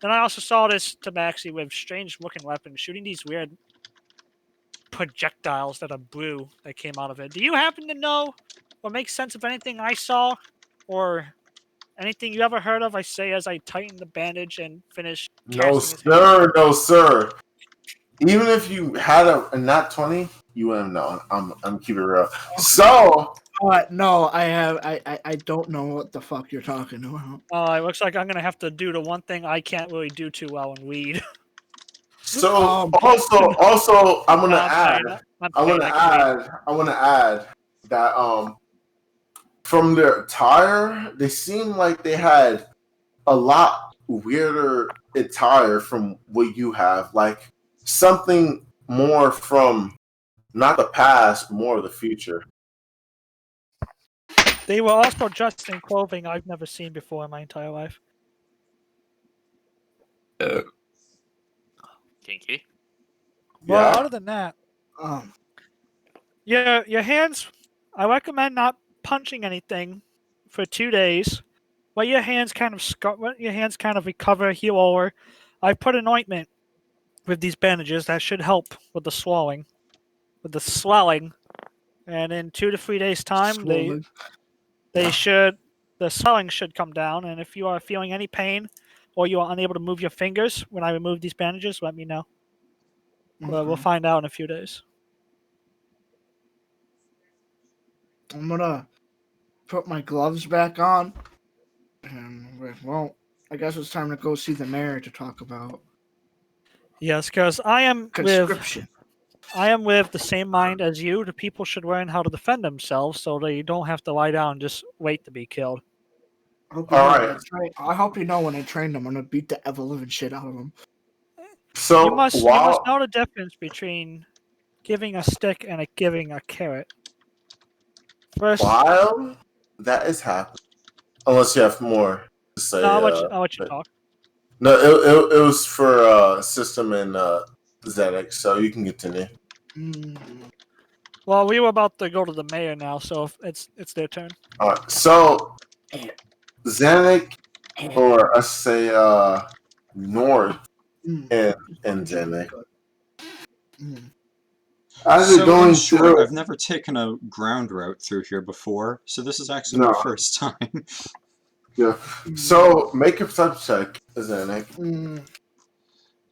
Then I also saw this tabaxi with strange-looking weapons shooting these weird projectiles that are blue that came out of it. Do you happen to know or make sense of anything I saw or anything you ever heard of? I say as I tighten the bandage and finish. No, sir. Even if you had a nat 20, you wouldn't know. I'm keeping it real. So. No, I don't know what the fuck you're talking about. It looks like I'm gonna have to do the one thing I can't really do too well in weed. So also, I'm gonna add that from their attire, they seem like they had a lot weirder attire from what you have, like something more from not the past, more of the future. They were also dressed in clothing I've never seen before in my entire life. Kinky. Well, other than that, your hands. I recommend not punching anything for 2 days. Let your hands kind of recover, heal over. I put an ointment with these bandages that should help with the swelling, and in 2 to 3 days' time, the swelling should come down. And if you are feeling any pain or you are unable to move your fingers when I remove these bandages, let me know. But we'll find out in a few days. I'm gonna put my gloves back on. And, well, I guess it's time to go see the mayor to talk about. Yes, because I am conscription. I am with the same mind as you. The people should learn how to defend themselves so they don't have to lie down and just wait to be killed. I hope you know when I train them, I'm gonna beat the ever-living shit out of them. So you must know the difference between giving a stick and giving a carrot. First, while that is happening, unless you have more to say. No, I'll let you talk. No, it was for System and Zannik, so you can continue. Well, we were about to go to the mayor now, so it's their turn. All right, so Zannik, or I say North and Zannik. How's it going through? I've never taken a ground route through here before, so this is actually my first time. Yeah. So make a perception check, Zannik.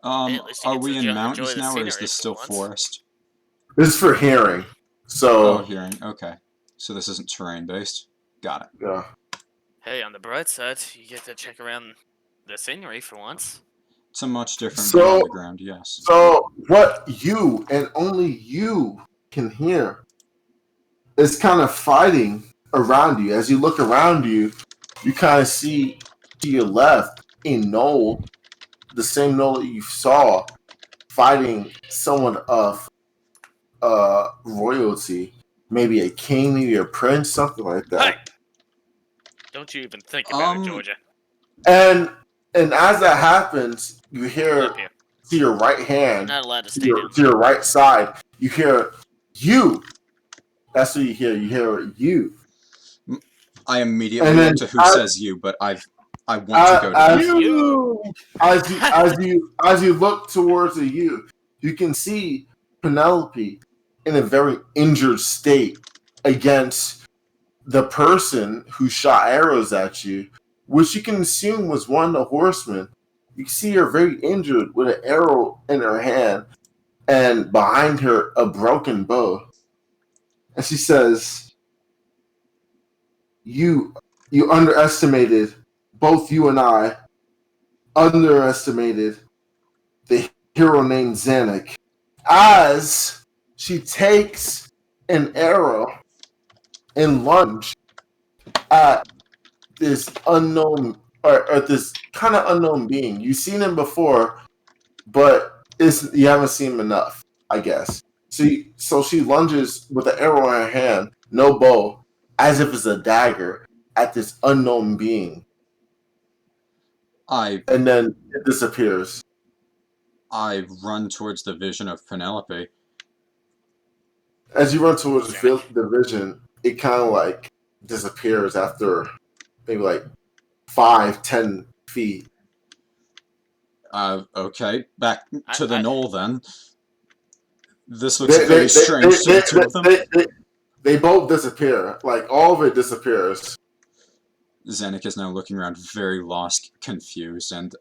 At least you Are get we to in enjoy mountains the now, or is scenery this for still once. forest? This is for hearing. Oh, So hearing. Okay. So this isn't terrain-based. Got it. yeah. Hey, on the bright side, you get to check around the scenery for once. It's a much different view on the ground, yes. So what you and only you can hear is kind of fighting around you. As you look around you, you kind of see to your left a gnoll, the same gnoll that you saw fighting someone of royalty, maybe a king, maybe a prince, something like that. Hey! Don't you even think about it, Georgia. And as that happens, you hear Up here. to your right hand, Not allowed to to stay down your right side, you hear you. That's what you hear. You hear you. I immediately And then look to who says you, but I want to go to as them. You! as you look towards the you can see Penelope in a very injured state against the person who shot arrows at you, which you can assume was one of the horsemen. You can see her very injured with an arrow in her hand, and behind her a broken bow. And she says, You underestimated, both you and I underestimated the hero named Zannik. As she takes an arrow and lunge at this unknown, or this kind of unknown being. You've seen him before, but you haven't seen him enough, I guess. So she lunges with the arrow in her hand, no bow, as if it's a dagger, at this unknown being. And then it disappears. I run towards the vision of Penelope. As you run towards the vision, it kind of like disappears after maybe like 5-10 feet. Okay, back to the gnoll then. This looks very strange to the two of them. They both disappear. Like, all of it disappears. Zannik is now looking around very lost, confused, and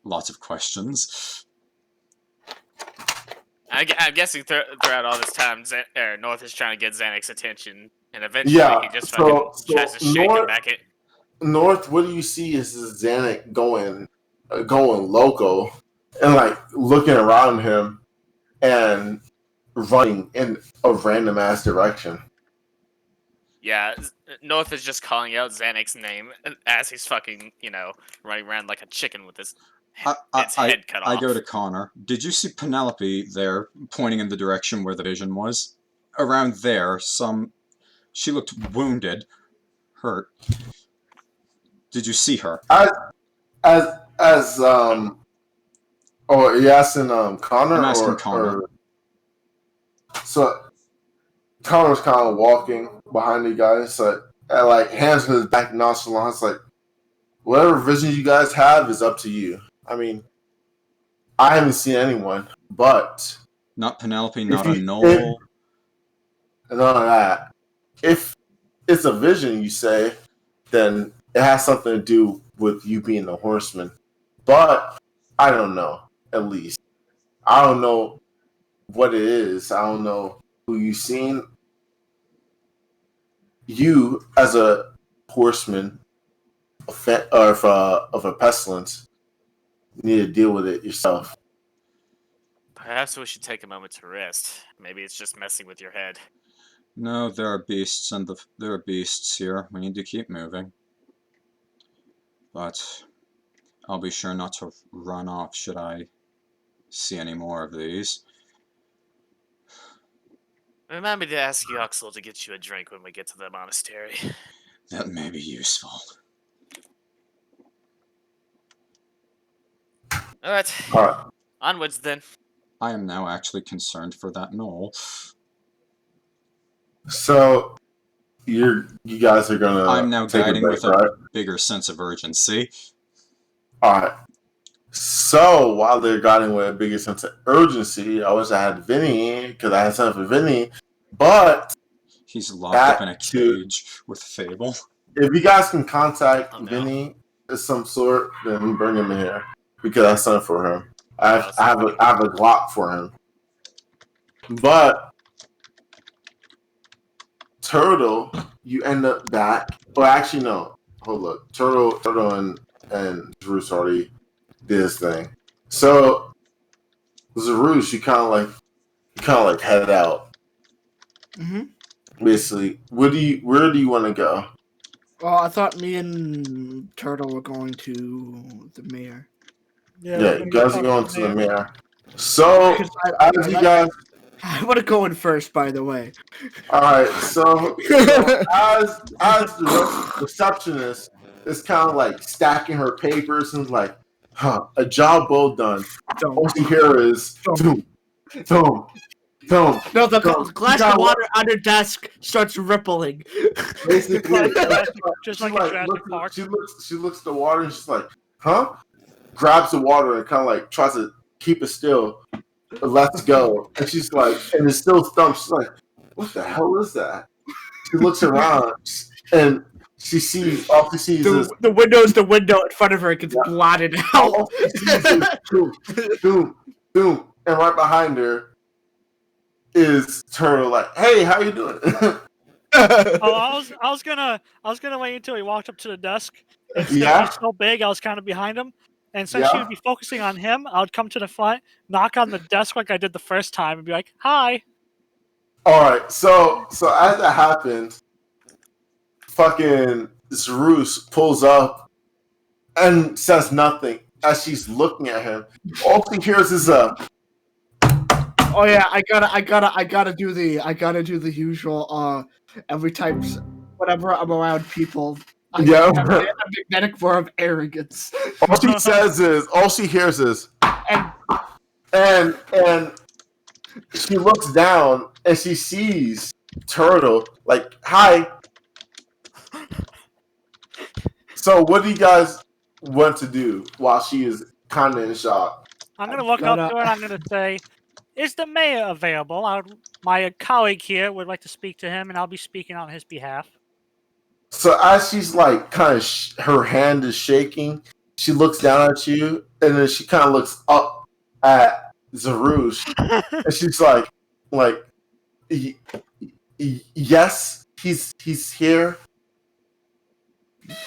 lots of questions. I'm guessing throughout all this time, North is trying to get Zannik's attention, and eventually he just fucking tries to shake him back at... North, what do you see is Zannik going loco, and like looking around him and running in a random ass direction. Yeah, North is just calling out Zannik's name as he's fucking, running around like a chicken with his head cut off. I go to Connor. Did you see Penelope there, pointing in the direction where the vision was? Around there, she looked wounded, hurt. Did you see her? Oh, are you asking Connor? I'm asking Connor. So Connor's kind of walking behind you guys, like hands to his back, nonchalant. Like, whatever vision you guys have is up to you. I mean, I haven't seen anyone, but not Penelope, not a gnoll. None of that. If it's a vision, you say, then it has something to do with you being a horseman. But I don't know. At least I don't know what it is. I don't know who you've seen. You, as a horseman of a pestilence, need to deal with it yourself. Perhaps we should take a moment to rest. Maybe it's just messing with your head. No, there are beasts, and there are beasts here. We need to keep moving. But I'll be sure not to run off should I see any more of these. Remind me to ask Yoxel to get you a drink when we get to the monastery. That may be useful. Alright. Onwards then. I am now actually concerned for that gnoll. So you guys are gonna. I'm now take guiding a break, with right? a bigger sense of urgency. Alright. So while they're guiding with a bigger sense of urgency, I wish I had Vinny, because I had something for Vinny, but he's locked up in a cage with Fable. if you guys can contact Oh, no. Vinny of some sort, then bring him in here because I sent for him. I have a Glock for him. But Turtle, you end up back. Well, actually, no. Hold up. Turtle, and Zaroozh already did his thing. So Zaroozh, you kind of like head out. Basically, where do you want to go? Well, I thought me and Turtle were going to the mayor. Yeah, you guys are going to the mayor. So, as you guys, I want to go in first, by the way. all right. So as the receptionist is kind of like stacking her papers and like, a job well done. All you hear is boom, boom, boom. No, the glass of water on her desk starts rippling. Basically, just like a Jurassic Park. She looks at the water and she's like, huh? Grabs the water and kind of like tries to keep it still. Let's go. And she's like, and it's still stumped. She's like, what the hell is that? She looks around and she sees, all she sees is the window in front of her gets blotted out. All she sees is boom, boom, boom. And right behind her is Turtle like, hey, how you doing? I was gonna wait until he walked up to the desk. And since he's so big, I was kind of behind him. And since she would be focusing on him, I would come to the front, knock on the desk like I did the first time, and be like, "Hi." All right. So as that happened, fucking Zaroozh pulls up and says nothing as she's looking at him. All she hears is a. Oh yeah, I gotta do the usual. Every time, whenever I'm around people, I have a magnetic form of arrogance. All she hears is, and she looks down and she sees Turtle like, hi. So what do you guys want to do while she is kind of in shock? I'm gonna look up to her and I'm gonna say, "Is the mayor available? My colleague here would like to speak to him, and I'll be speaking on his behalf." So as she's like kind of her hand is shaking, she looks down at you, and then she kind of looks up at Zaroozh, and she's like, yes, he's here.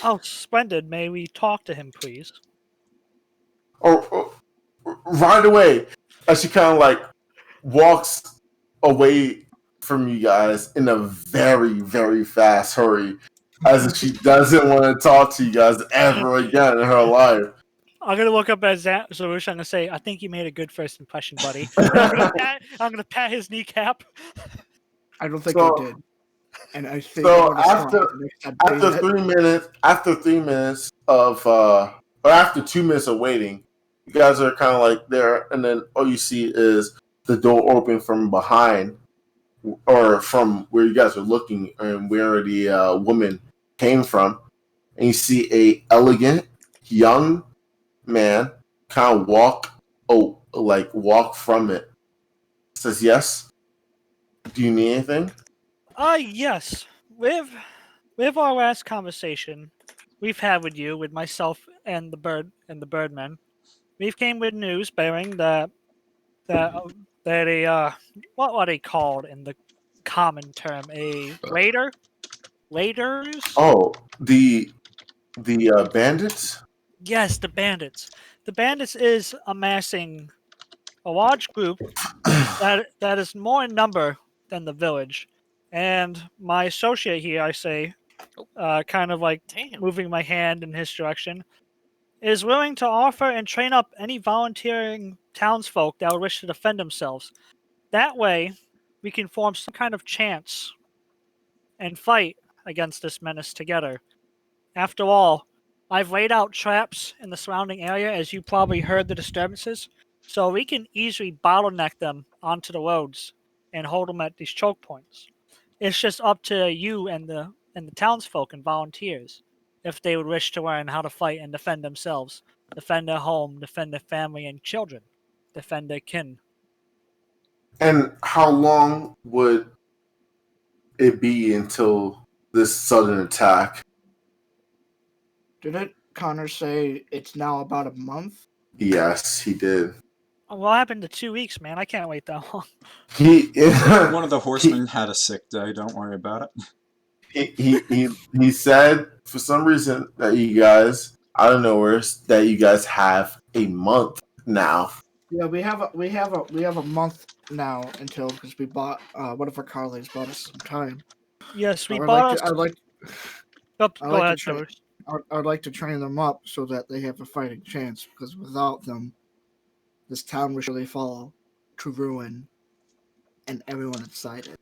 Oh, splendid! May we talk to him, please? Or right away, as she kind of like walks away from you guys in a very, very fast hurry. As if she doesn't want to talk to you guys ever again in her life. I'm gonna look up at Zaroozh. I'm gonna say, "I think you made a good first impression, buddy." I'm gonna pat his kneecap. I don't think I did. And I think after 3 minutes of or after 2 minutes of waiting, you guys are kind of like there, and then all you see is the door open from behind, or from where you guys are looking, and where the woman came from, and you see a elegant young man kind of walk from it. Says, yes. Do you need anything? Yes. With our last conversation we've had with myself and the birdmen, we've came with news bearing that a what are they called in the common term? A raiders? Oh, the bandits? Yes, the bandits. The bandits is amassing a large group that is more in number than the village. And my associate here, I say, kind of like moving my hand in his direction, is willing to offer and train up any volunteering townsfolk that would wish to defend themselves. That way, we can form some kind of chance and fight against this menace together. After all, I've laid out traps in the surrounding area, as you probably heard the disturbances, so we can easily bottleneck them onto the roads and hold them at these choke points. It's just up to you and the townsfolk and volunteers if they would wish to learn how to fight and defend themselves, defend their home, defend their family and children, defend their kin. And how long would it be until this sudden attack Didn't Connor say it's now about a month? Yes, he did. What happened to 2 weeks, man? I can't wait that long. He One of the horsemen had a sick day. Don't worry about it. he said for some reason that you guys out of nowhere that you guys have a month now. Yeah, we have a month now until because we bought one of our colleagues bought us some time. Yes, we I'd bought like us. to, I'd like Oh, I go like ahead, to tra- Zaroozh. I'd like to train them up so that they have a fighting chance. Because without them, this town will surely fall to ruin, and everyone inside it.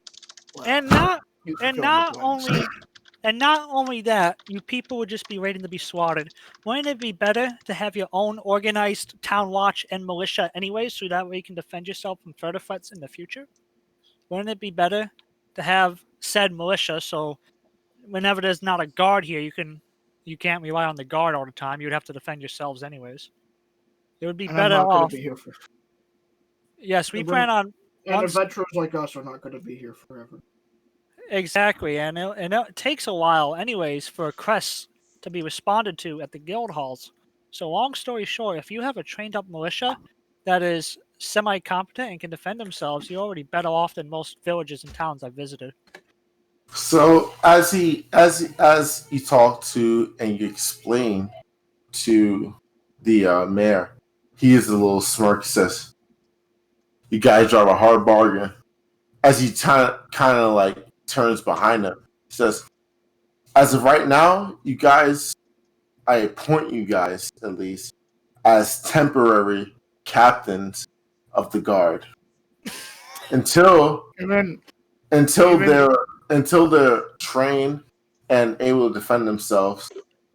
Well, And not you and fulfill not the plans. only that, you people would just be waiting to be slaughtered. Wouldn't it be better to have your own organized town watch and militia anyway, so that way you can defend yourself from further threats in the future? Wouldn't it be better to have said militia so whenever there's not a guard here, you can't rely on the guard all the time. You'd have to defend yourselves anyways. It would be And I'm better not going off. to be here for. Yes, we And plan on And once adventurers like us are not going to be here forever. exactly, and it takes a while anyways for crests to be responded to at the guild halls. So long story short, if you have a trained up militia that is semi-competent and can defend themselves, you're already better off than most villages and towns I've visited. So as you talk to and you explain to the mayor, he is a little smirk. He says, "You guys drive a hard bargain." As he kind of like turns behind him, he says, "As of right now, you guys, I appoint you guys at least as temporary captains of the guard until And then until Even- they're trained and able to defend themselves.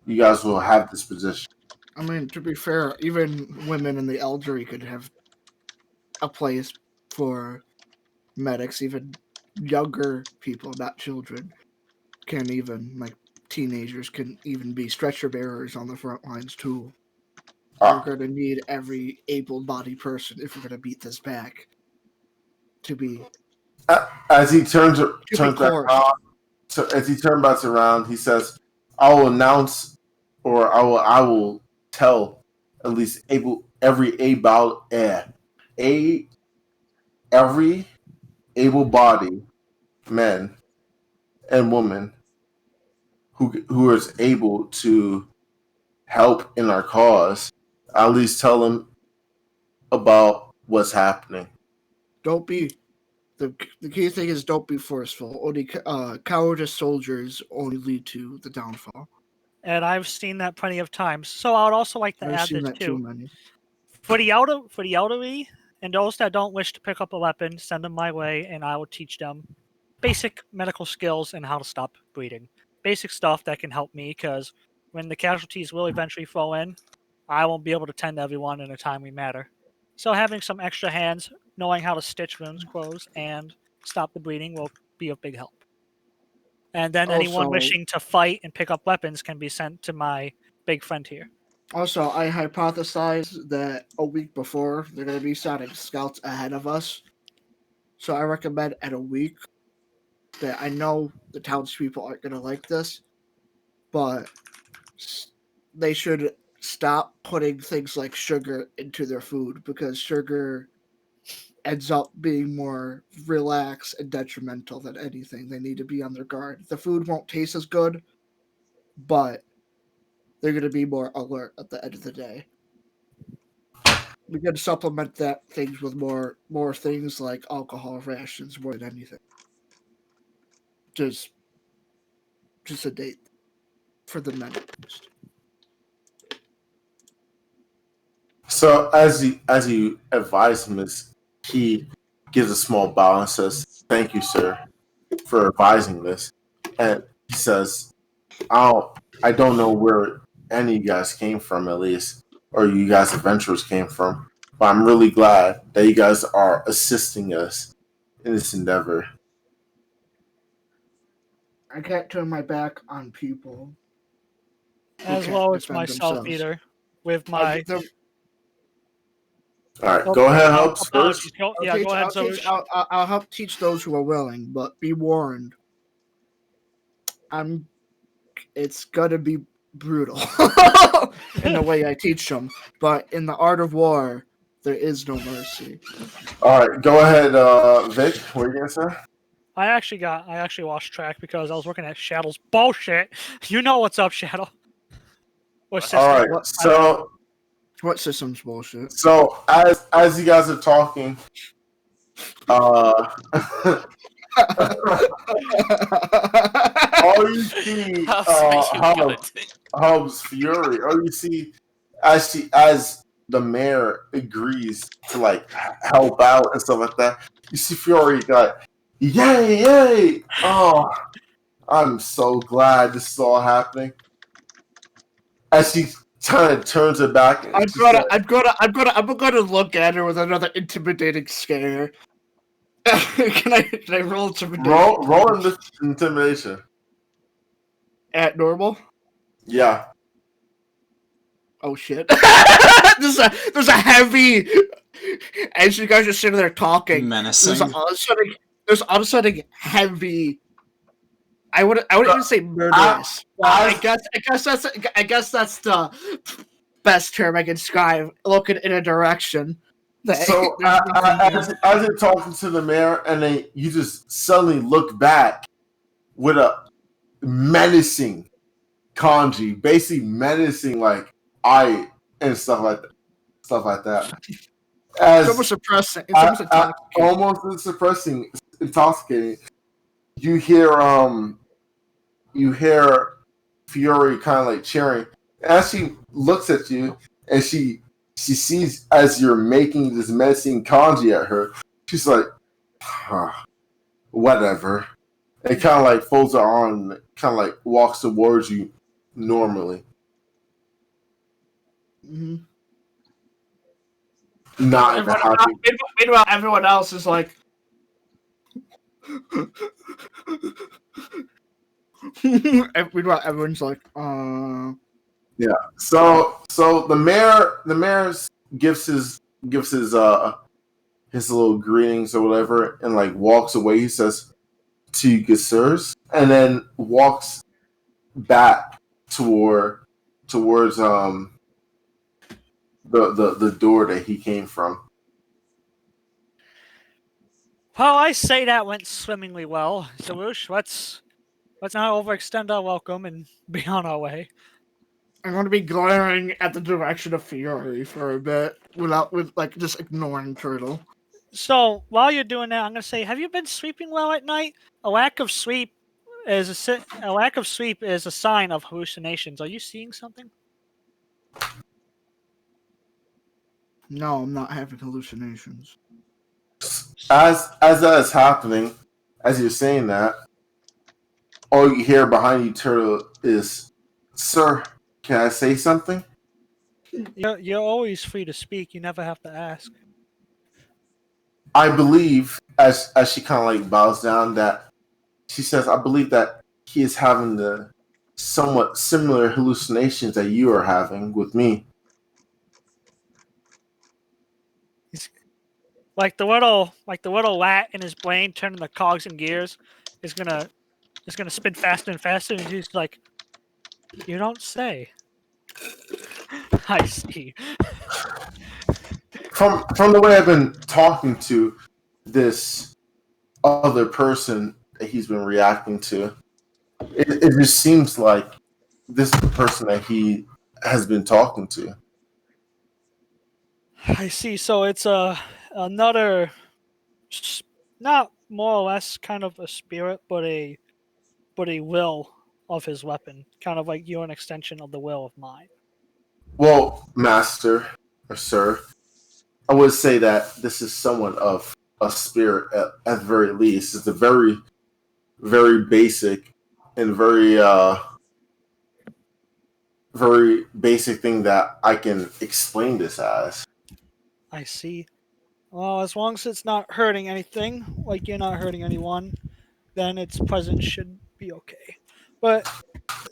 You guys will have this position." I mean, to be fair, even women and the elderly could have a place for medics. Even younger people, not children, can even, like teenagers, can even be stretcher bearers on the front lines too. We're going to need every able-bodied person if we're going to beat this back to be. As he turns back coerced. around, so as he turns back around, he says, "I will announce, or I will tell at least every able-bodied man and woman who is able to help in our cause. I'll at least tell them about what's happening." Don't be. The key thing is don't be forceful. Only cowardice soldiers only lead to the downfall. And I've seen that plenty of times. So I would also like to I've add seen this that too. too many. For the elderly and those that don't wish to pick up a weapon, send them my way, and I will teach them basic medical skills and how to stop bleeding. Basic stuff that can help me, because when the casualties will eventually flow in, I won't be able to tend to everyone in a timely manner. So having some extra hands, knowing how to stitch wounds close and stop the bleeding will be of big help. And then anyone Also- wishing to fight and pick up weapons can be sent to my big friend here. Also, I hypothesize that a week before they're going to be sending scouts ahead of us. So I recommend at a week that I know the townspeople aren't going to like this, but they should stop putting things like sugar into their food because sugar ends up being more relaxed and detrimental than anything. They need to be on their guard. The food won't taste as good, but they're going to be more alert at the end of the day. We can supplement that things with more things like alcohol rations more than anything. Just a date for the men. So as you advise him, he gives a small bow and says, "Thank you, sir, for advising this." And he says, I don't know where any of you guys came from, at least, or you guys adventurers came from, but I'm really glad that you guys are assisting us in this endeavor." I can't turn my back on people. As can't well as defend myself themselves. either. With my All right, go ahead, help apologies. first. Go ahead, Zaroozh. I'll help teach those who are willing, but be warned. It's gonna be brutal in the way I teach them. But in the art of war, there is no mercy. All right, go ahead, Vic. What are you gonna say? I actually lost track because I was looking at Shadow's bullshit. You know what's up, Shadow. Or system. All right, What system's bullshit? so as you guys are talking, all you see, Hub's Fiore. All you see, as the mayor agrees to like help out and stuff like that, you see Fiore got, yay! Oh, I'm so glad this is all happening. As she kind of turns her back, I'm gonna look at her with another intimidating scare. Can I roll intimidation? Roll intimidation. At normal? Yeah. Oh shit! there's a heavy. As you guys are sitting there talking, menacing. There's all of a sudden heavy. I wouldn't even say murderous. I guess that's the best term I can describe. Looking in a direction. So as you're talking to the mayor, and then you just suddenly look back with a menacing kanji, basically menacing like eye and stuff like that. As it's almost suppressing. It's almost suppressing, intoxicating. You hear Fiore kind of like cheering. As she looks at you, and she sees as you're making this menacing kanji at her, she's like, whatever. And kind of like folds her arm, kind of like walks towards you normally. Mm-hmm. Not happy. Meanwhile, everyone else is like. Meanwhile, everyone's like, Yeah. So the mayor gives his little greetings or whatever, and like walks away. He says, "To you, good sirs," and then walks back towards the door that he came from. Well, I say that went swimmingly well. Zaroozh, let's not overextend our welcome and be on our way. I'm going to be glaring at the direction of Fiore for a bit, with just ignoring Turtle. So while you're doing that, I'm going to say, have you been sleeping well at night? A lack of sleep is a sign of hallucinations. Are you seeing something? No, I'm not having hallucinations. As that is happening, as you're saying that, all you hear behind you, Turtle, is, "Sir, can I say something?" You're always free to speak. You never have to ask. I believe, as she kind of like bows down, that she says, "I believe that he is having the somewhat similar hallucinations that you are having with me." Like the little lat in his brain turning the cogs and gears is gonna spin faster and faster, and he's like, "You don't say." I see. From the way I've been talking to this other person that he's been reacting to, it just seems like this is the person that he has been talking to. I see. So it's another, not more or less kind of a spirit, but a will of his weapon, kind of like you're an extension of the will of mine. Well, master or sir, I would say that this is somewhat of a spirit at the very least. It's a very, very basic and very basic thing that I can explain this as. I see. Well, as long as it's not hurting anything, like you're not hurting anyone, then its presence should be okay. But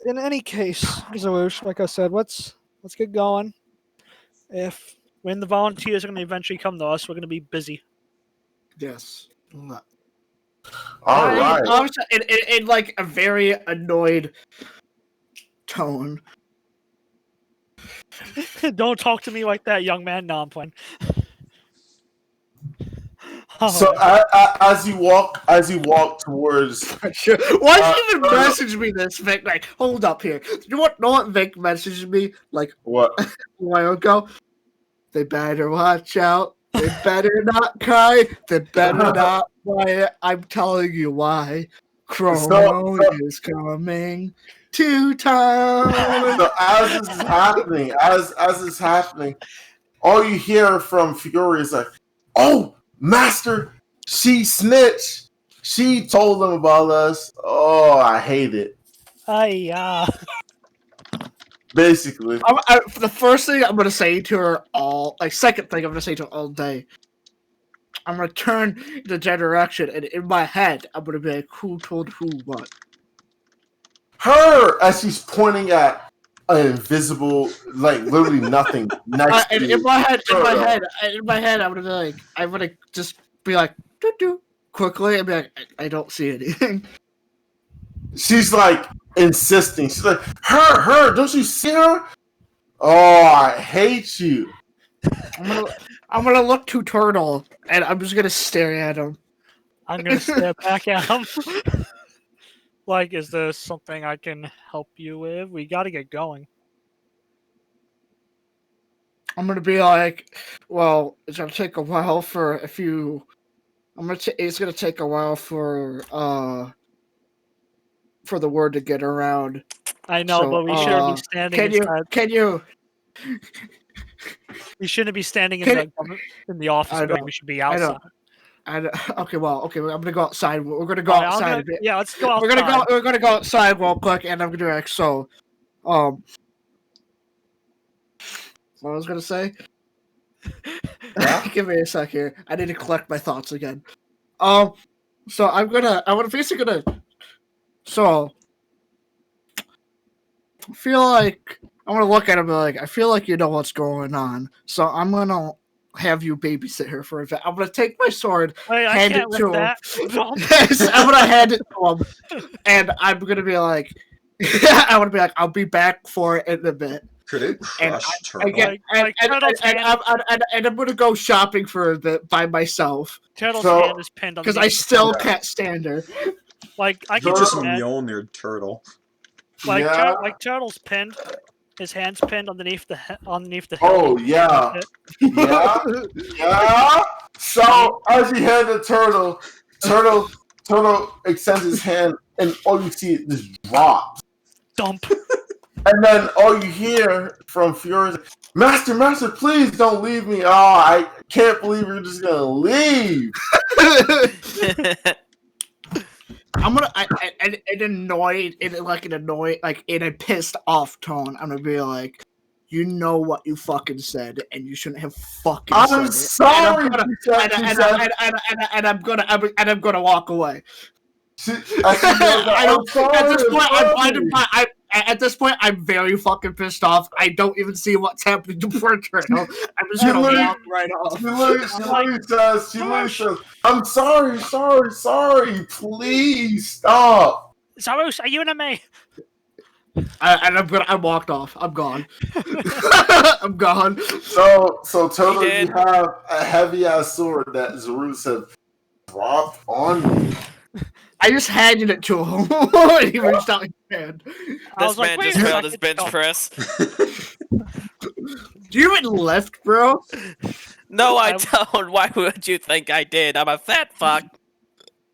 in any case, Zaroozh, like I said, let's get going. When the volunteers are going to eventually come to us, we're going to be busy. Yes. All right. In like a very annoyed tone, Don't talk to me like that, young man. No, I'm playing. So as you walk towards, Why did you even message me this, Vic? Like, hold up here. You know what Vic messaged me like what? a while ago? They better watch out. They better not cry. They better not cry. I'm telling you why. Chrono is coming to town. So as this is happening, as it's happening, all you hear from Fiore is like, "Oh, Master, she snitched. She told them about us. Oh, I hate it." Basically, The first thing I'm gonna say to her second thing I'm gonna say to her all day. I'm gonna turn the direction, and in my head, I'm gonna be like, "Who told who what?" her, as she's pointing at an invisible, like literally nothing next to in my head, I'm gonna just be like, "Doo-doo," quickly, and be like, I don't see anything. She's like insisting. She's like, her, don't you see her? Oh, I hate you. I'm gonna look to Turtle, and I'm just gonna stare at him. I'm gonna stare back at him. Like, is there something I can help you with? We gotta get going. I'm gonna be like, well, it's gonna take a while for a few. It's gonna take a while for the word to get around. I know, So, but we shouldn't be standing inside. Can you? We shouldn't be standing in the office building. We should be outside. Okay, I'm gonna go outside. We're gonna go outside a bit. Yeah, let's go outside. We're gonna go outside real quick, and I'm gonna do so. What I was gonna say? Yeah? Give me a sec here. I need to collect my thoughts again. So I'm basically gonna. So I feel like I'm gonna look at him like I feel like you know what's going on. So I'm gonna have you babysit her for a bit. I'm gonna take my sword, hand it to him. I'm gonna hand it to him, and I'm gonna be like, I'll be back for it in a bit. Could it crush Turtle? And I'm gonna go shopping for a bit by myself. Turtle's hand is pinned on because I still can't stand her. Like I You can just Mjolnir Turtle. Like Turtle's pinned. His hand's pinned underneath the hill. Oh yeah, yeah. So as he hands the Turtle extends his hand, and all you see is just drops. Dump. And then all you hear from Fiore is, Master, please don't leave me. Oh, I can't believe you're just gonna leave. I'm gonna in a pissed off tone. I'm gonna be like, you know what you fucking said, and you shouldn't have fucking. I'm sorry. And I'm gonna walk away. At this point, I'm very fucking pissed off. I don't even see what's happening to poor Turtle. I'm just gonna walk right off. She literally says, I'm sorry. Please stop. Zaroozh, are you in a me? I walked off. I'm gone. I'm gone. So Turtle, you have a heavy ass sword that Zaroozh have dropped on you. I just handed it to him. He reached out his hand. This man just failed his bench press. Do you even lift, bro? No, I don't. Why would you think I did? I'm a fat fuck.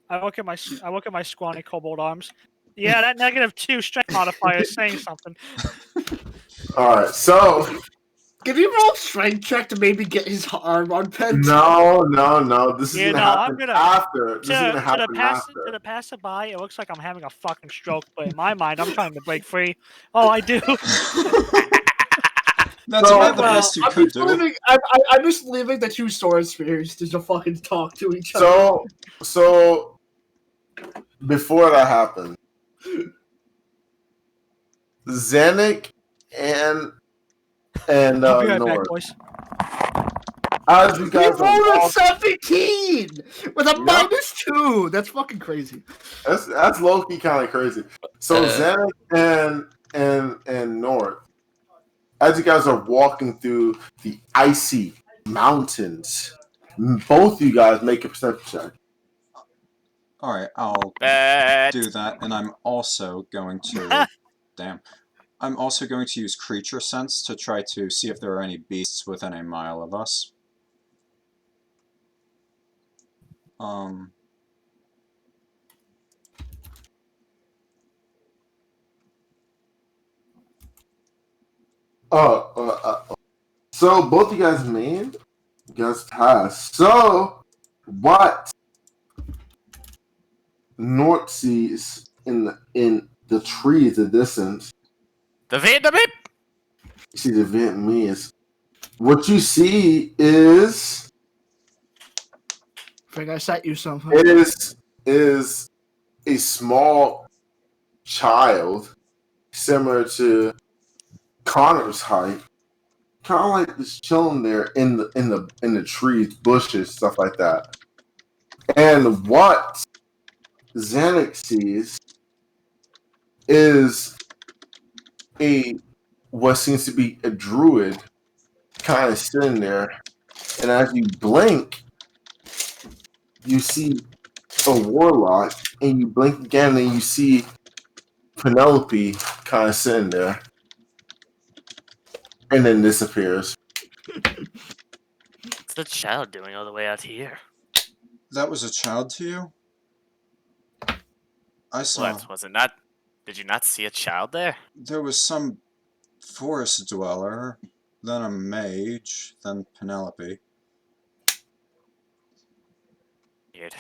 I look at my scrawny kobold arms. Yeah, that -2 strength modifier is saying something. Alright, so can you roll strength check to maybe get his arm on pen? No. This is gonna happen after. This is gonna happen after. To the passerby, it looks like I'm having a fucking stroke, but in my mind, I'm trying to break free. Oh, I do. That's about the best you could do. I'm just leaving the two sword spirits to fucking talk to each other. So before that happened, Zannik and North. Boys. As you guys rolled a 17 with a -2. That's fucking crazy. That's low-key kind of crazy. So Zannik and North, as you guys are walking through the icy mountains, both of you guys make a perception check. Alright, I'll Bet. do that, and I'm also going to... damn. I'm also going to use creature sense to try to see if there are any beasts within a mile of us. So both of you guys made, you guys passed. So what North sees in the trees, the distance, The Vietnamese. you see the Vietnamese. What you see is I think I sent you something. is a small child similar to Connor's height, kind of like just chilling there in the trees, bushes, stuff like that. And what Zannik sees is what seems to be a druid kind of sitting there, and as you blink, you see a warlock, and you blink again, and you see Penelope kind of sitting there, and then disappears. What's the child doing all the way out here? That was a child to you? I saw... What, was it not? Did you not see a child there? There was some forest dweller, then a mage, then Penelope. Weird.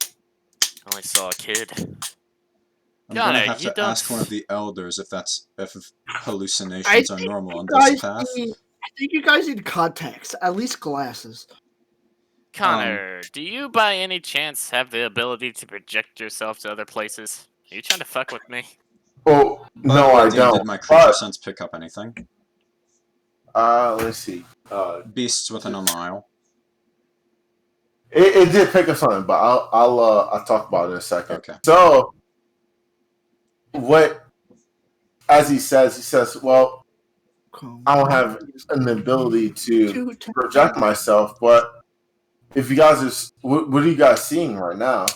I only saw a kid. I'm Connor, gonna have you to don't- ask one of the elders if hallucinations are normal on guys this path. I think you guys need context, at least glasses. Connor, do you by any chance have the ability to project yourself to other places? Are you trying to fuck with me? Oh, By no, the way, I Dean, don't. Did my creature But, sense pick up anything? let's see. Beasts within a mile. It did pick up something, but I'll talk about it in a second. Okay. So, what? As he says, well, I don't have an ability to project myself, but if you guys are, what are you guys seeing right now?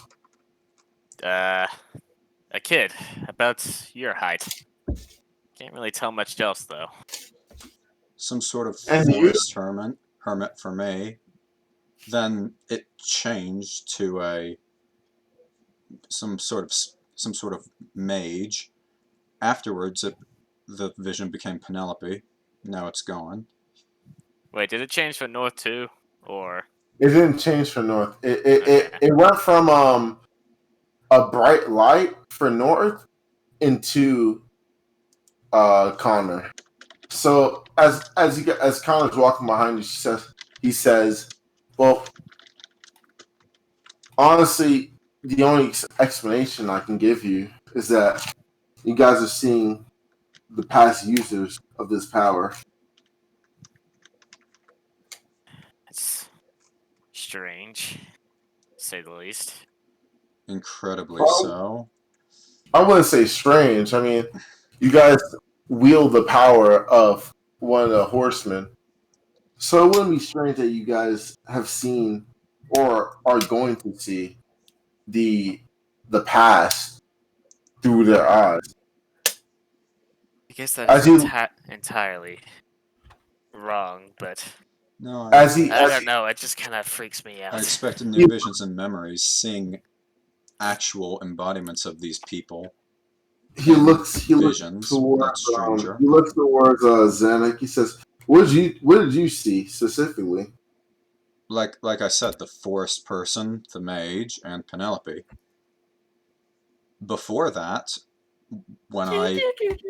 A kid about your height. Can't really tell much else though. Some sort of And you- forest hermit for me. Then it changed to some sort of mage. Afterwards, the vision became Penelope. Now it's gone. Wait, did it change for North too, or? It didn't change for North. It went from a bright light for North into Connor. So as Connor's walking behind you, he says, well, honestly, the only explanation I can give you is that you guys are seeing the past users of this power. It's strange, to say the least. Incredibly Well, so. I wouldn't say strange. I mean, you guys wield the power of one of the horsemen. So it wouldn't be strange that you guys have seen or are going to see the past through their eyes. I guess As that's you- entirely wrong, but No, I don't know. It just kind of freaks me out. I expected new visions and memories, seeing actual embodiments of these people. He looks Visions, towards not stranger. Zannik. He says, What did you see specifically?" Like I said, the forest person, the mage, and Penelope. Before that, when I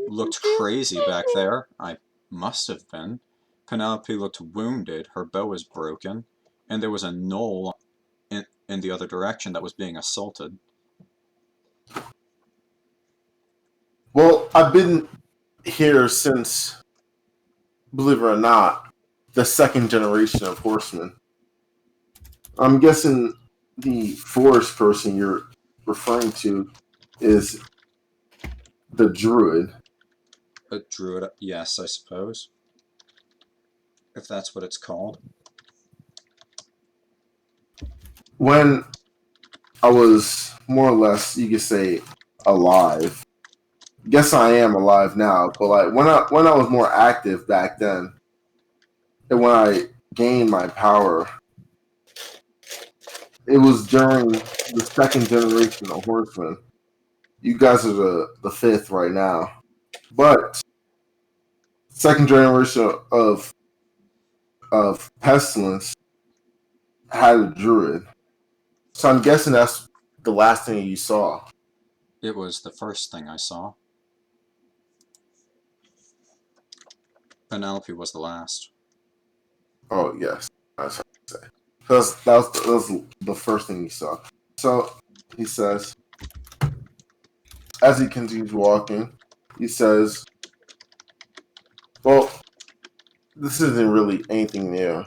looked crazy back there, I must have been, Penelope looked wounded, her bow was broken, and there was a gnoll in the other direction that was being assaulted. Well, I've been here since, believe it or not, the second generation of horsemen. I'm guessing the forest person you're referring to is the druid. A druid, yes, I suppose. If that's what it's called. When I was more or less, you could say, alive. Guess I am alive now, but like when I was more active back then, and when I gained my power, it was during the second generation of horsemen. You guys are the fifth right now, but second generation of pestilence had a druid. So I'm guessing that's the last thing you saw. It was the first thing I saw. Penelope was the last. Oh yes, that's what I say. That was the first thing you saw. So he says, as he continues walking, he says, "Well, this isn't really anything new,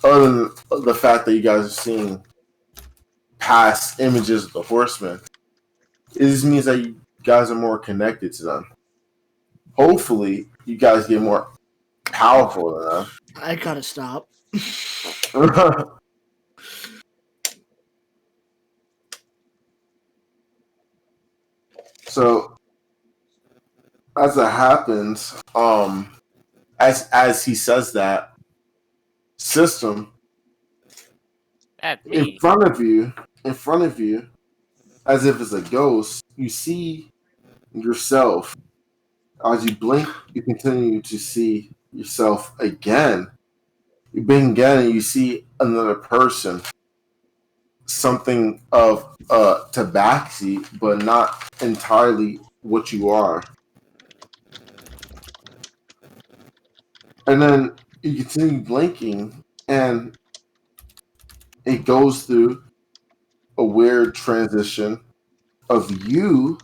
other than the fact that you guys are seeing past images of the horsemen. It just means that you guys are more connected to them. Hopefully, you guys get more powerful than them." I gotta stop. So, as it happens, as he says that, system At in me. front of you, as if it's a ghost, you see yourself. As you blink, you continue to see yourself again. You blink again, and you see another person. Something of tabaxi, but not entirely what you are. And then you continue blinking, and it goes through a weird transition of you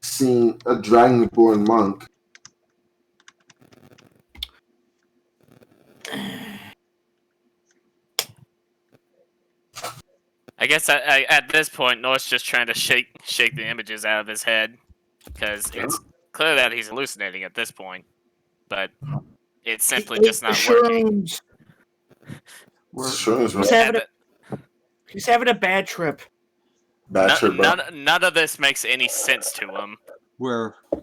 seeing a dragonborn monk. I guess at this point, North's just trying to shake the images out of his head, because it's clear that he's hallucinating at this point, but it's simply just not working. He's having a bad trip. None of this makes any sense to him.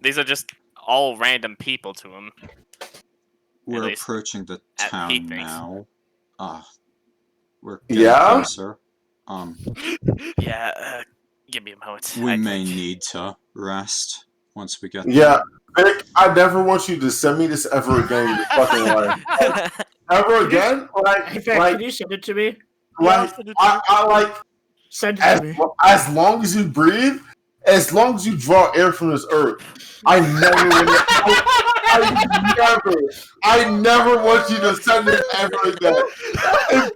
These are just all random people to him. We're approaching the town now. We're getting closer. Yeah, give me a moment. We may need to rest once we get there. Yeah, Vick, I never want you to send me this ever again in your fucking life. Ever again? Hey, Vick, can you send it to me? I like send it to me. As long as you breathe, as long as you draw air from this earth, I never want you to send it ever again. In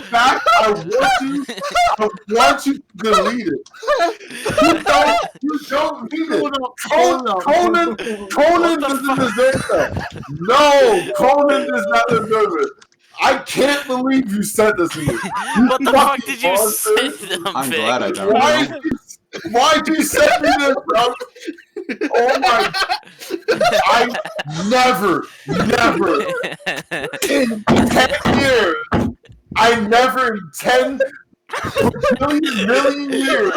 fact, I want you to delete it. You don't need it. Conan doesn't deserve that. No, Conan does not deserve it. I can't believe you said this to me. What the fuck did you say to them, I'm Vick? glad I don't know. Why'd you send me this, bro? Oh my! I never in 10 years, I never in 10 million years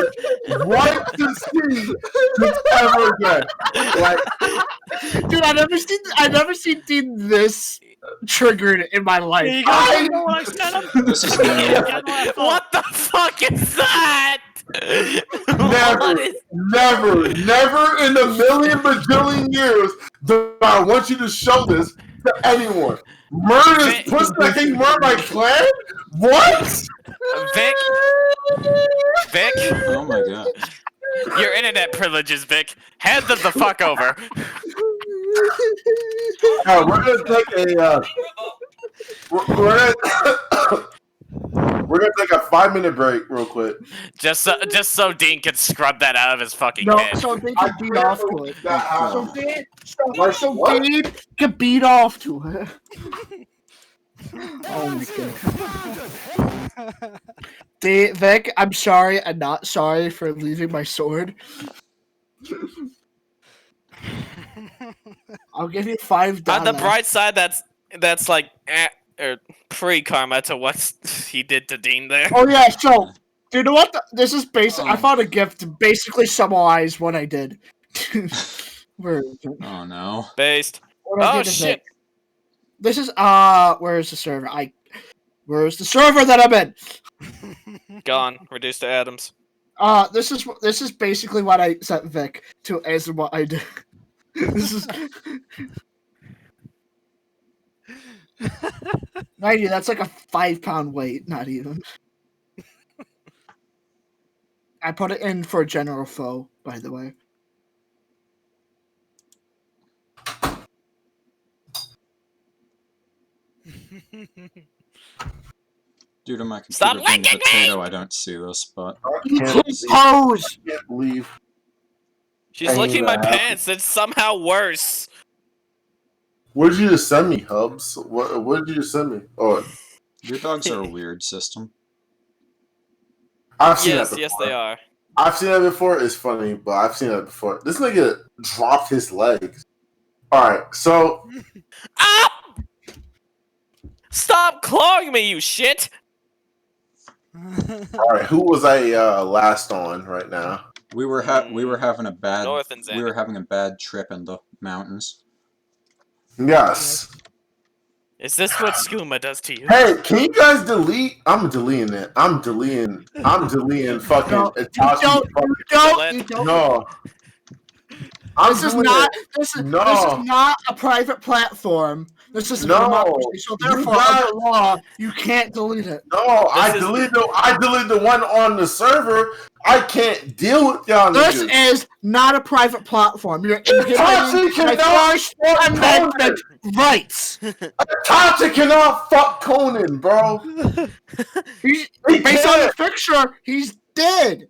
want to see this ever again. Like, dude, I never seen Dean this triggered in my life. This is new. What the fuck is that? Never in a million bajillion years do I want you to show this to anyone. Murder this pussy that can murder my clan? What? Vick? Oh my god. Your internet privileges, Vick. Hand them the fuck over. We're gonna take a we're gonna take a 5-minute break real quick. Just so Dean can scrub that out of his fucking head. So Dean can beat off to it. So Dean can beat off to it. Oh my god. Vick, I'm sorry and not sorry for leaving my sword. I'll give you $5. On the bright side, that's like or pre-karma to what he did to Dean there. Oh yeah, so do you know what? This is basic. I Oh. found a gift to basically summarize what I did. Where is it? Oh no. Based. What I Oh did is shit! this is where is the server? Where's the server that I'm in? Gone. Reduced to atoms. This is basically what I sent Vic to answer what I did. This is 90. That's like a 5-pound weight, not even. I put it in for a general foe, by the way. Due to my Stop computer being a licking me! potato, I don't see this, but Pose! I can't believe. She's I licking knew my that happened. pants. It's somehow worse. What did you just send me, Hubs? What did you just send me? Oh, your dogs are a weird system. I've seen Yes, that before. yes, they are. I've seen that before. It's funny, but I've seen that before. This nigga dropped his legs. Alright, so Ah! Stop clawing me, you shit! alright, who was I last on right now? We were having a bad North and we were Zannik. having a bad trip in the mountains. Yes. Is this what skooma does to you? Hey, can you guys delete? I'm deleting it. I'm deleting fucking No, Itachi. you don't. No. This is not a private platform. This is a No, democracy. So you therefore, guys- under law, you can't delete it. No, I This is- deleted the one on the server. I can't deal with y'all This niggas. is not a private platform. You're Itachi inhibiting my cannot First fuck Amendment rights. Itachi cannot fuck Conan, bro. He's, He based on the can't. picture, he's dead.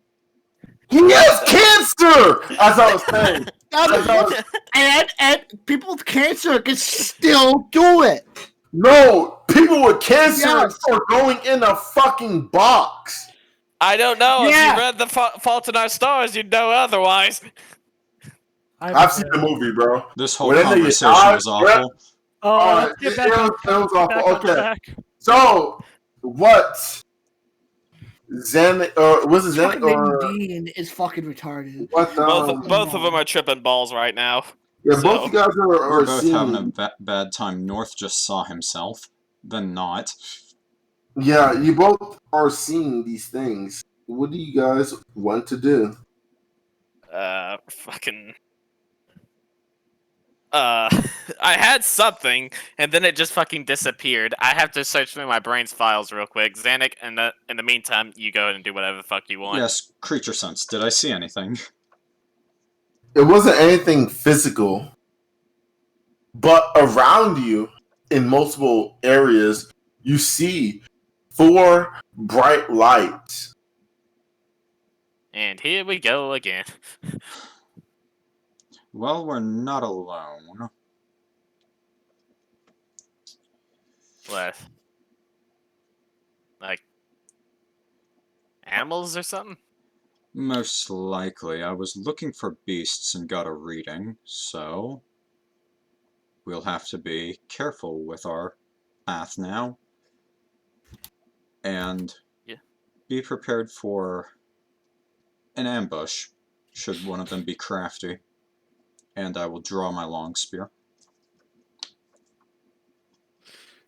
He has cancer, as I was saying. And people with cancer can still do it. No, people with cancer Yes. are going in a fucking box. I don't know. Yeah. If you read The Fault in Our Stars, you'd know otherwise. I've seen the movie, bro. This whole When that nigga conversation died, was awful. Oh, let's it get back on was awful. back on Okay, track. so what? Zannik, or was it Zannik, Fucking or Dean is fucking retarded. what the? Both of them are tripping balls right now. Yeah, so- both you guys We're are both seeing. having a bad time. North just saw himself, then not. Yeah, you both are seeing these things. What do you guys want to do? Fucking. I had something, and then it just fucking disappeared. I have to search through my brain's files real quick. Zannik, and in the meantime, you go ahead and do whatever the fuck you want. Yes, creature sense. Did I see anything? It wasn't anything physical, but around you, in multiple areas, you see 4 bright lights. And here we go again. Well, we're not alone. What? Like animals or something? Most likely. I was looking for beasts and got a reading, so we'll have to be careful with our path now. And be prepared for an ambush, should one of them be crafty. And I will draw my long spear.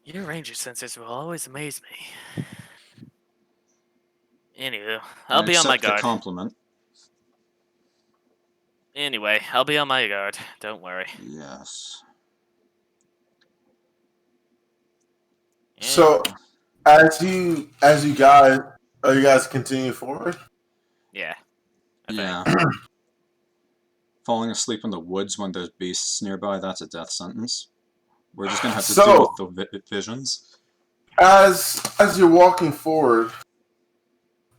Your ranger sensors will always amaze me. Anywho, I'll be on my Accept the guard. compliment. Anyway, I'll be on my guard. Don't worry. Yes. So, as you guys continue forward. Yeah. I think. Yeah. Falling asleep in the woods when there's beasts nearby, that's a death sentence. We're just gonna have to deal with the visions. As you're walking forward,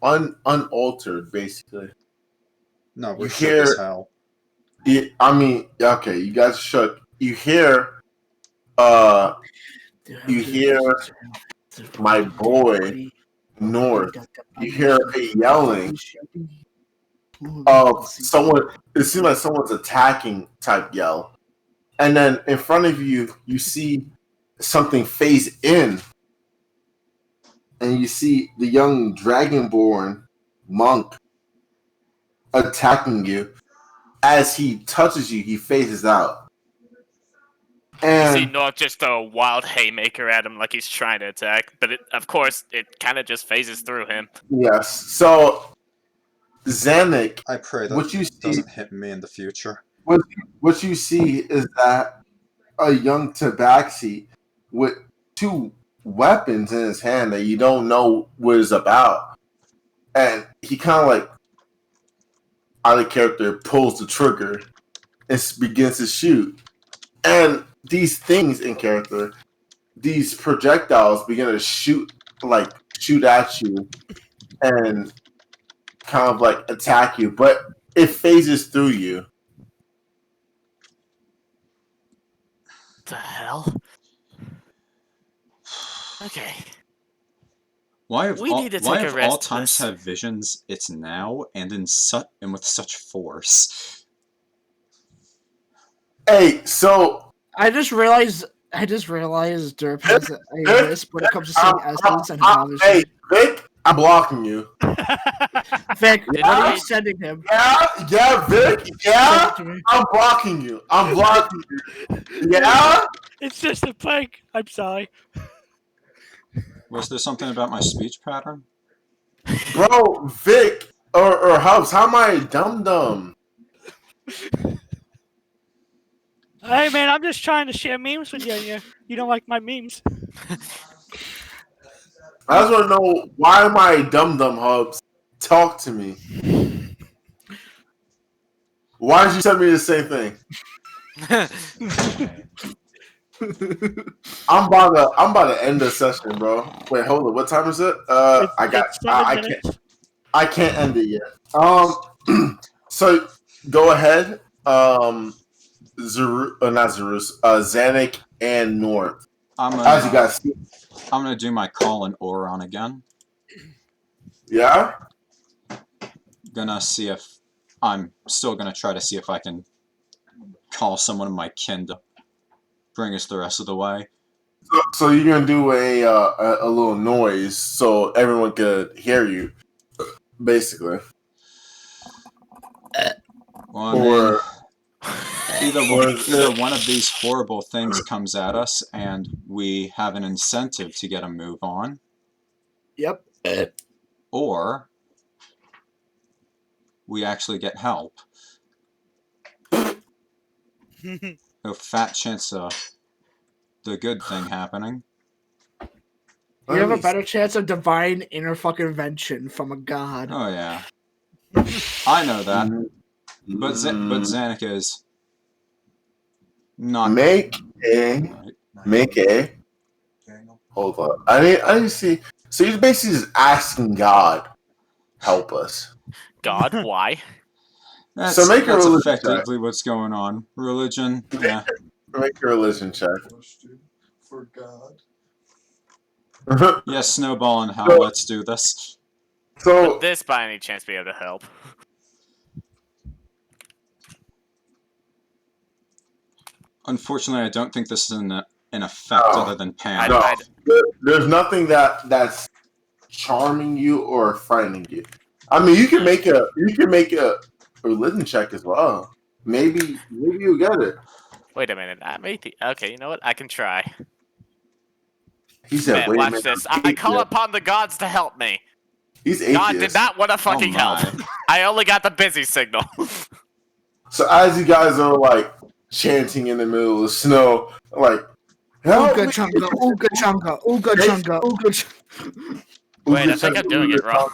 unaltered, basically. No, we're You shook hear- as hell. Okay, you guys shook. You hear, you hear my boy North. You hear a yelling. someone. It seems like someone's attacking type yell, and then in front of you, you see something phase in, and you see the young dragonborn monk attacking you. As he touches you, he phases out. You see And North just throw a wild haymaker at him like he's trying to attack, but of course, it kind of just phases through him. yes, so Zannik, I pray that what you see doesn't hit me in the future. what you see is that a young tabaxi with two weapons in his hand that you don't know what it's about, and he kind of like out of character pulls the trigger and begins to shoot, and these things in character, these projectiles begin to shoot at you and kind of like attack you, but it phases through you. The hell? Okay. Why have We need to why take a have rest all of times this. have visions? It's now and with such force. Hey, so I just realized Derp has a list when it comes to saying S's and fathers. hey, Vick, I'm blocking you. Vic, Did what are I- you sending him? Yeah, Vick, Send yeah, it to me. I'm blocking you. I'm blocking you. Yeah, It's just a prank. I'm sorry. Was there something about my speech pattern? bro, Vick or Hubs, how am I dum? Hey man, I'm just trying to share memes with you. And you don't like my memes. I just want to know, why am I dum Hubs? Talk to me. Why did you send me the same thing? I'm about to end the session, bro. Wait, hold on. What time is it? I can't end it yet. So go ahead. Not Zaroozh. Zannik and North. As you guys see. I'm gonna do my call and Oron again. Yeah. Gonna see if I'm still gonna try to see if I can call someone of my kin to bring us the rest of the way. So you're gonna do a little noise so everyone could hear you, basically. Well, either one of these horrible things comes at us, and we have an incentive to get a move on. Yep. Or we actually get help. A fat chance of the good thing happening. You have a better chance of divine intervention from a god. Oh yeah, I know that. But Zannik is not Make a. Hold on. I didn't see. So you're basically just asking God, help us. God, why? That's, So make a that's religion effectively what's going on. Religion, yeah. Make a religion check. For God. Yeah, snowball and hell, let's do this. So Would this by any chance be able to help? Unfortunately, I don't think this is an effect other than panic. no, there's nothing that's charming you or frightening you. I mean, you can make a religion check as well. Maybe you'll get it. Wait a minute. Okay, you know what? I can try. He said, Man, "Wait a watch minute." this. I call upon the gods to help me. He's atheist. God did not want to fucking Oh my. help. I only got the busy signal. So as you guys are like chanting in the middle of the snow, like, help Ooga me. chunga, ooga chunga, ooga chunga, ooga chunga. Wait, I think I'm doing it wrong.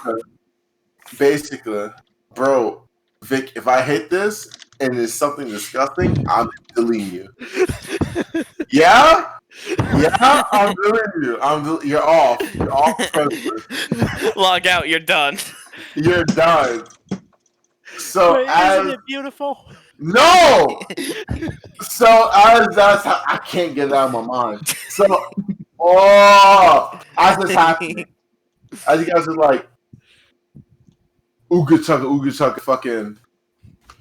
Basically, bro, Vic, if I hit this and it's something disgusting, I'm deleting you. Yeah, I'm deleting you. You're off. You're off. Log out. You're done. You're done. So Wait, isn't it beautiful? no. So that's how I can't get it out of my mind. So as this happening, as you guys are like, Ooga chugga fucking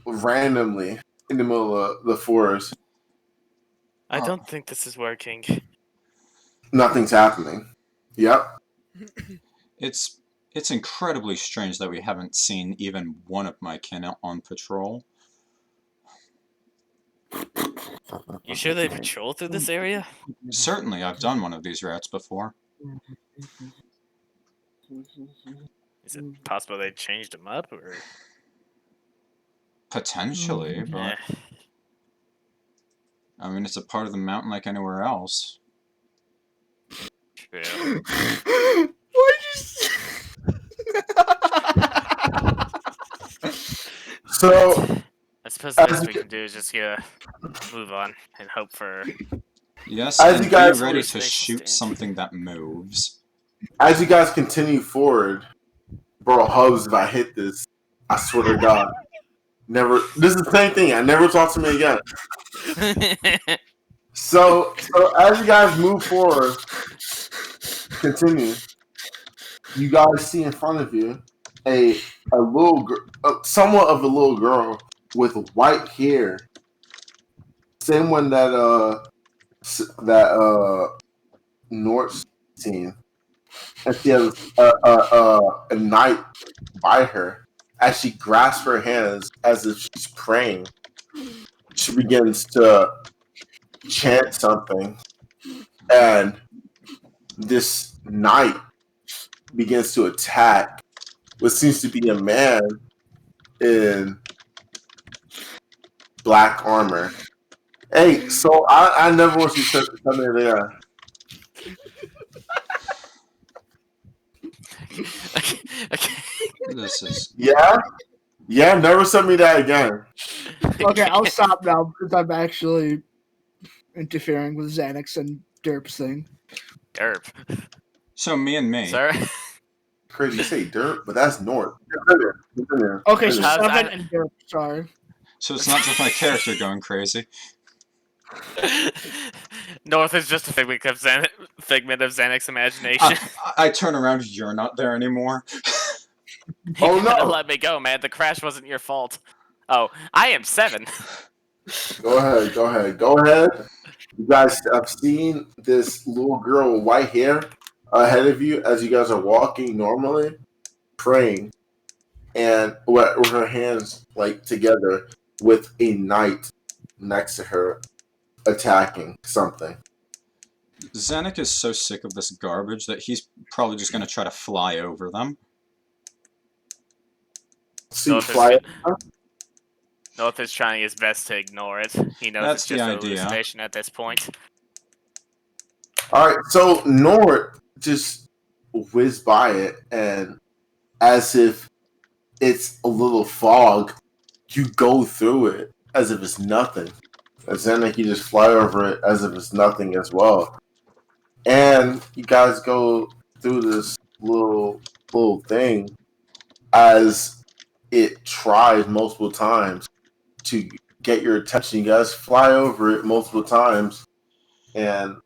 randomly in the middle of the forest. I don't think this is working. Nothing's happening. Yep. It's incredibly strange that we haven't seen even one of my kin on patrol. You sure they patrol through this area? Certainly, I've done one of these routes before. Is it possible they changed them up, or Potentially, but I mean, it's a part of the mountain like anywhere else. True. So I suppose the best we can do is just move on and hope for. Yes, As and you guys be ready were to saying, shoot Stan. something that moves. as you guys continue forward, bro, Hubs, if I hit this, I swear to God, never. This is the same thing. I never talk to me again. So as you guys move forward, continue. You guys see in front of you a little, somewhat of a little girl with white hair, same one that North's seen, and she has a knight by her. As she grasps her hands as if she's praying, she begins to chant something, and this knight begins to attack what seems to be a man in black armor. Hey, so I never want you to come in there. Okay. This is... Yeah, never send me that again. Okay, I'll stop now because I'm actually interfering with Zannik and Derp's thing. Derp. So me and me. Sorry. Crazy, you say dirt, but that's North. Okay, so How's 7 that? and Derp, sorry. So it's not just my character going crazy. North is just a figment of Zannik's imagination. I turn around, you're not there anymore. Oh, You gotta no. let me go, man. The crash wasn't your fault. Oh, I am 7. Go ahead. You guys have seen this little girl with white hair ahead of you as you guys are walking normally, praying, and with her hands like together with a knight next to her attacking something. Zannik is so sick of this garbage that he's probably just going to try to fly over them. See, North fly. North is trying his best to ignore it. He knows That's it's just the a idea. hallucination at this point. All right, so North just whizzed by it, and as if it's a little fog, you go through it as if it's nothing. And then you just fly over it as if it's nothing as well. And you guys go through this little thing as it tries multiple times to get your attention. You guys fly over it multiple times and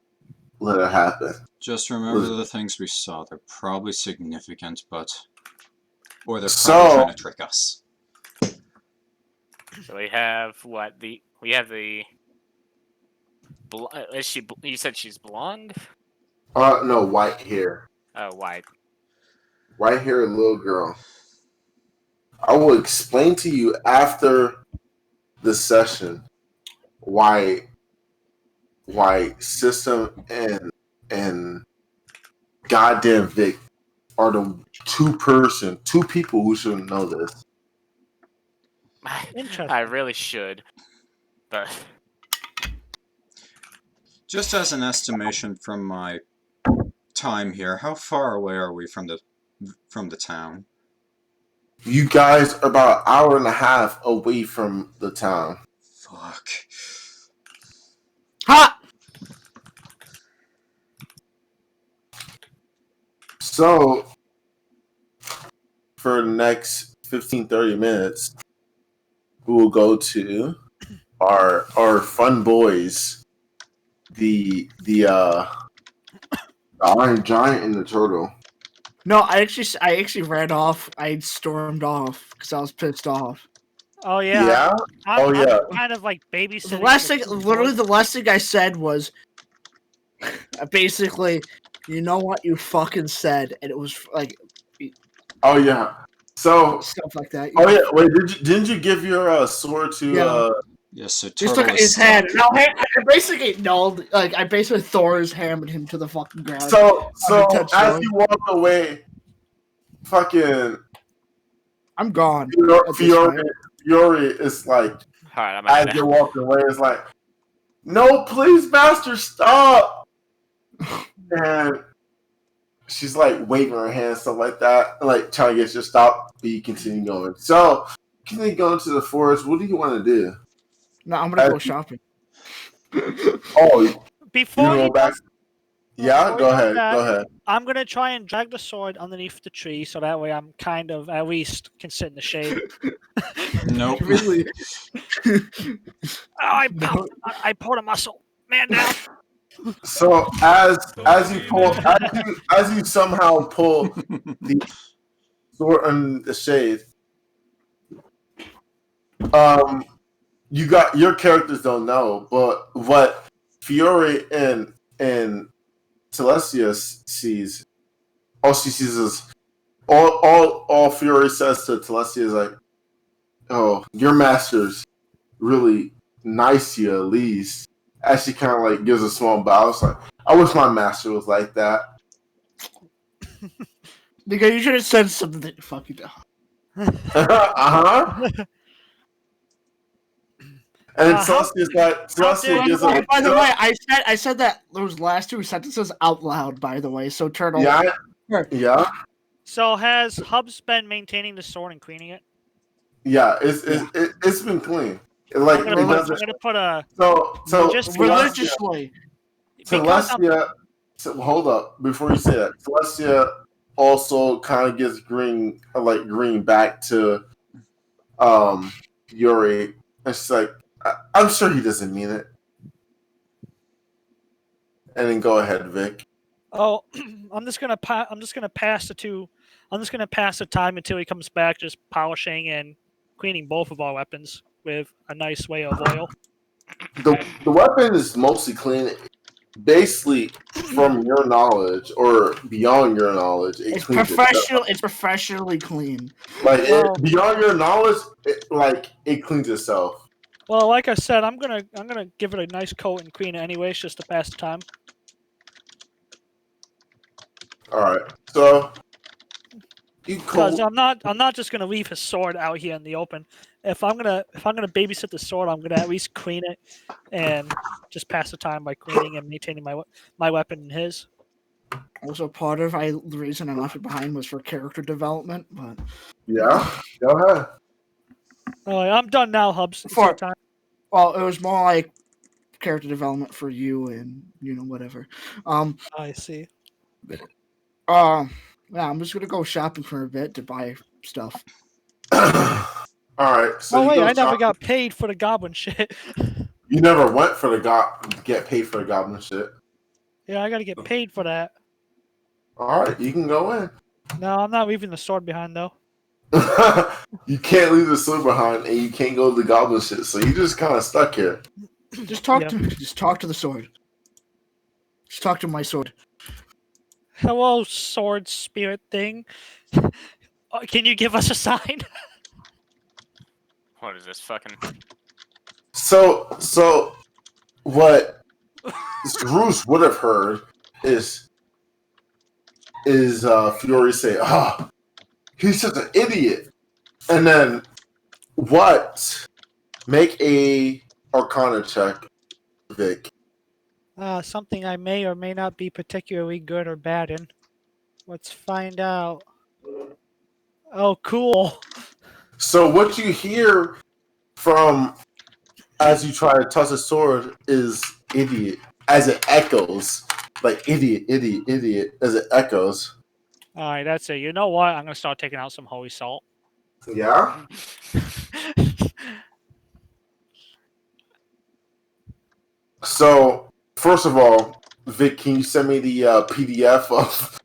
let it happen. Just remember the things we saw. They're probably significant, but... Or they're probably So- trying to trick us. So we have what? We have the. Is she? You said she's blonde? No, white hair. Oh, white. White hair, little girl. I will explain to you after the session why System and goddamn Vick are the two people who shouldn't know this. Interesting. I really should, but Just as an estimation from my time here, how far away are we from the town? You guys are about an hour and a half away from the town. Fuck. Ha! So, for the next 15-30 minutes, we will go to our fun boys, the Iron Giant and the Turtle. No, I actually ran off. I stormed off because I was pissed off. Oh yeah. Yeah? I'm yeah. kind of like babysitting. The last thing, the literally, board. the last thing I said was basically, you know what you fucking said, and it was like Oh yeah. So. stuff like that. Oh yeah. Wait. Didn't you give your sword to? Yeah. Yes, so Just Turtle look at is his head. stuck. No, I basically nulled. Like I basically Thor's hammered him to the fucking ground. So Untouched as sword. you walk away, fucking I'm gone. Fiore is like, All right, I'm as out you're now. walking away, it's like, no, please, master, stop. And she's like waving her hands, stuff like that, like trying to get you to stop, but you continue going. So, continue going to the forest. What do you want to do? No, I'm gonna go shopping. Oh, you Before want to he go back? does, Yeah, before go he does ahead. that, Go ahead. I'm gonna try and drag the sword underneath the tree, so that way I'm kind of at least can sit in the shade. Nope. Really? I pulled a muscle. Man down. So as you somehow pull the sword in the shade, you got your characters don't know, but what Fiore and Telestia sees, all she sees is all Fiore says to Telestia is like, "Oh, your master's really nice to you at least." As she kind of like gives a small bow, it's like, "I wish my master was like that." Nigga, you should have said something that fuck you down. And How- Celestia's like, Celestia gives a. By the way, I said that those last two sentences out loud. By the way, so Turtle. Yeah. So has Hubs been maintaining the sword and cleaning it? Yeah, it's been clean. Like I'm gonna put a so just religiously. Celestia. So, hold up before you say that. Celestia also kind of gives green back to Fiore. And she's like, I'm sure he doesn't mean it. And then go ahead, Vic. Oh, I'm just gonna pass the two. I'm just gonna pass the time until he comes back, just polishing and cleaning both of our weapons with a nice way of oil. The weapon is mostly clean. Basically, from your knowledge or beyond your knowledge, It's cleans professional. itself. It's professionally clean. Like Well- beyond your knowledge, it cleans itself. Well, like I said, I'm gonna give it a nice coat and clean it anyways, just to pass the time. All right, so you Because I'm not just gonna leave his sword out here in the open. If I'm gonna babysit the sword, I'm gonna at least clean it and just pass the time by cleaning and maintaining my weapon and his. Also, part of the reason I left it behind was for character development. But Yeah, go ahead. Alright, I'm done now, Hubs. It's your time. Well, it was more like character development for you and whatever. I see. Yeah, I'm just gonna go shopping for a bit to buy stuff. All right. So Oh wait, I never got paid for the goblin shit. You never went for get paid for the goblin shit. Yeah, I gotta get paid for that. All right, you can go in. No, I'm not leaving the sword behind though. You can't leave the sword behind, and you can't go to the goblin shit. So you just kind of stuck here. Just talk to the sword. Just talk to my sword. Hello, sword spirit thing. Can you give us a sign? What is this fucking? So what Zaroozh would have heard is Fiore say, "Ah, he's such an idiot," and then what? Make a Arcana check, Vic. Something I may or may not be particularly good or bad in. Let's find out. Oh, cool. So what you hear from as you try to toss a sword is idiot, as it echoes, like idiot, idiot, idiot, as it echoes. All right, that's it. You know what? I'm gonna start taking out some holy salt. Yeah. So first of all, Vic, can you send me the PDF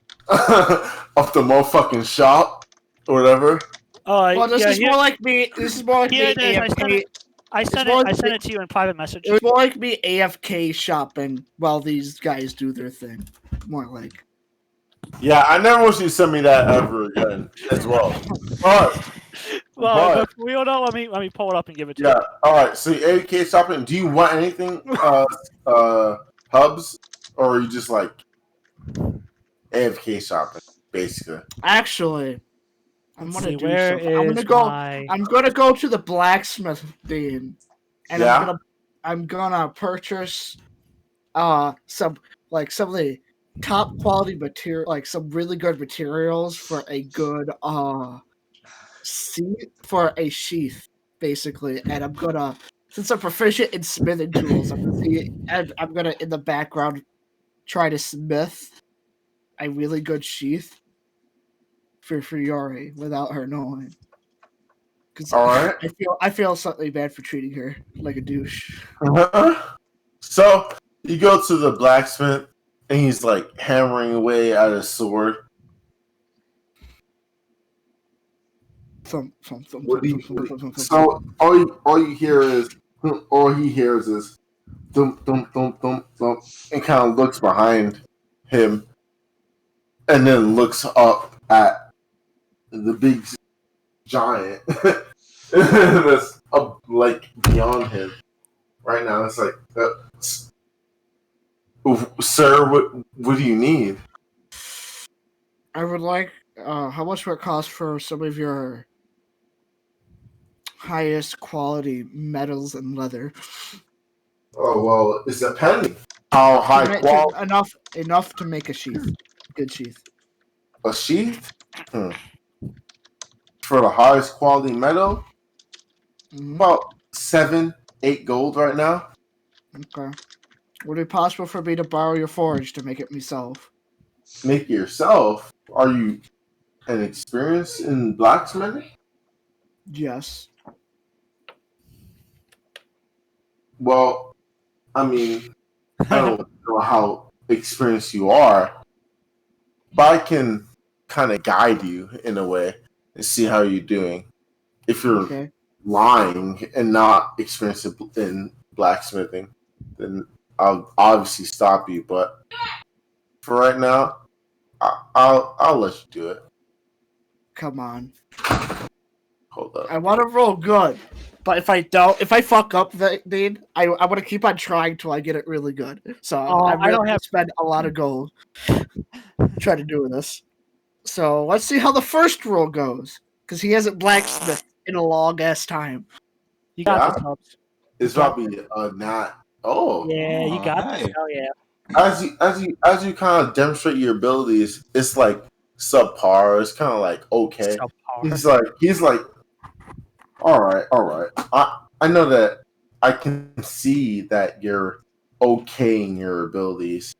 of the motherfucking shop or whatever. Well, this yeah, is more like me. This is more like here me it is. AFK. I sent more it. like I sent it to you in private message. It was more like me AFK shopping while these guys do their thing. More like. Yeah, I never want you to send me that ever again as well. But Well, if we don't know, let me pull it up and give it to yeah, you. all right. So you AFK shopping. Do you want anything? Hubs, or are you just like AFK shopping, basically? Actually, I'm Let's gonna see, do where something. I'm gonna is go. my- I'm gonna go to the blacksmith thing, and Yeah? I'm gonna purchase some of the top quality material, like some really good materials for a good sheath, basically. And I'm gonna, since I'm proficient in smithing tools, I'm gonna in the background try to smith a really good sheath for Fiore without her knowing. Because All right. I feel slightly bad for treating her like a douche. So you go to the blacksmith, and he's like hammering away at his sword. Thump, thump, thump, What do thump, thump, you, thump, thump, thump, so all you hear is thump thump thump thump thump, and kind of looks behind him, and then looks up at the big giant that's up like beyond him right now. It's like, sir, what do you need? I would like. How much would it cost for some of your highest quality metals and leather? Oh well, it's a penny. How high quality? Enough to make a sheath, good sheath. A sheath? For the highest quality metal? Mm-hmm. About 7-8 gold right now. Okay. Would it be possible for me to borrow your forge to make it myself? Make it yourself? Are you an experience in blacksmithing? Yes. Well, I mean, I don't know how experienced you are, but I can kind of guide you in a way and see how you're doing. If you're Okay. lying and not experienced in blacksmithing, then I'll obviously stop you. But for right now, I'll let you do it. Come on. Hold up. I want to roll good, but if I fuck up, Dean, I want to keep on trying till I get it really good. So I don't have to spend a lot of gold trying to do this. So let's see how the first roll goes, because he hasn't blacksmithed in a long ass time. You got this, Hubs. It's probably not. Oh, Yeah, you got this. Hey. Hell yeah. As you kind of demonstrate your abilities, it's like subpar. It's kind of like okay. Subpar. He's like, all right. I know that I can see that you're okay in your abilities.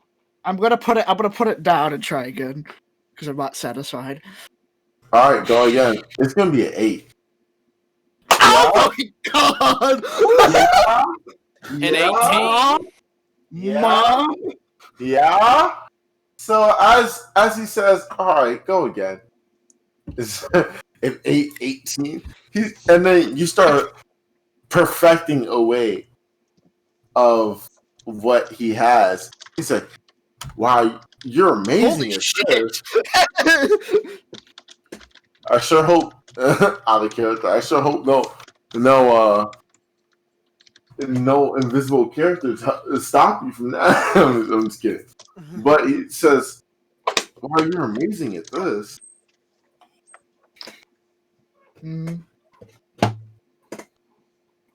I'm gonna put it down and try again because I'm not satisfied. All right, go again. It's gonna be an 8. Oh my god! An 18. Yeah. Mom? Yeah. So as he says, all right, go again. It's 18. And then you start perfecting a way of what he has. He's like, wow, you're amazing Holy at shit! this. I sure hope out of character. I sure hope no invisible character stop you from that. I'm just kidding. But he says, wow, you're amazing at this.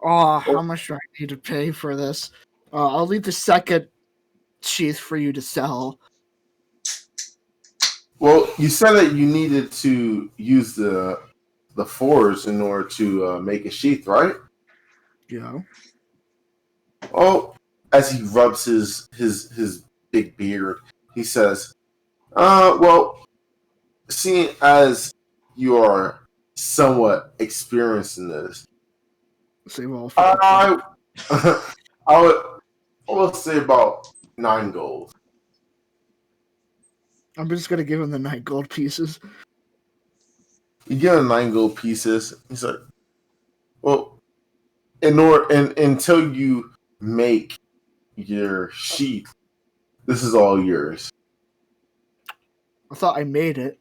Oh, how much do I need to pay for this? I'll leave the second sheath for you to sell. Well, you said that you needed to use the forge in order to make a sheath, right? Yeah. Oh, as he rubs his big beard, he says, well, seeing as you are somewhat experienced in this, I will say about 9 gold. I'm just gonna give him the 9 gold pieces. You give him 9 gold pieces. He's like, well, until you make your sheath, this is all yours. I thought I made it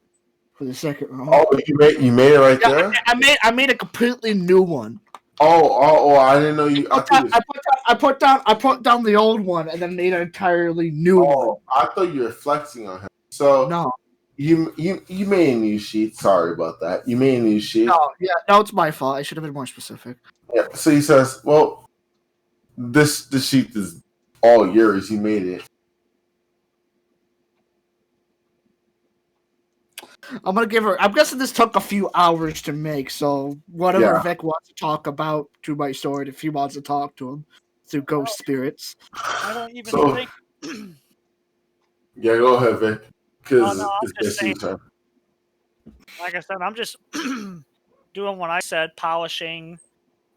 for the second round. Oh, you made it right there? I made a completely new one. Oh! I didn't know you. I put down the old one and then made an entirely new one. I thought you were flexing on him. So No, you made a new sheet. Sorry about that. You made a new sheet. no, it's my fault. I should have been more specific. Yeah. So he says, "Well, this sheet is all yours. You made it." I'm gonna give her. I'm guessing this took a few hours to make, so whatever Yeah. Vick wants to talk about to my sword, if he wants to talk to him through ghost spirits. I don't even So- think. Yeah, go ahead, Vic. Because Oh, no, I'm it's just basically time. Like I said, I'm just doing what I said: polishing,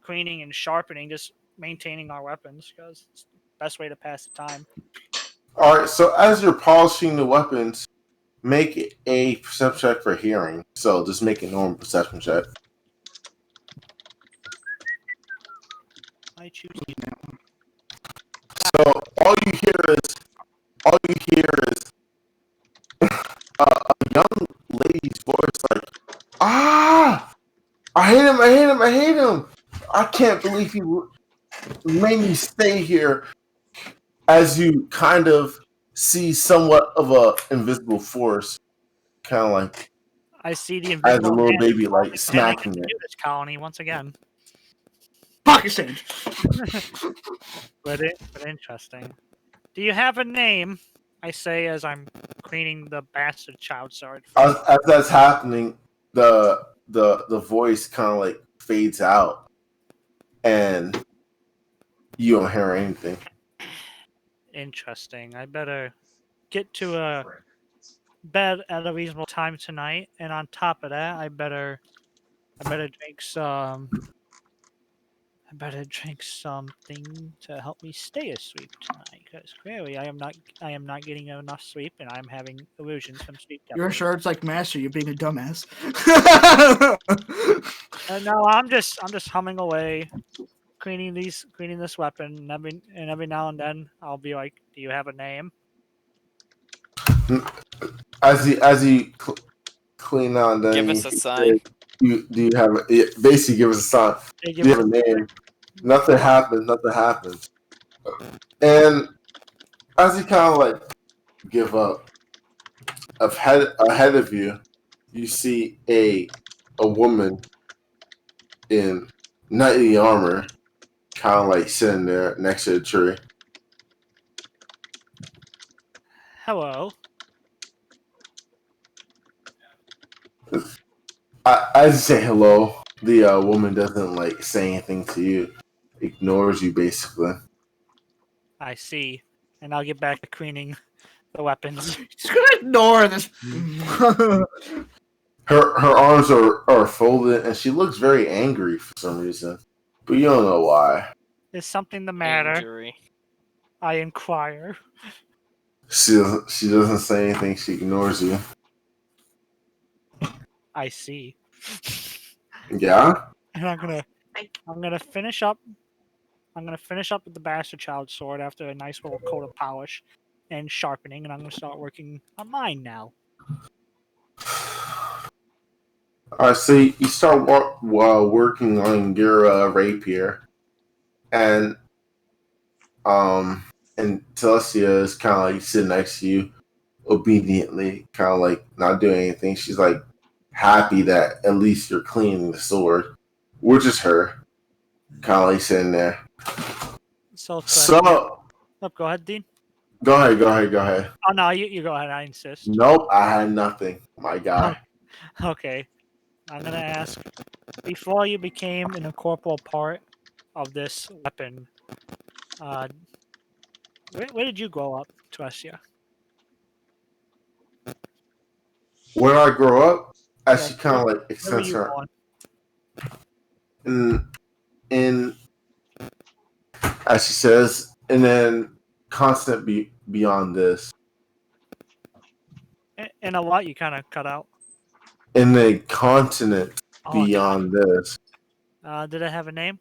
cleaning, and sharpening, just maintaining our weapons because it's the best way to pass the time. All right. So as you're polishing the weapons, make a perception check for hearing. So just make a normal perception check. I choose. So all you hear is a young lady's voice like, "Ah, I hate him! I can't believe he made me stay here." As you kind of see somewhat of a invisible force, kind of like I see the as a invisible little man baby, like intending smacking to it. do this colony once again. Pocket sand. But interesting. Do you have a name? I say as I'm cleaning the bastard child sword. As that's happening, the voice kind of like fades out, and you don't hear anything. Interesting. I better get to a bed at a reasonable time tonight, and on top of that, I better drink some. I better drink something to help me stay asleep tonight, because clearly I am not getting enough sleep, and I'm having illusions from sleep Your deprivation. shirt's like Master. You're being a dumbass. No, I'm just humming away, cleaning this weapon, and every now and then I'll be like, "Do you have a name?" As you clean on, then Give us a sign. Do you have basically give us a sign? They Do give you us have a name? Nothing happens. And as you kind of like give up, ahead of you, you see a woman in knightly armor, kind of like sitting there next to the tree. Hello. As you say hello, the woman doesn't like say anything to you, ignores you basically. I see. And I'll get back to cleaning the weapons. He's gonna ignore this. Her arms are folded, and she looks very angry for some reason, but you don't know why. Is something the matter? Injury. I inquire. She doesn't say anything. She ignores you. I see. Yeah. And I'm gonna finish up. I'm gonna finish up with the bastard child sword after a nice little coat of polish and sharpening, and I'm gonna start working on mine now. Alright, so you start working on your rapier, and Telestia is kind of like sitting next to you, obediently, kind of like not doing anything. She's like happy that at least you're cleaning the sword, which is her, kind of like sitting there. So, go ahead, Dean. Go ahead. Oh no, you go ahead. I insist. Nope, I had nothing, my guy. Okay, I'm gonna ask. Before you became an incorporeal part of this weapon, where did you grow up, Telestia? Where I grow up, as Yeah, she kind of like Where were extends you her born? in as she says, and then constant beyond this. And a lot you kind of cut out. In the continent Oh, beyond this. did it have a name?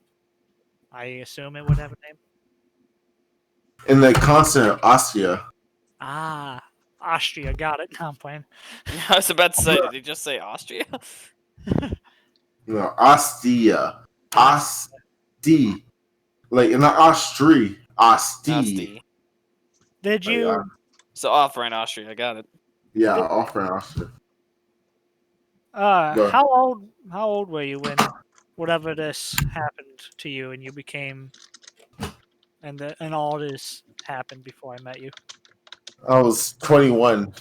I assume it would have a name. In the continent of Austria. Ah, Austria. Got it. No, I'm playing. Yeah, I was about to say, did you just say Austria? No, Ostia. Osti. Like, not Austria. Osti. Asti. Did you? So offering Austria, I got it. Yeah, offering Austria. Go. How old were you when whatever this happened to you and you became and all this happened before I met you? I was 21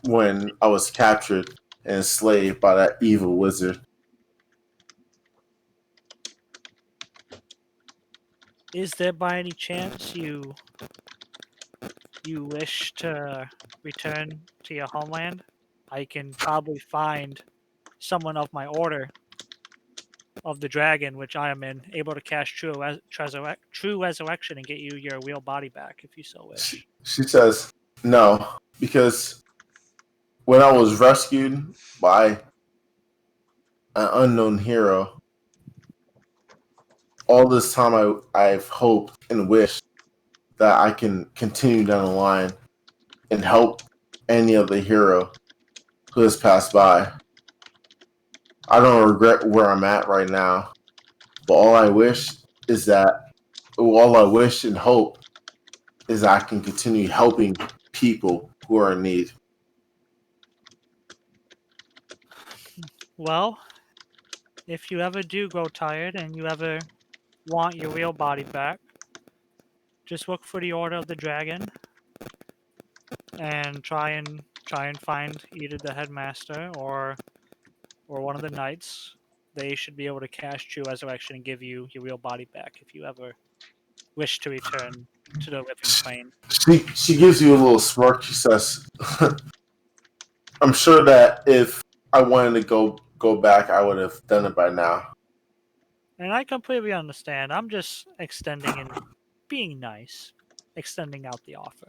when I was captured and enslaved by that evil wizard. Is there by any chance you wish to return to your homeland? I can probably find someone of my order of the dragon, which I am in, able to cast true resurrection and get you your real body back if you so wish. She says no, because when I was rescued by an unknown hero, all this time I've hoped and wished that I can continue down the line and help any other hero who has passed by. I don't regret where I'm at right now, but all I wish and hope is I can continue helping people who are in need. Well, if you ever do grow tired and you ever want your real body back, just look for the Order of the Dragon and try and find either the headmaster or one of the knights. They should be able to cast true resurrection and give you your real body back if you ever wish to return to the living plane. She gives you a little smirk. She says, I'm sure that if I wanted to go back, I would have done it by now. And I completely understand. I'm just extending and being nice, extending out the offer.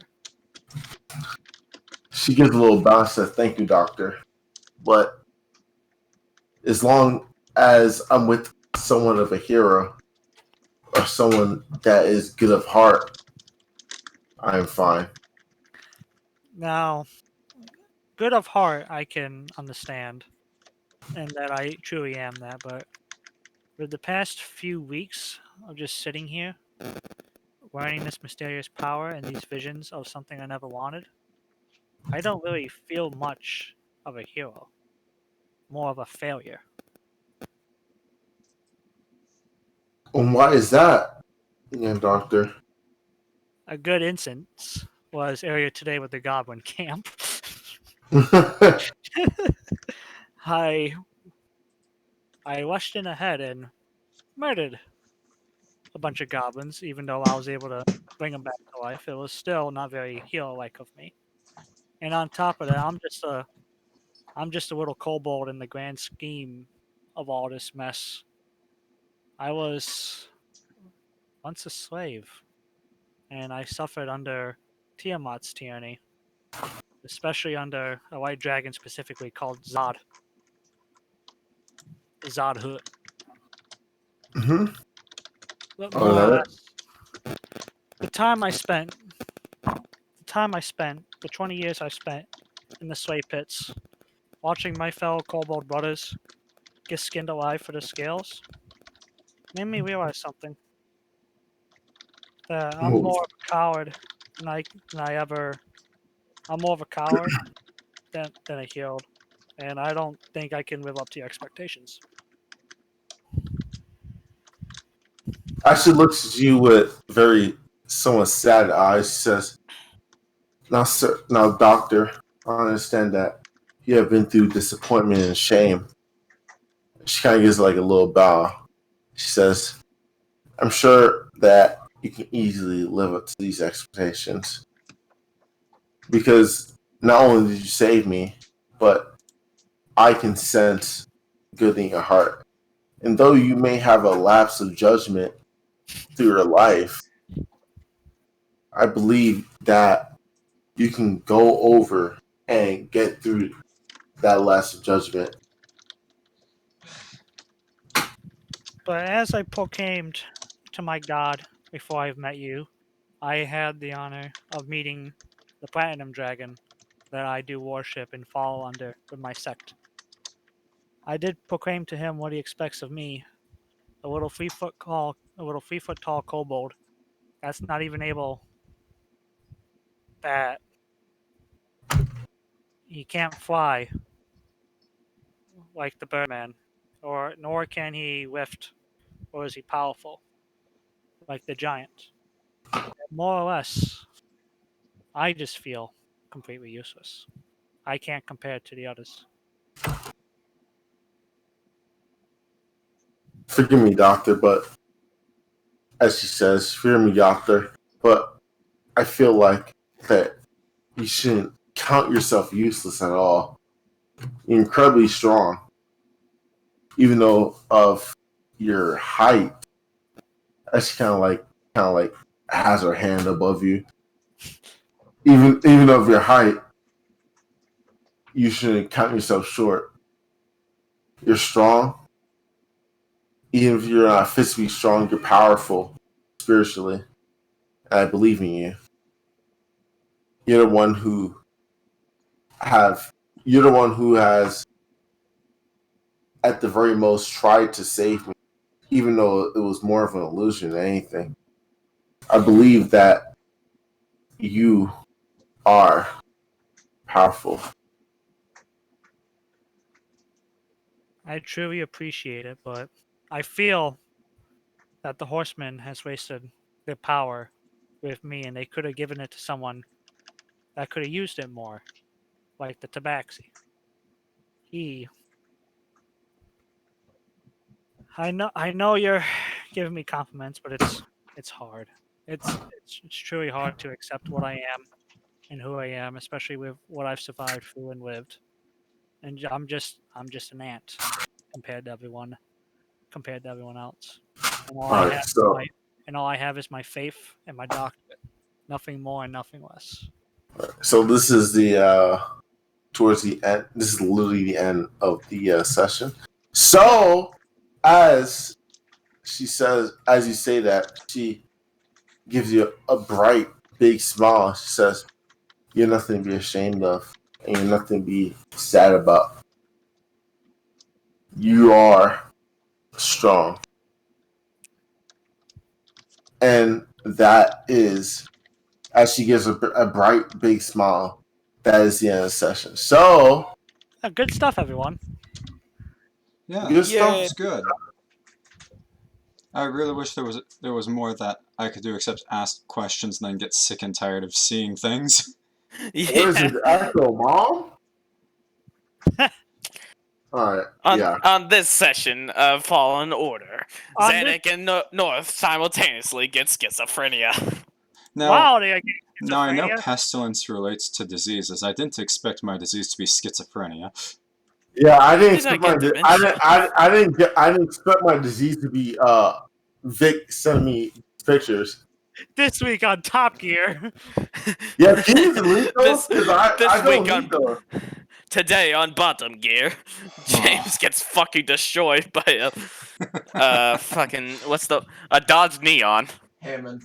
She gives a little bow and says, thank you, doctor. But as long as I'm with someone of a hero or someone that is good of heart, I am fine. Now, good of heart, I can understand, and that I truly am that, but for the past few weeks of just sitting here, learning this mysterious power and these visions of something I never wanted, I don't really feel much of a hero. More of a failure. And why is that, doctor? A good instance was earlier today with the Goblin camp. I rushed in ahead and murdered a bunch of goblins, even though I was able to bring them back to life. It was still not very hero-like of me. And on top of that, I'm just a little kobold in the grand scheme of all this mess. I was once a slave, and I suffered under Tiamat's tyranny, especially under a white dragon specifically called Zod. Zodhoot. Mm-hmm. But more or less, the 20 years I spent in the slave pits, watching my fellow kobold brothers get skinned alive for the scales, made me realize something. That I'm more of a coward I'm more of a coward than a hero, and I don't think I can live up to your expectations. She looks at you with very somewhat sad eyes. She says, now, doctor, I understand that you have been through disappointment and shame. She kind of gives like a little bow. She says, I'm sure that you can easily live up to these expectations. Because not only did you save me, but I can sense good in your heart. And though you may have a lapse of judgment through your life, I believe that you can go over and get through that last judgment. But as I proclaimed to my god before I've met you, I had the honor of meeting the Platinum Dragon that I do worship and follow under with my sect. I did proclaim to him what he expects of me, a little 3-foot tall kobold that's not even able that he can't fly like the Birdman, nor can he lift, or is he powerful like the giant. More or less, I just feel completely useless. I can't compare it to the others. Forgive me, Doctor, but as she says, fear me, Doctor, but I feel like that you shouldn't count yourself useless at all. You're incredibly strong, even though of your height. She kind of like has her hand above you. Even of your height, you shouldn't count yourself short. You're strong. Even if you're not physically strong, you're powerful spiritually. And I believe in you. You're the one who has at the very most tried to save me, even though it was more of an illusion than anything. I believe that you are powerful. I truly appreciate it, but I feel that the Horseman has wasted their power with me, and they could have given it to someone that could have used it more, like the tabaxi. I know you're giving me compliments, but it's hard. It's truly hard to accept what I am and who I am, especially with what I've survived through and lived. And I'm just an ant compared to everyone else. And all I have is my faith and my doctorate. Nothing more and nothing less. So this is the towards the end. This is literally the end of the session. So as she says, as you say that, she gives you a bright, big smile. She says, "You're nothing to be ashamed of, and you're nothing to be sad about. You are strong." And that is, as she gives a bright, big smile, that is the end of the session. So, Good stuff, everyone. Yeah, good stuff. it's good. I really wish there was more that I could do except ask questions and then get sick and tired of seeing things. What is it, Echo, Mom? Alright, On this session of Fallen Order, On Zannik and North simultaneously get schizophrenia. Now, Wow, they get now I know schizophrenia? pestilence relates to diseases. I didn't expect my disease to be schizophrenia. Yeah, I didn't Did I expect get my dementia? I didn't expect my disease to be Vick sending me pictures. This week on Top Gear. Yeah, can you delete those? Because I this don't week need those. Today on Bottom Gear, James gets fucking destroyed by a fucking a Dodge Neon. Hammond.